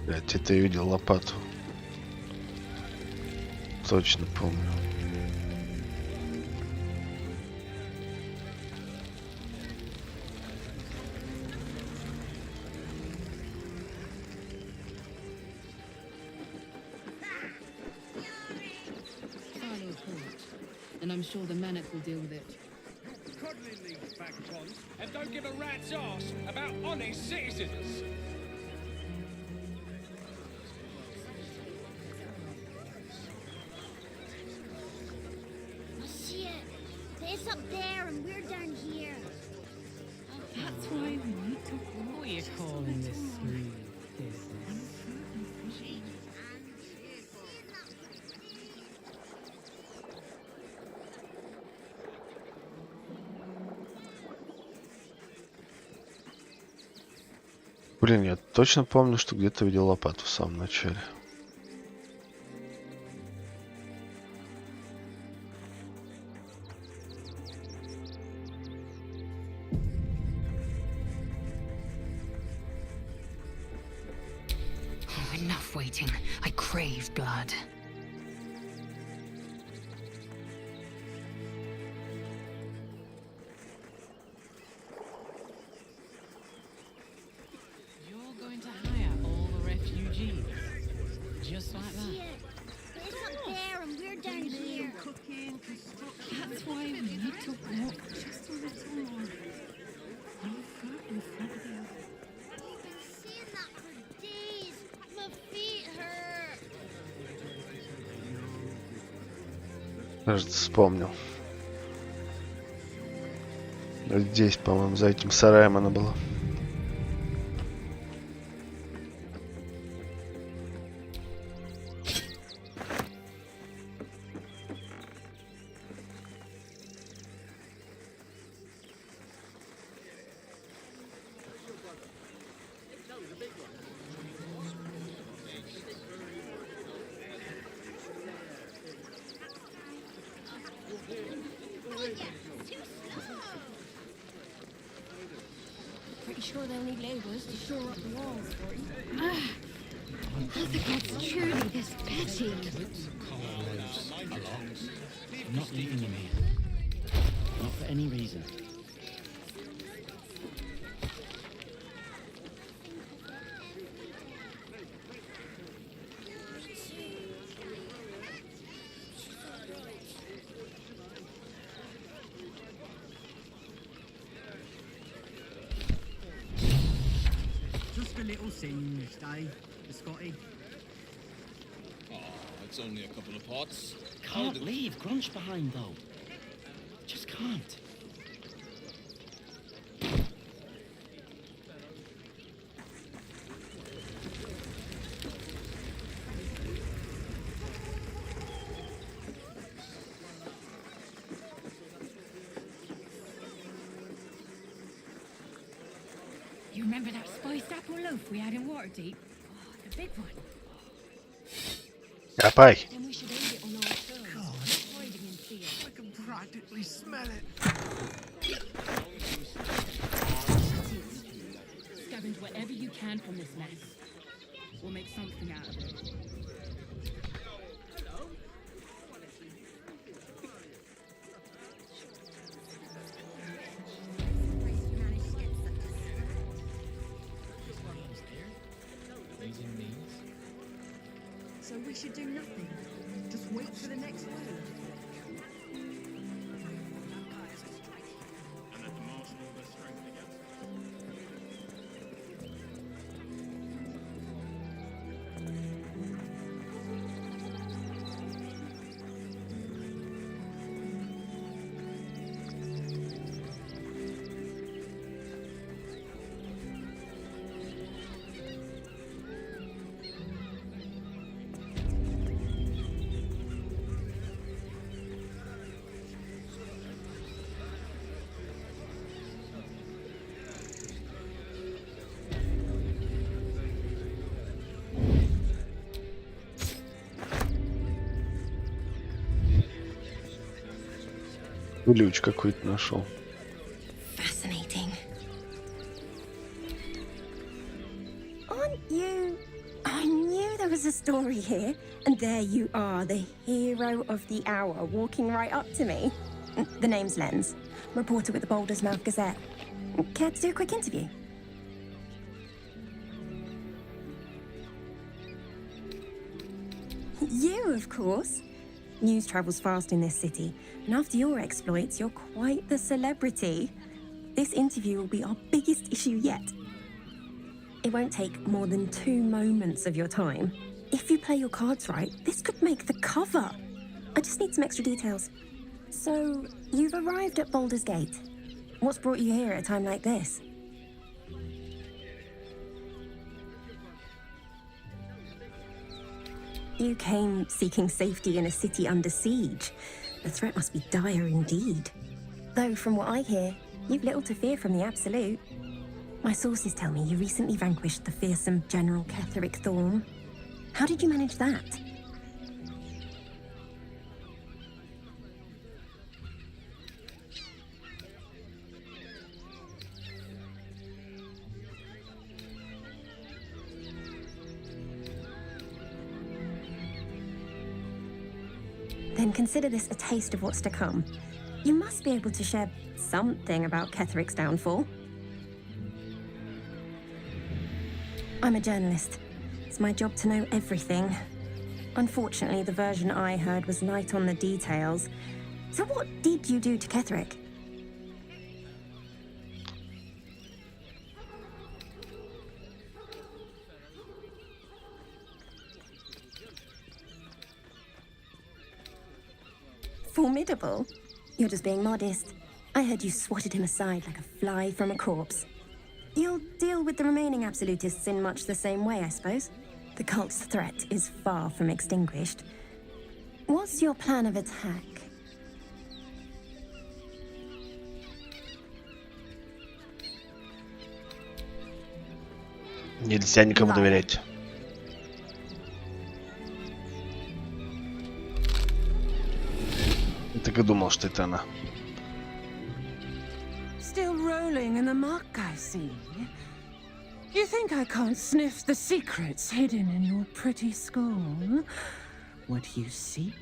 Да, где-то я видел лопату. Точно помню. File a report, and I'm sure the Manic will deal with it. Coddling these vagabonds and don't give a rat's ass about honest citizens. It's up there and we're down here. That's why we need to. What are you calling this smooth business? Блин, я точно помню, что где-то видел лопату в самом начале. Enough waiting. I crave blood. You're going to hire all the refugees? Just like that? It's up there and we're down here. Cooking, construction. That's why we need to walk just a little more. One foot in front of the other. I've been seeing that for days. My feet hurt. Кажется, вспомнил. Здесь, по-моему, за этим сараем она была. Pretty sure they'll need labourers to shore up the walls for you. How the gods truly this petty. I'm not leaving him here. Not for any reason. Just a little singed, eh, Scotty? Oh, it's only a couple of pots. Can't leave Grunch behind though. Just can't. You remember that spiced apple loaf we had in Waterdeep? Oh, the big one. Копай. Then we should eat it on our terms, hiding in fear. I can practically smell it. Scavenge whatever you can from this mess. We'll make something out of it. So we should do nothing. Just wait for the next wave. ключ какой-то нашел. Fascinating. Aren't you? I knew there was a story here, and there you are, the hero of the hour, walking right up to me. The name's Lens, reporter with the Baldur's Gazette. Care to do a quick interview? You, of course. News travels fast in this city, and after your exploits, you're quite the celebrity. This interview will be our biggest issue yet. It won't take more than 2 moments of your time. If you play your cards right, this could make the cover. I just need some extra details. So, you've arrived at Baldur's Gate. What's brought you here at a time like this? You came seeking safety in a city under siege. The threat must be dire indeed. Though, from what I hear, you've little to fear from the Absolute. My sources tell me you recently vanquished the fearsome General Ketheric Thorm. How did you manage that? Then consider this a taste of what's to come. You must be able to share something about Ketheric's downfall. I'm a journalist. It's my job to know everything. Unfortunately, the version I heard was light on the details. So what did you do to Ketheric? Formidable? You're just being modest. I heard you swatted him aside like a fly from a corpse. You'll deal with the remaining absolutists in much the same way, I suppose. The cult's threat is far from extinguished. What's your plan of attack? Нельзя никому доверять. Я так и думал, что это она. Still rolling in the muck, I see. You think I can't sniff the secrets hidden in your pretty skull? What you seek,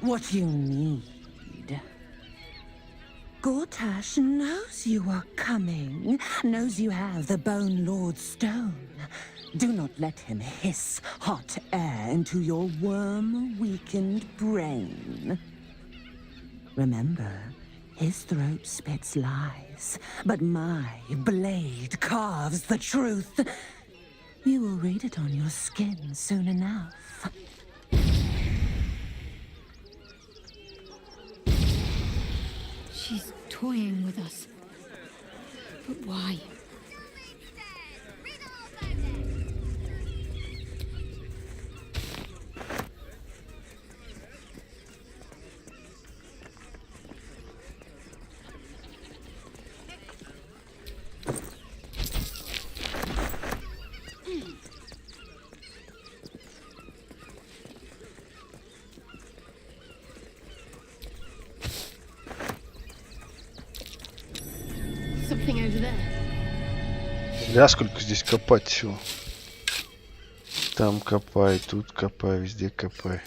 what you need. Gortash knows you are coming, knows you have the Bone Lord's stone. Do not let him hiss hot air into your worm-weakened brain. Remember, his throat spits lies, but my blade carves the truth. You will read it on your skin soon enough. She's toying with us. But why? Something over there. Бля, сколько здесь копать всего. Там копай, тут копай, везде копай.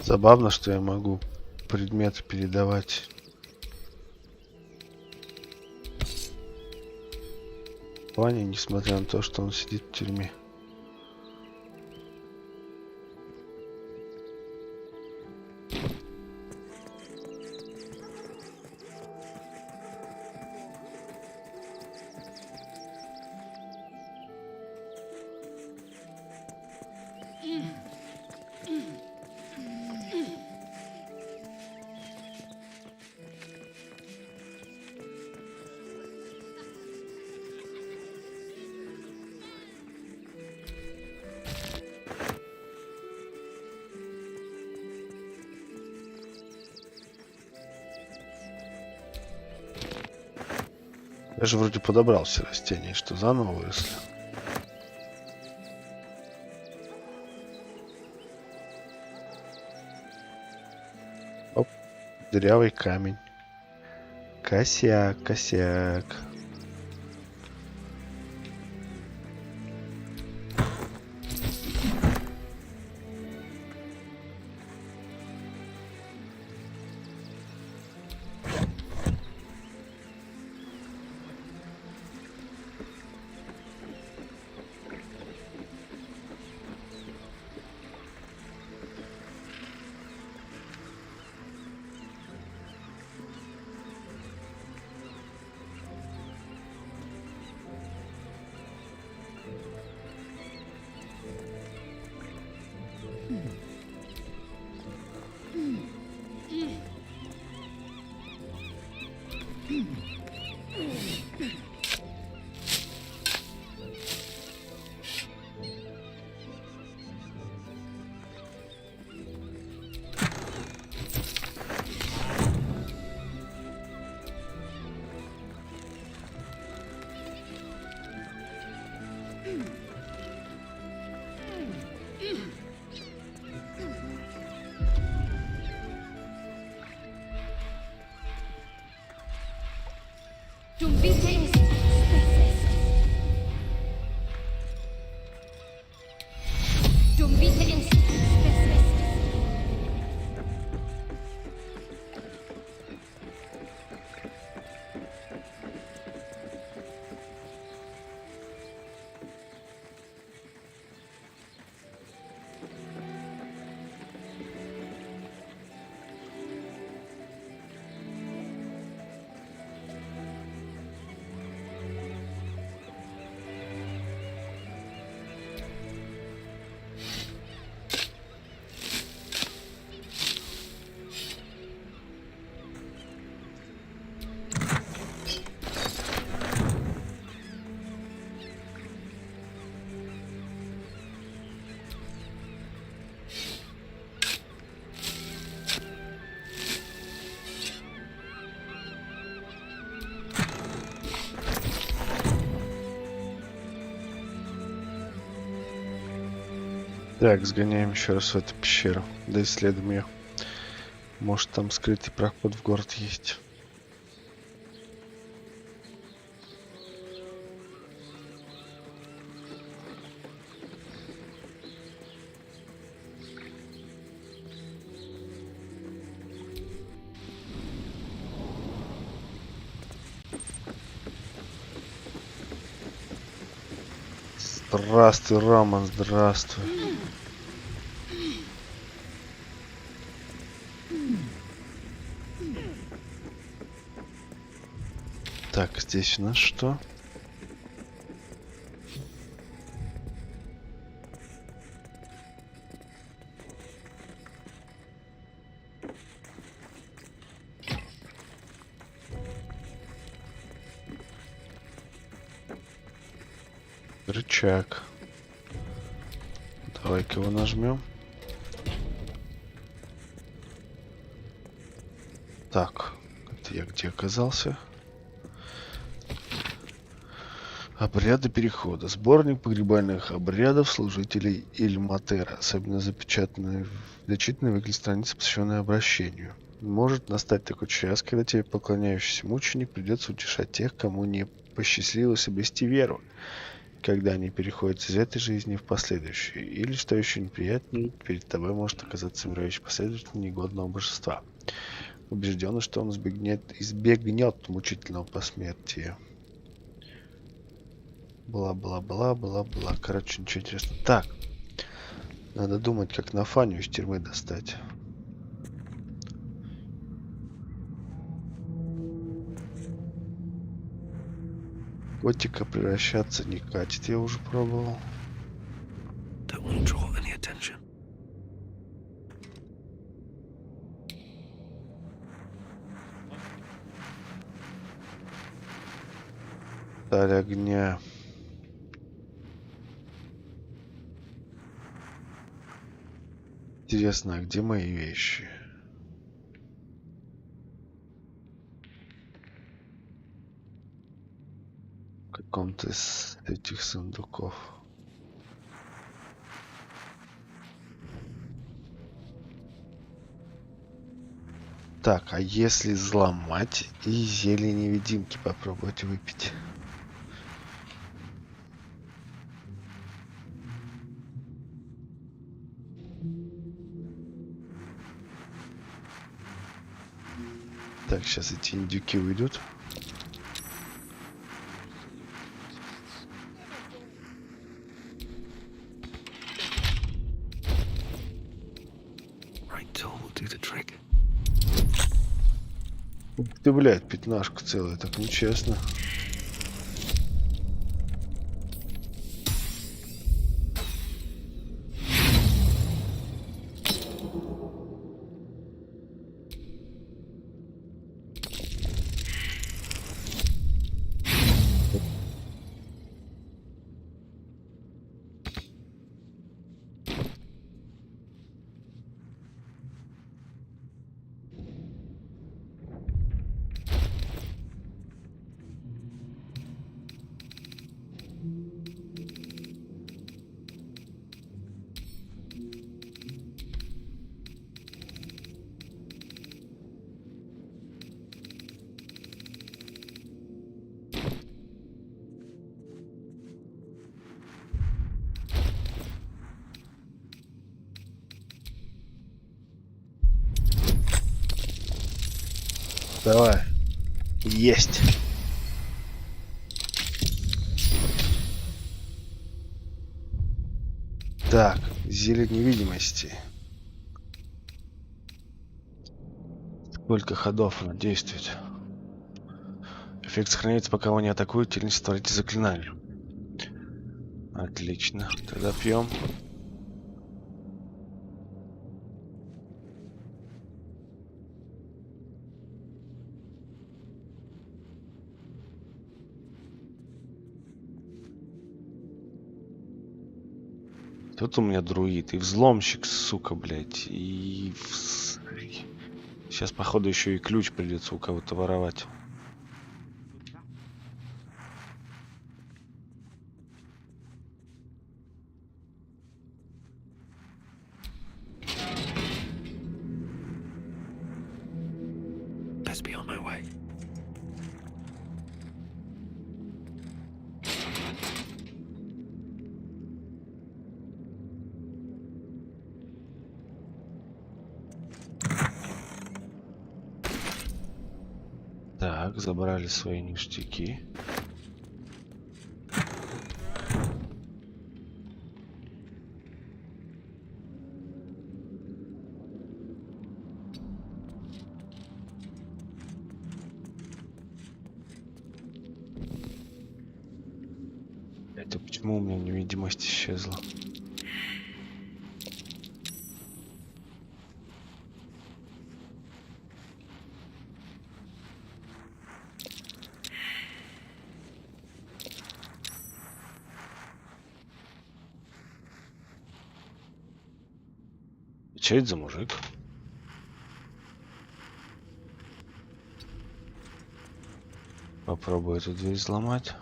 Забавно, что я могу предметы передавать. Ваня, несмотря на то, что он сидит в тюрьме. Я же вроде подобрал все растения, что заново выросли. Оп, дырявый камень. Косяк, косяк. Так, сгоняем еще раз в эту пещеру. Да исследуем ее. Может, там скрытый проход в город есть. Здравствуй, Роман, здравствуй. Так, здесь у нас что? Рычаг. Давай-ка его нажмем. Так, это я где оказался? Обряды перехода. Сборник погребальных обрядов служителей Ильматера. Особенно зачитанные выглядят страницы, посвященные обращению. Может настать такой час, когда тебе поклоняющийся мученик придется утешать тех, кому не посчастливилось обрести веру, когда они переходят из этой жизни в последующую. Или, что еще неприятнее, перед тобой может оказаться умирающий последователь негодного божества. Убежден, что он избегнет мучительного посмертия. Бла-бла-бла-бла-бла. Короче, ничего интересного. Так. Надо думать, как на Фаню из тюрьмы достать. Котика превращаться не катит, я уже пробовал. Даль огня. Интересно, а где мои вещи? вот из этих сундуков. Так, а если взломать и зелье невидимки попробовать выпить? Так, сейчас эти индюки уйдут. Ух ты, блядь, пятнашка целая, так нечестно. Давай. Есть. Так, зелье невидимости. Сколько ходов оно действует? Эффект сохраняется, пока его не атакуют или не сотворите заклинание. Отлично. Тогда пьем. Тут у меня друид и взломщик, сука, блядь. И... Сейчас, походу, еще и ключ придется у кого-то воровать. Best be on my way. Так, забрали свои ништяки. Это почему у меня невидимость исчезла? Че это за мужик? Попробую эту дверь взломать.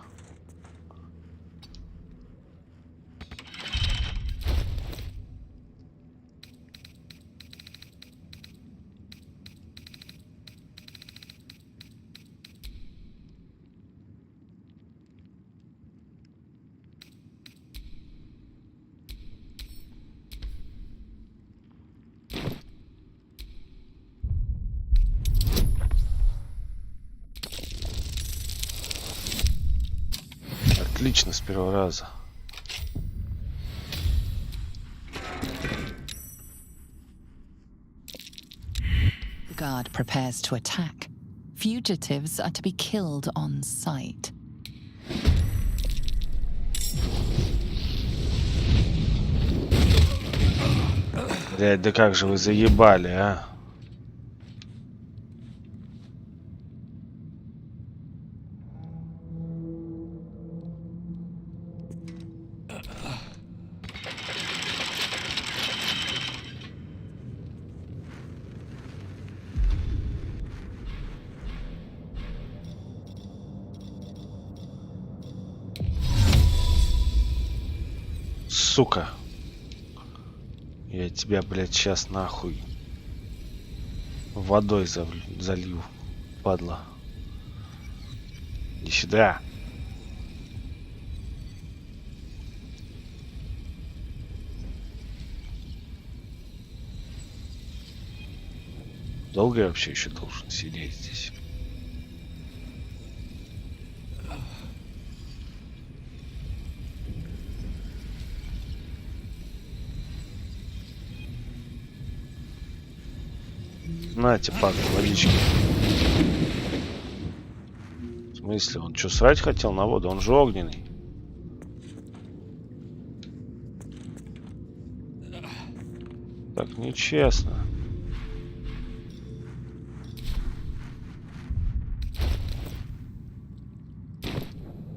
Отлично, с первого раза. The guard prepares to attack. Fugitives are to be killed on sight. Блядь, да как же вы заебали, а? сука. Я тебя, блядь, сейчас нахуй водой залью, падла. Иди сюда. Долго я вообще еще должен сидеть здесь? Нате, падла, водички. В смысле, он что, срать хотел на воду? Он же огненный. Так нечестно.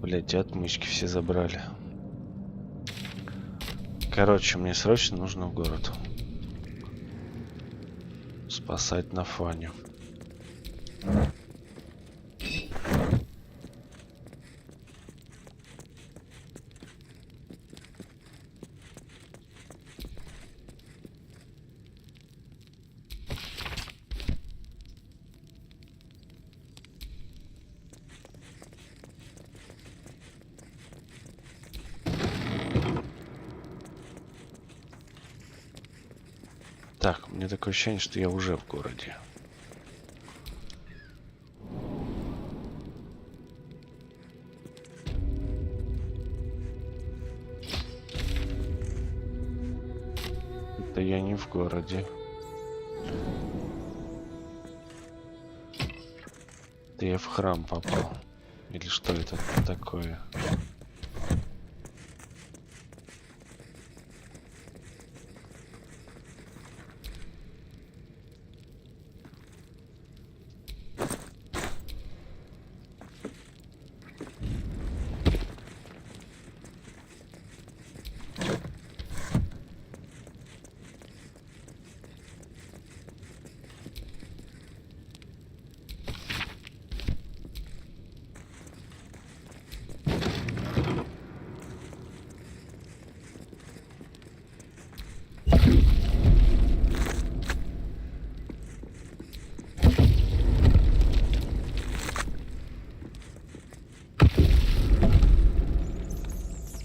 Блять, отмычки все забрали. Короче, мне срочно нужно в город. Спасать Нафаню. Так, мне такое ощущение, что я уже в городе. Это я не в городе. Это я в храм попал. Или что это такое?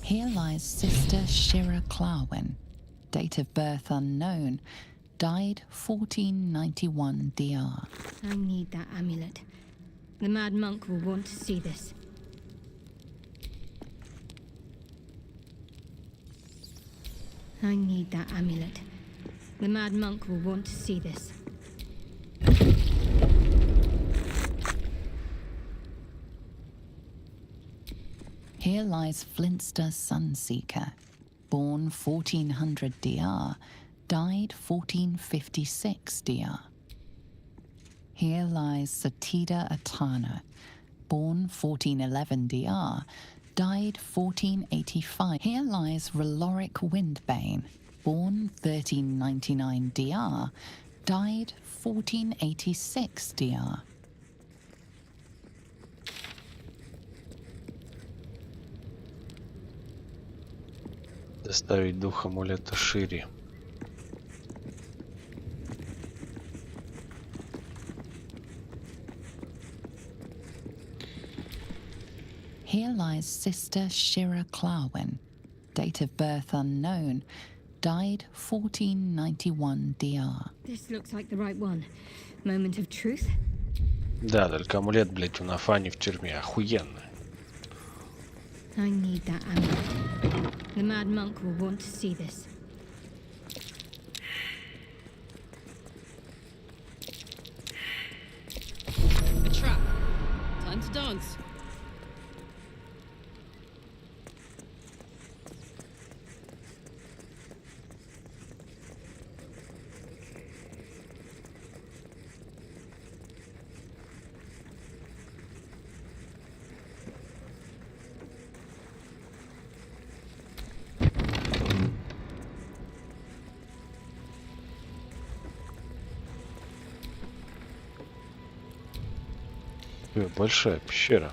Here lies Sister Shira Clarwin, date of birth unknown, died 1491 DR. I need that amulet. The Mad Monk will want to see this. I need that amulet. The Mad Monk will want to see this. Here lies Flintster Sunseeker, born 1400 DR, died 1456 DR. Here lies Satida Atana, born 1411 DR, died 1485. Here lies Reloric Windbane, born 1399 DR, died 1486 DR. Доставить дух амулета Шири. Here lies Sister Shira Clarwin, date of birth unknown, died 1491 DR. This looks like the right one. Moment of truth. Да, только амулет, блять, у Нафани в тюрьме охуенно. I need that amulet. The Mad Monk will want to see this. A trap. Time to dance. Большая пещера.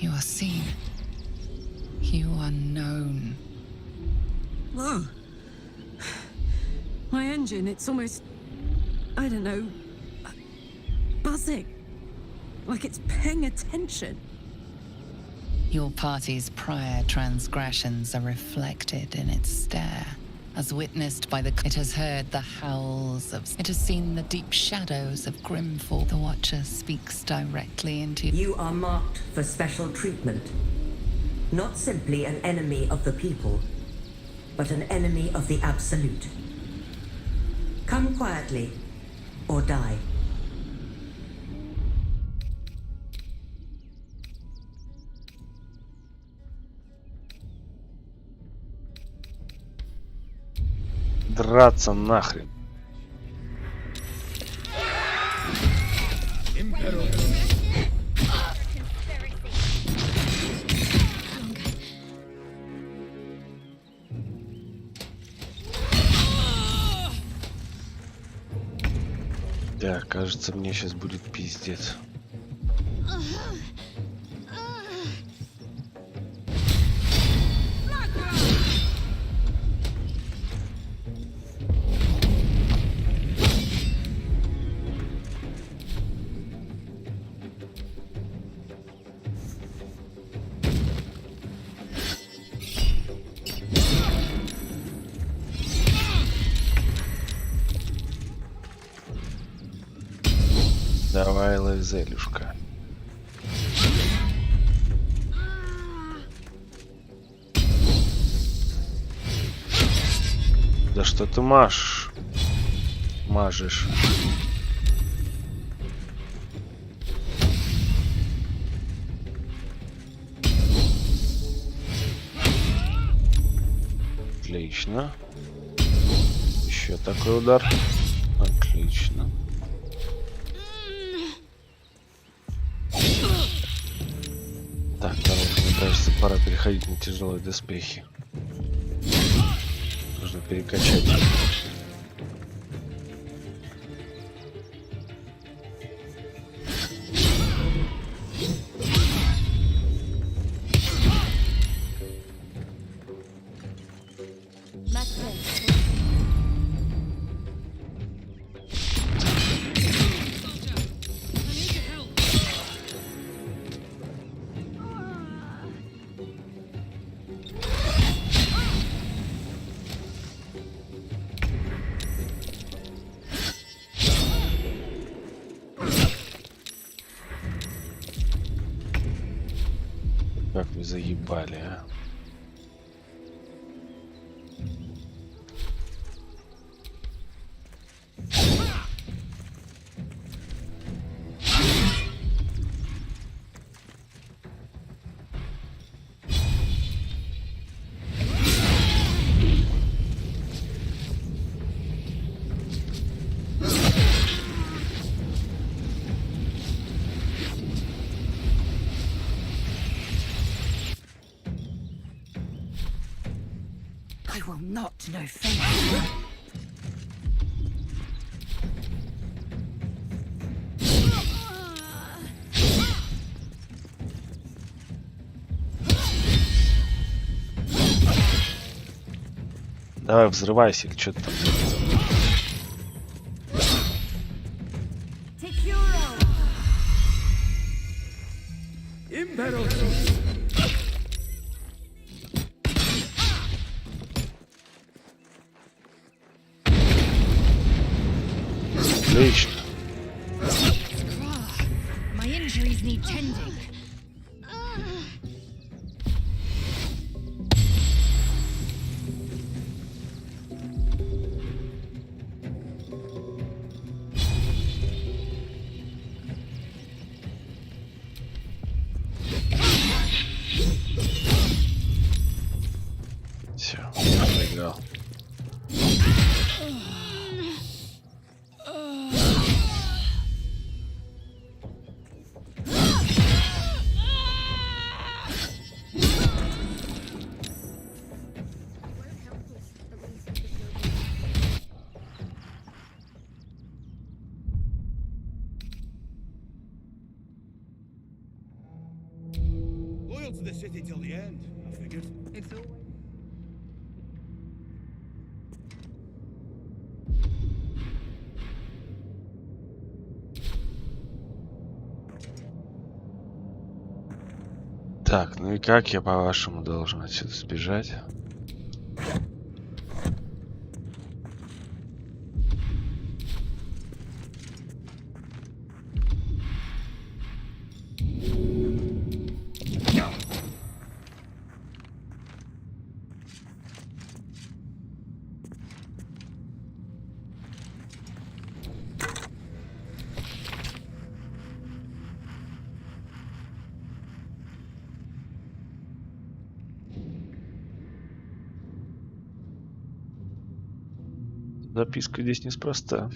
You are seen. You are known. Whoa. My engine, it's almost, I don't know, buzzing. Like it's paying attention. Your party's prior transgressions are reflected in its stare, as witnessed by the... It has heard the howls of... It has seen the deep shadows of Grimfall. The Watcher speaks directly into... You are marked for special treatment. Not simply an enemy of the people, but an enemy of the Absolute. Come quietly, or die. Драться нахрен. Да, кажется, мне сейчас будет пиздец. Давай, Лазелюшка. Да что ты мажешь? Мажешь. Отлично. Еще такой удар. Отлично. Так, мне кажется, пора переходить на тяжелые доспехи. Нужно перекачать. Как вы заебали, а? I will not know fate. Давай, взрывайся, или что ты там? Отлично. My injuries need tending. Все, проиграл. loyal to the city till the end, I figured. It's all. Так, ну и как я, по-вашему, должен отсюда сбежать? Записка здесь неспроста.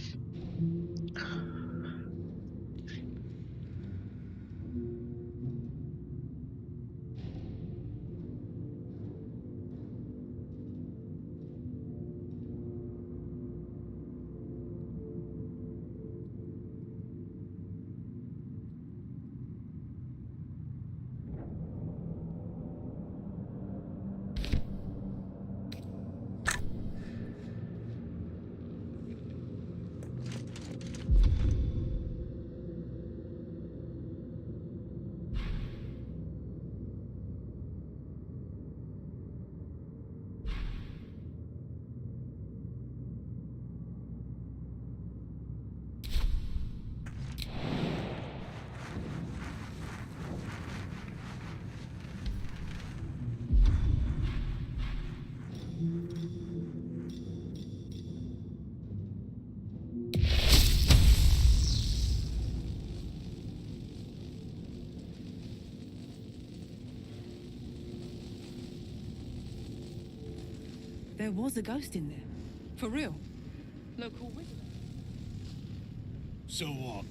There was a ghost in there. For real. Local wizard. So what?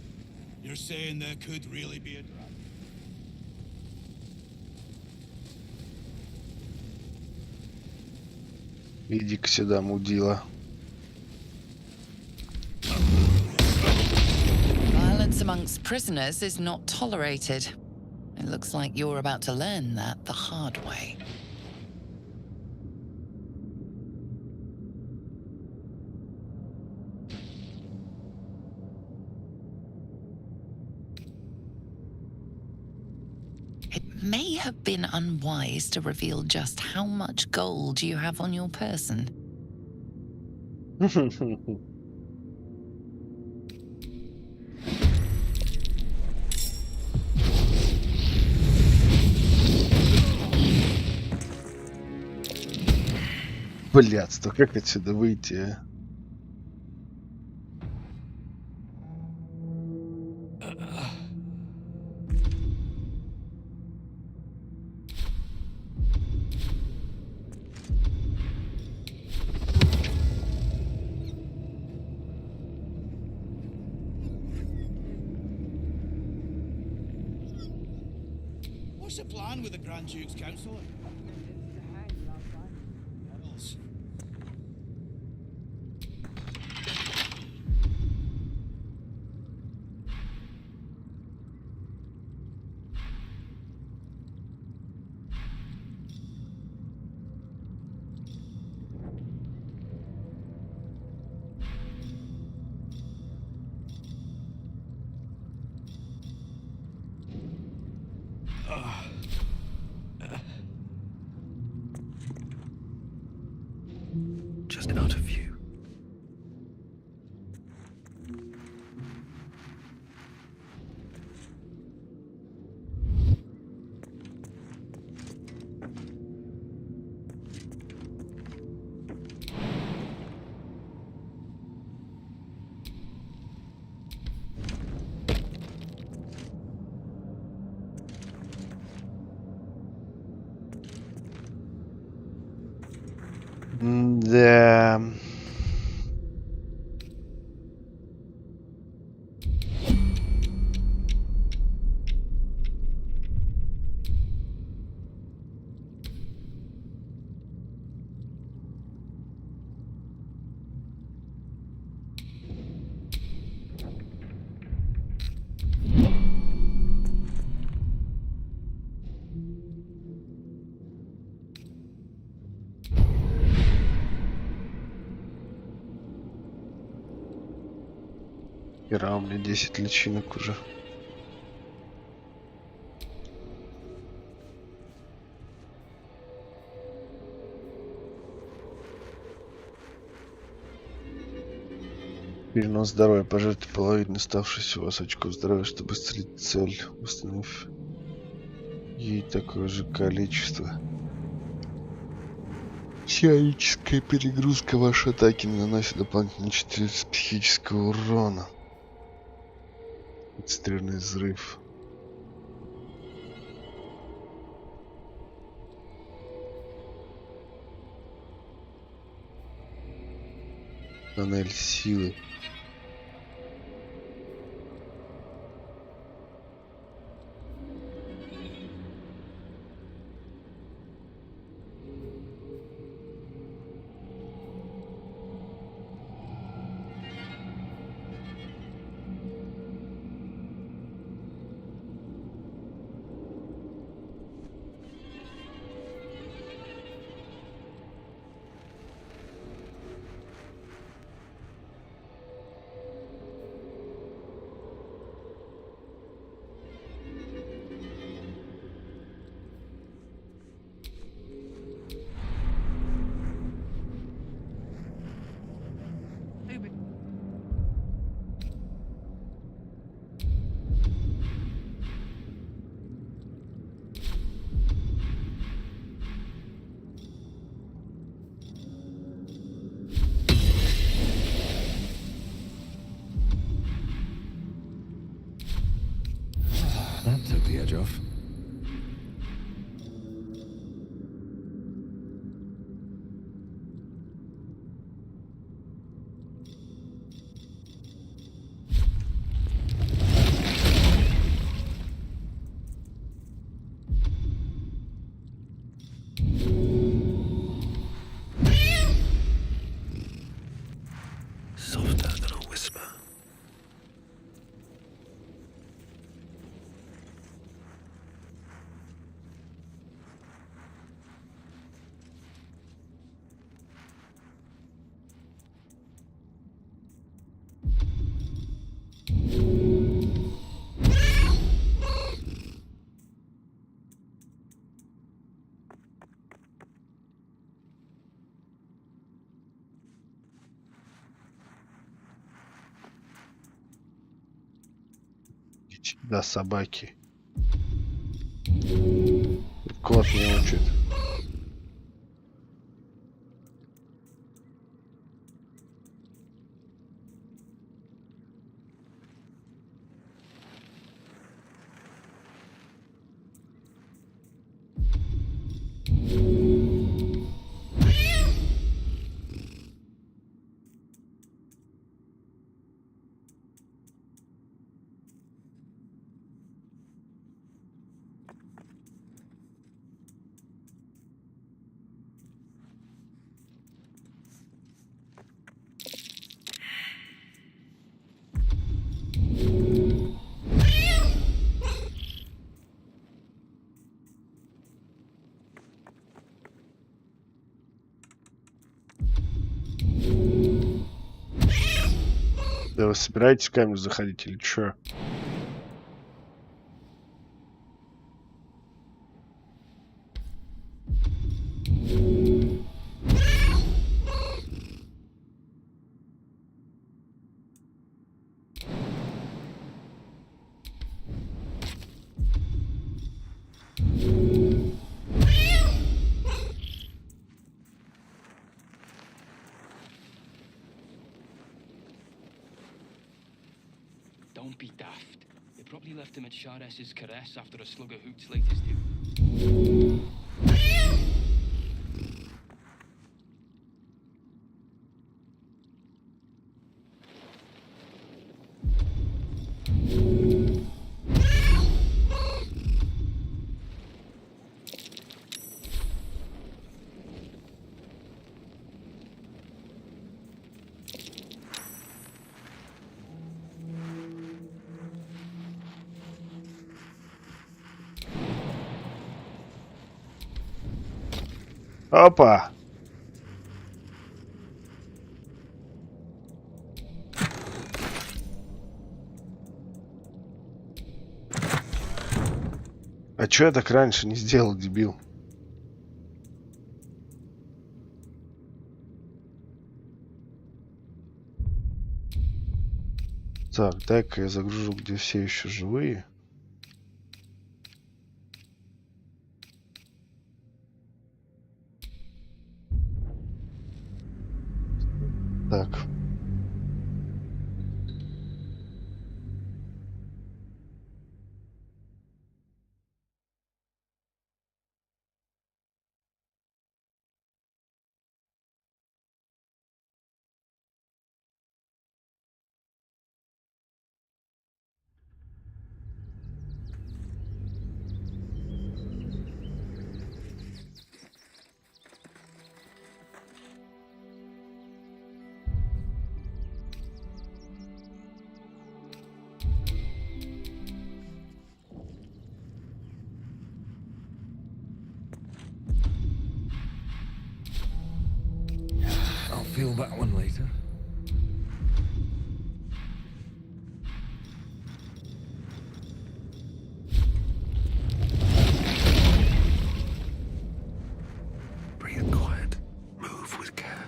You're saying there could really be a dragon? Иди-ка сюда, мудила. Violence amongst prisoners is not tolerated. It looks like you're about to learn that the hard way. It may have been unwise to reveal just how much gold you have on your person. Блядство, как отсюда выйти, а? What's the plan with the Grand Duke's counselor? Just out of view. Да. Ира, у меня 10 личинок уже. Перенос здоровья. Пожертвуйте половину оставшихся у вас очков здоровья, чтобы исцелить цель, установив ей такое же количество. Психическая перегрузка вашей атаки наносит дополнительно 4 психического урона. Концентрированный взрыв. Тоннель силы. That took the edge off. Softer than a whisper. Да, собаки. Кот не учит. Да вы собираетесь в камеру заходить или чё? Don't be daft. They probably left him at Shardess's caress after a slug of hoots like his due. Опа! А чё я так раньше не сделал, дебил? Так, дай-ка я загружу, где все еще живые. Так. I'll feel that one later. Bring it quiet. Move with care.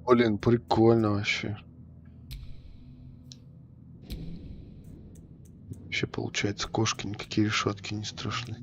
Блин, прикольно вообще. Вообще получается, кошки никакие решетки не страшны.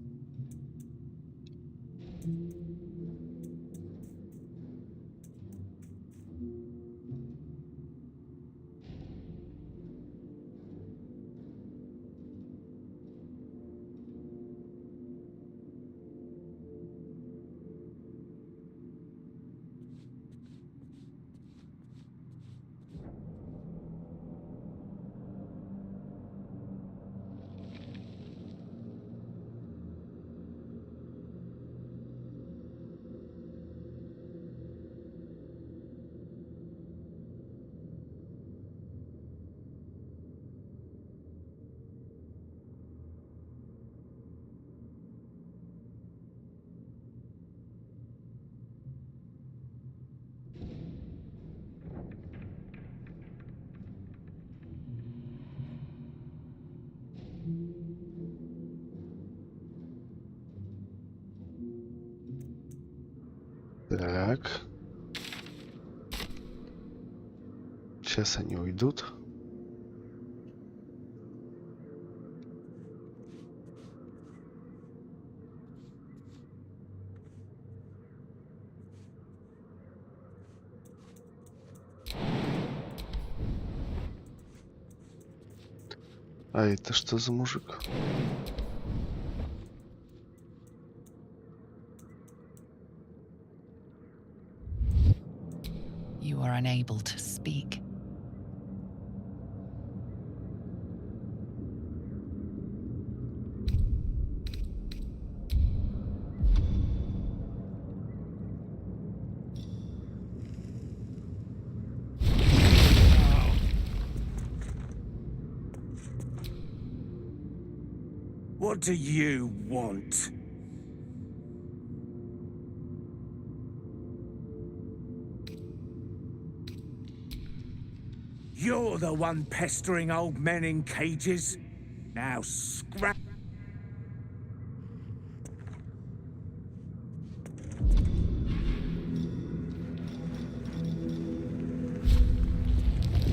Так. Сейчас они уйдут. А это что за мужик? You are unable to speak. What do you want? You're the one pestering old men in cages. Now scrap.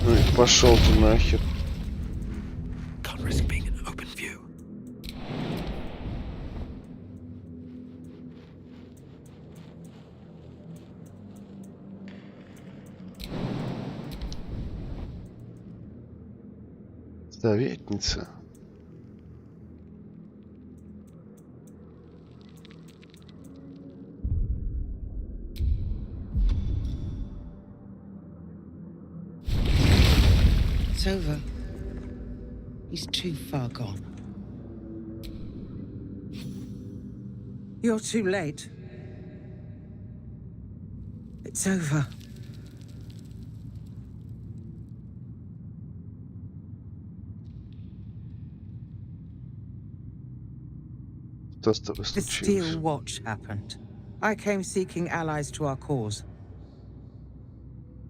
Ну и пошел ты нахер. Can't risk being in open view. Советница. It's over. He's too far gone. You're too late. It's over. Что с тобой The случилось? Steel Watch happened. I came seeking allies to our cause.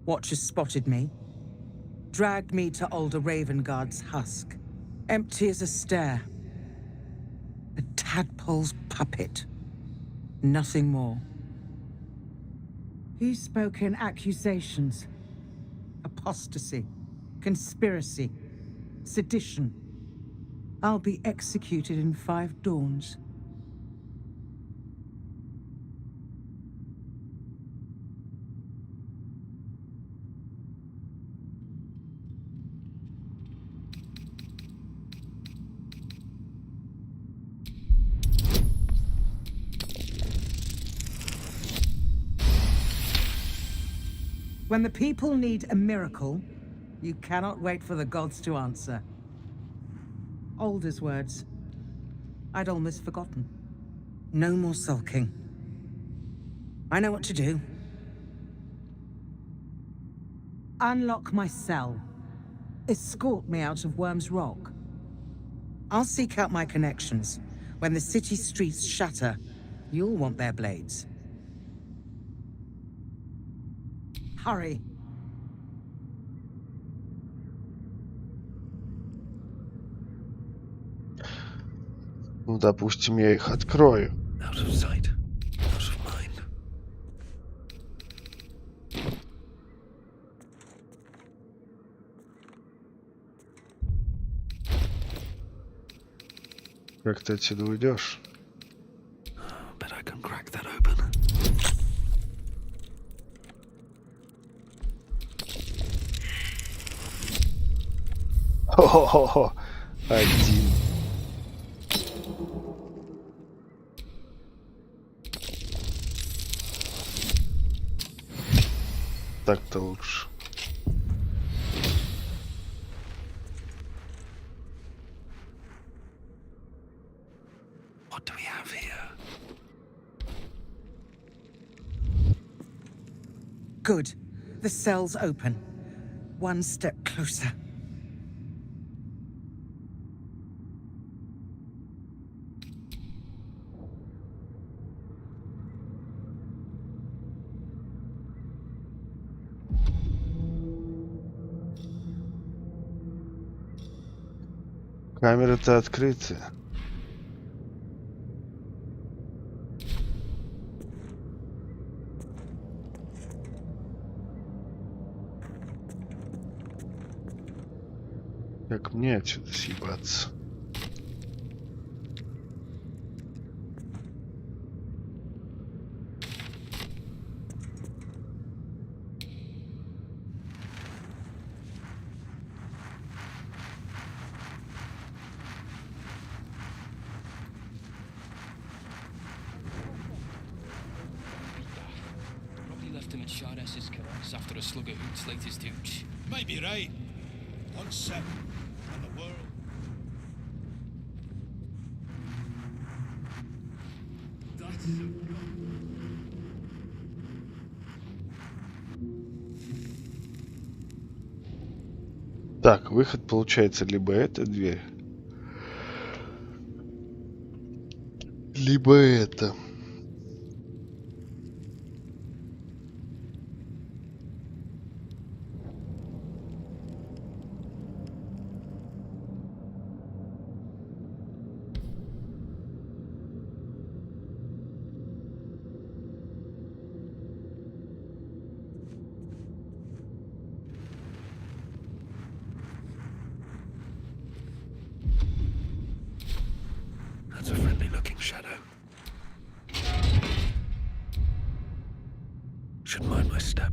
Watchers spotted me, dragged me to Older Ravengard's husk. Empty as a stare. A tadpole's puppet. Nothing more. He spoke in accusations. Apostasy. Conspiracy. Sedition. I'll be executed in 5 dawns. When the people need a miracle, you cannot wait for the gods to answer. Alder's words. I'd almost forgotten. No more sulking. I know what to do. Unlock my cell. Escort me out of Worm's Rock. I'll seek out my connections. When the city streets shatter, you'll want their blades. Hurry. Ну, допустим, я их открою. Out of sight, out of mind. Как ты отсюда уйдешь? Bet I can crack that open. Хо-хо-хо. Один. Так-то лучше. What do we have here? Good. The cell's open. One step closer. Камеры-то открыты. Как мне отсюда съебаться? Probably left him at Shardess's caress after a slug of hoots late his douche. Might be right. One sip, and the world. Так, выход получается либо эта дверь, либо это. That's a friendly-looking shadow. Should mind my step.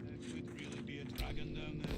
There could really be a dragon down there.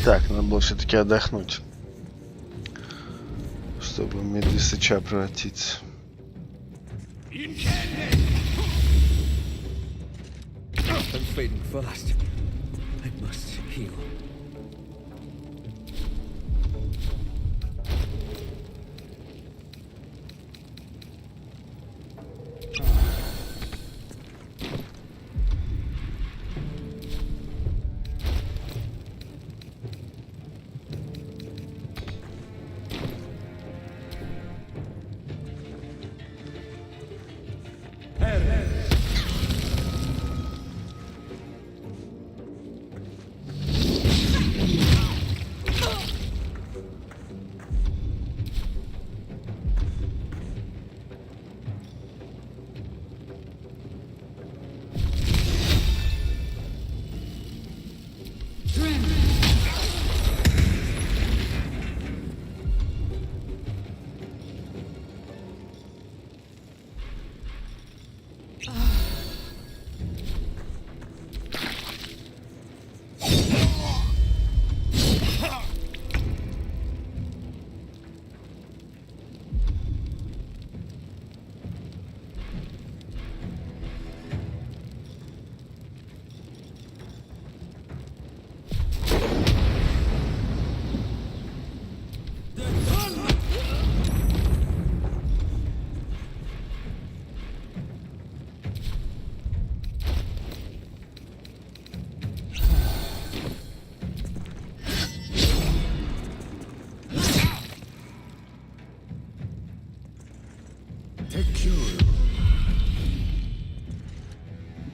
Так, надо было все-таки отдохнуть, чтобы в медвесыча превратиться. I'm fading fast. I must heal.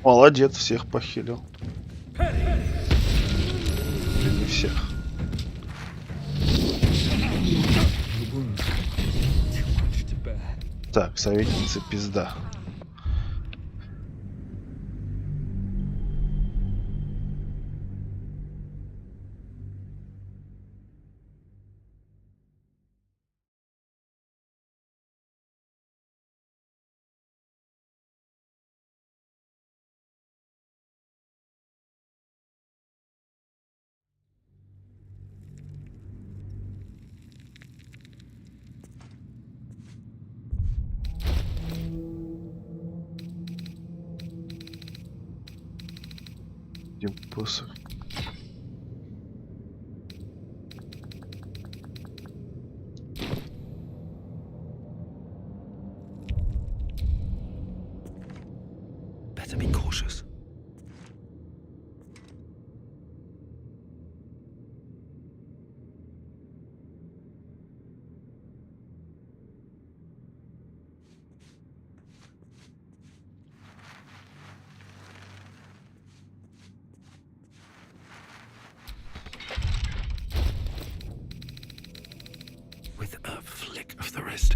Молодец, всех похилил. Не всех. Так, советница пизда. Посох. Better be cautious. With a flick of the wrist.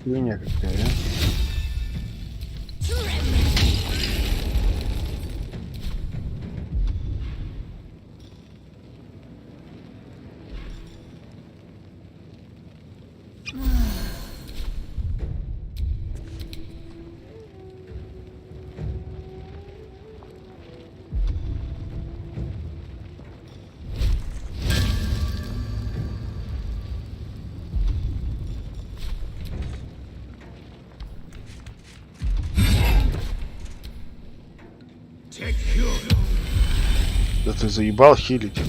Хуйня какая, а? Да ты заебал хилить.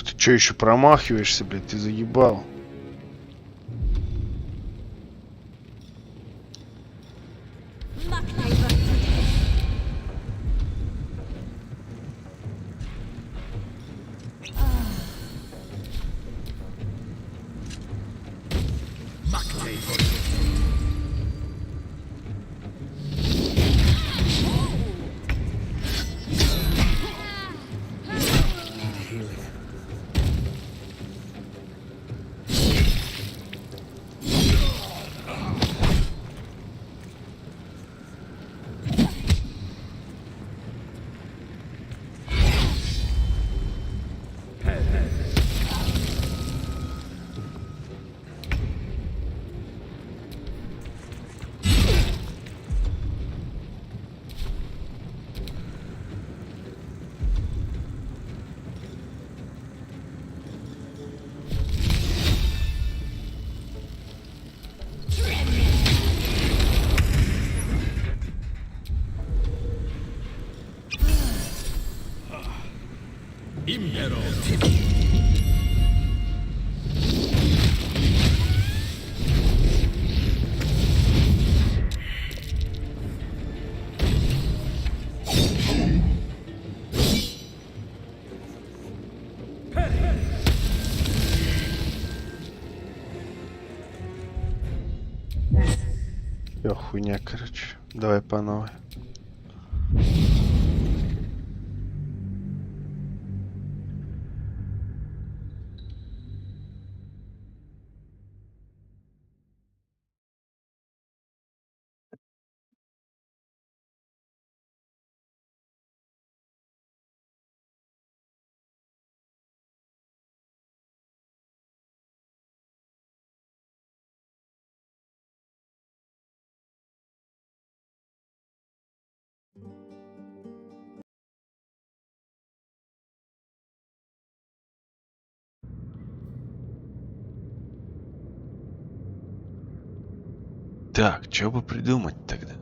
Ты чё еще промахиваешься, блядь? Ты заебал. Impero. Всё, хуйня, короче. Давай по новой. Так, что бы придумать тогда?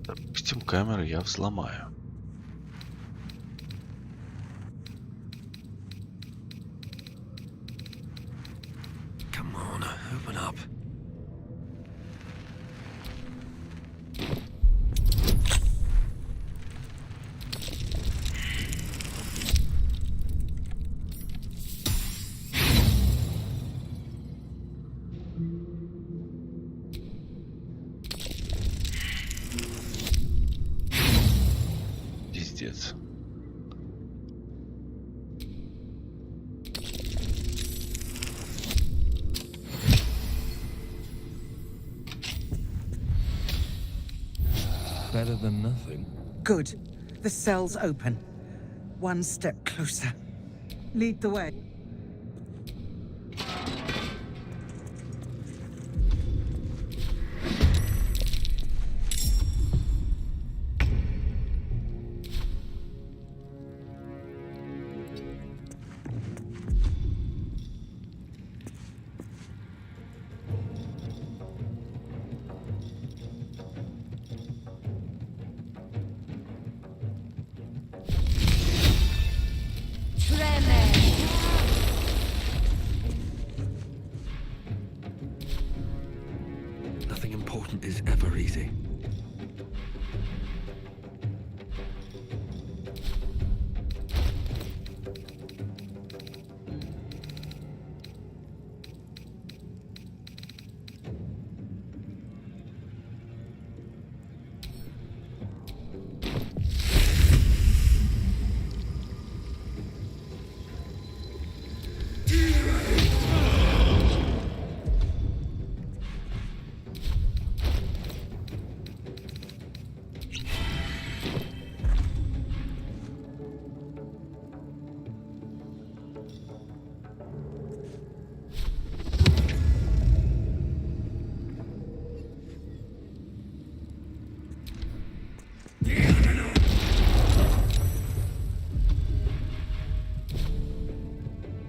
Допустим, камеру я взломаю. Come on, open up. Пиздец. Better than nothing. Good. The cell's open. One step closer. Lead the way. Nothing important is ever easy.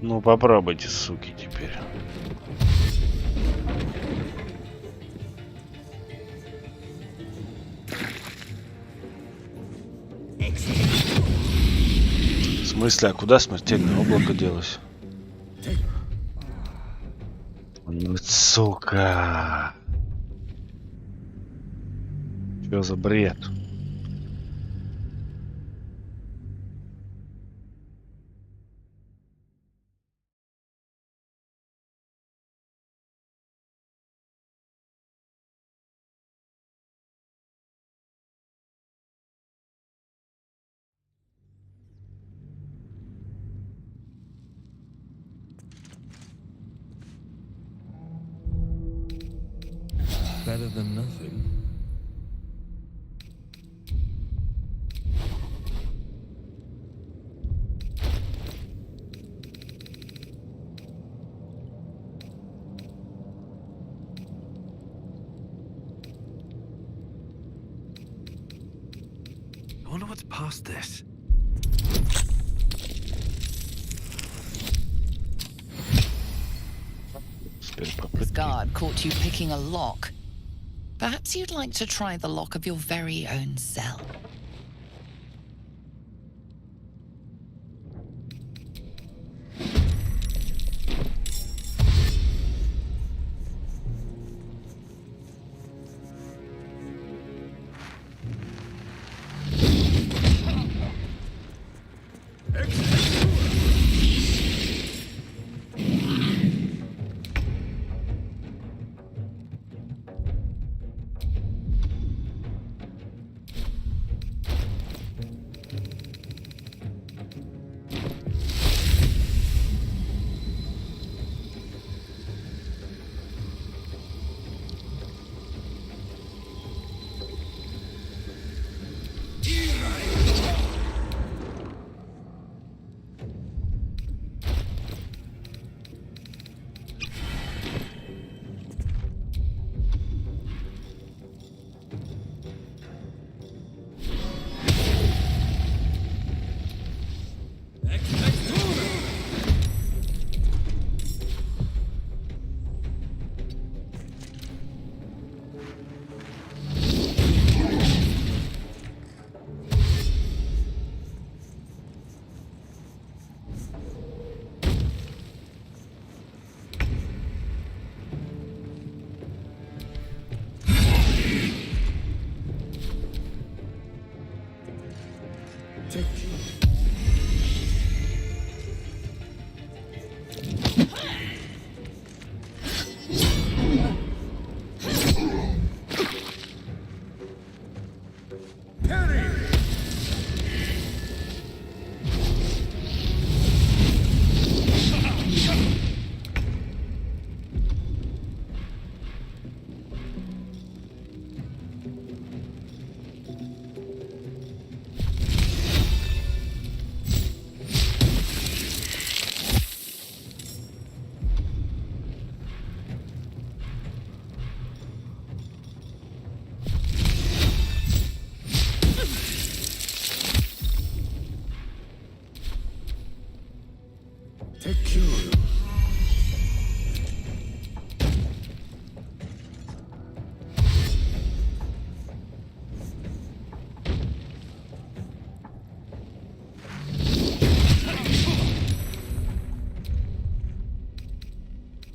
Ну попробуйте, суки, теперь. В смысле, а куда смертельное облако делось? Ну, сука. Что за бред? Better than nothing. I wonder what's past this. This guard caught you picking a lock. Perhaps you'd like to try the lock of your very own cell.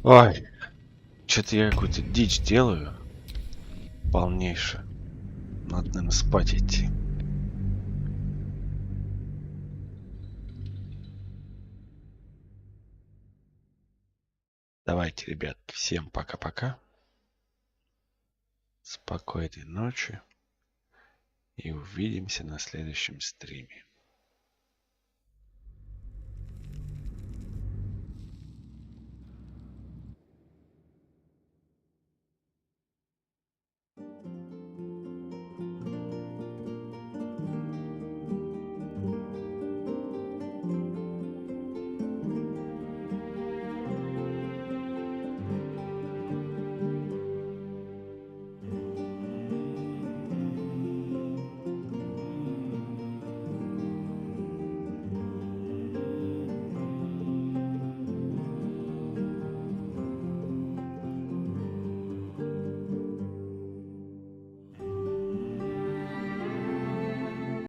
Ой, что-то я какую-то дичь делаю. Полнейшую. Надо, наверное, спать идти. Давайте, ребят, всем пока-пока. Спокойной ночи. И увидимся на следующем стриме.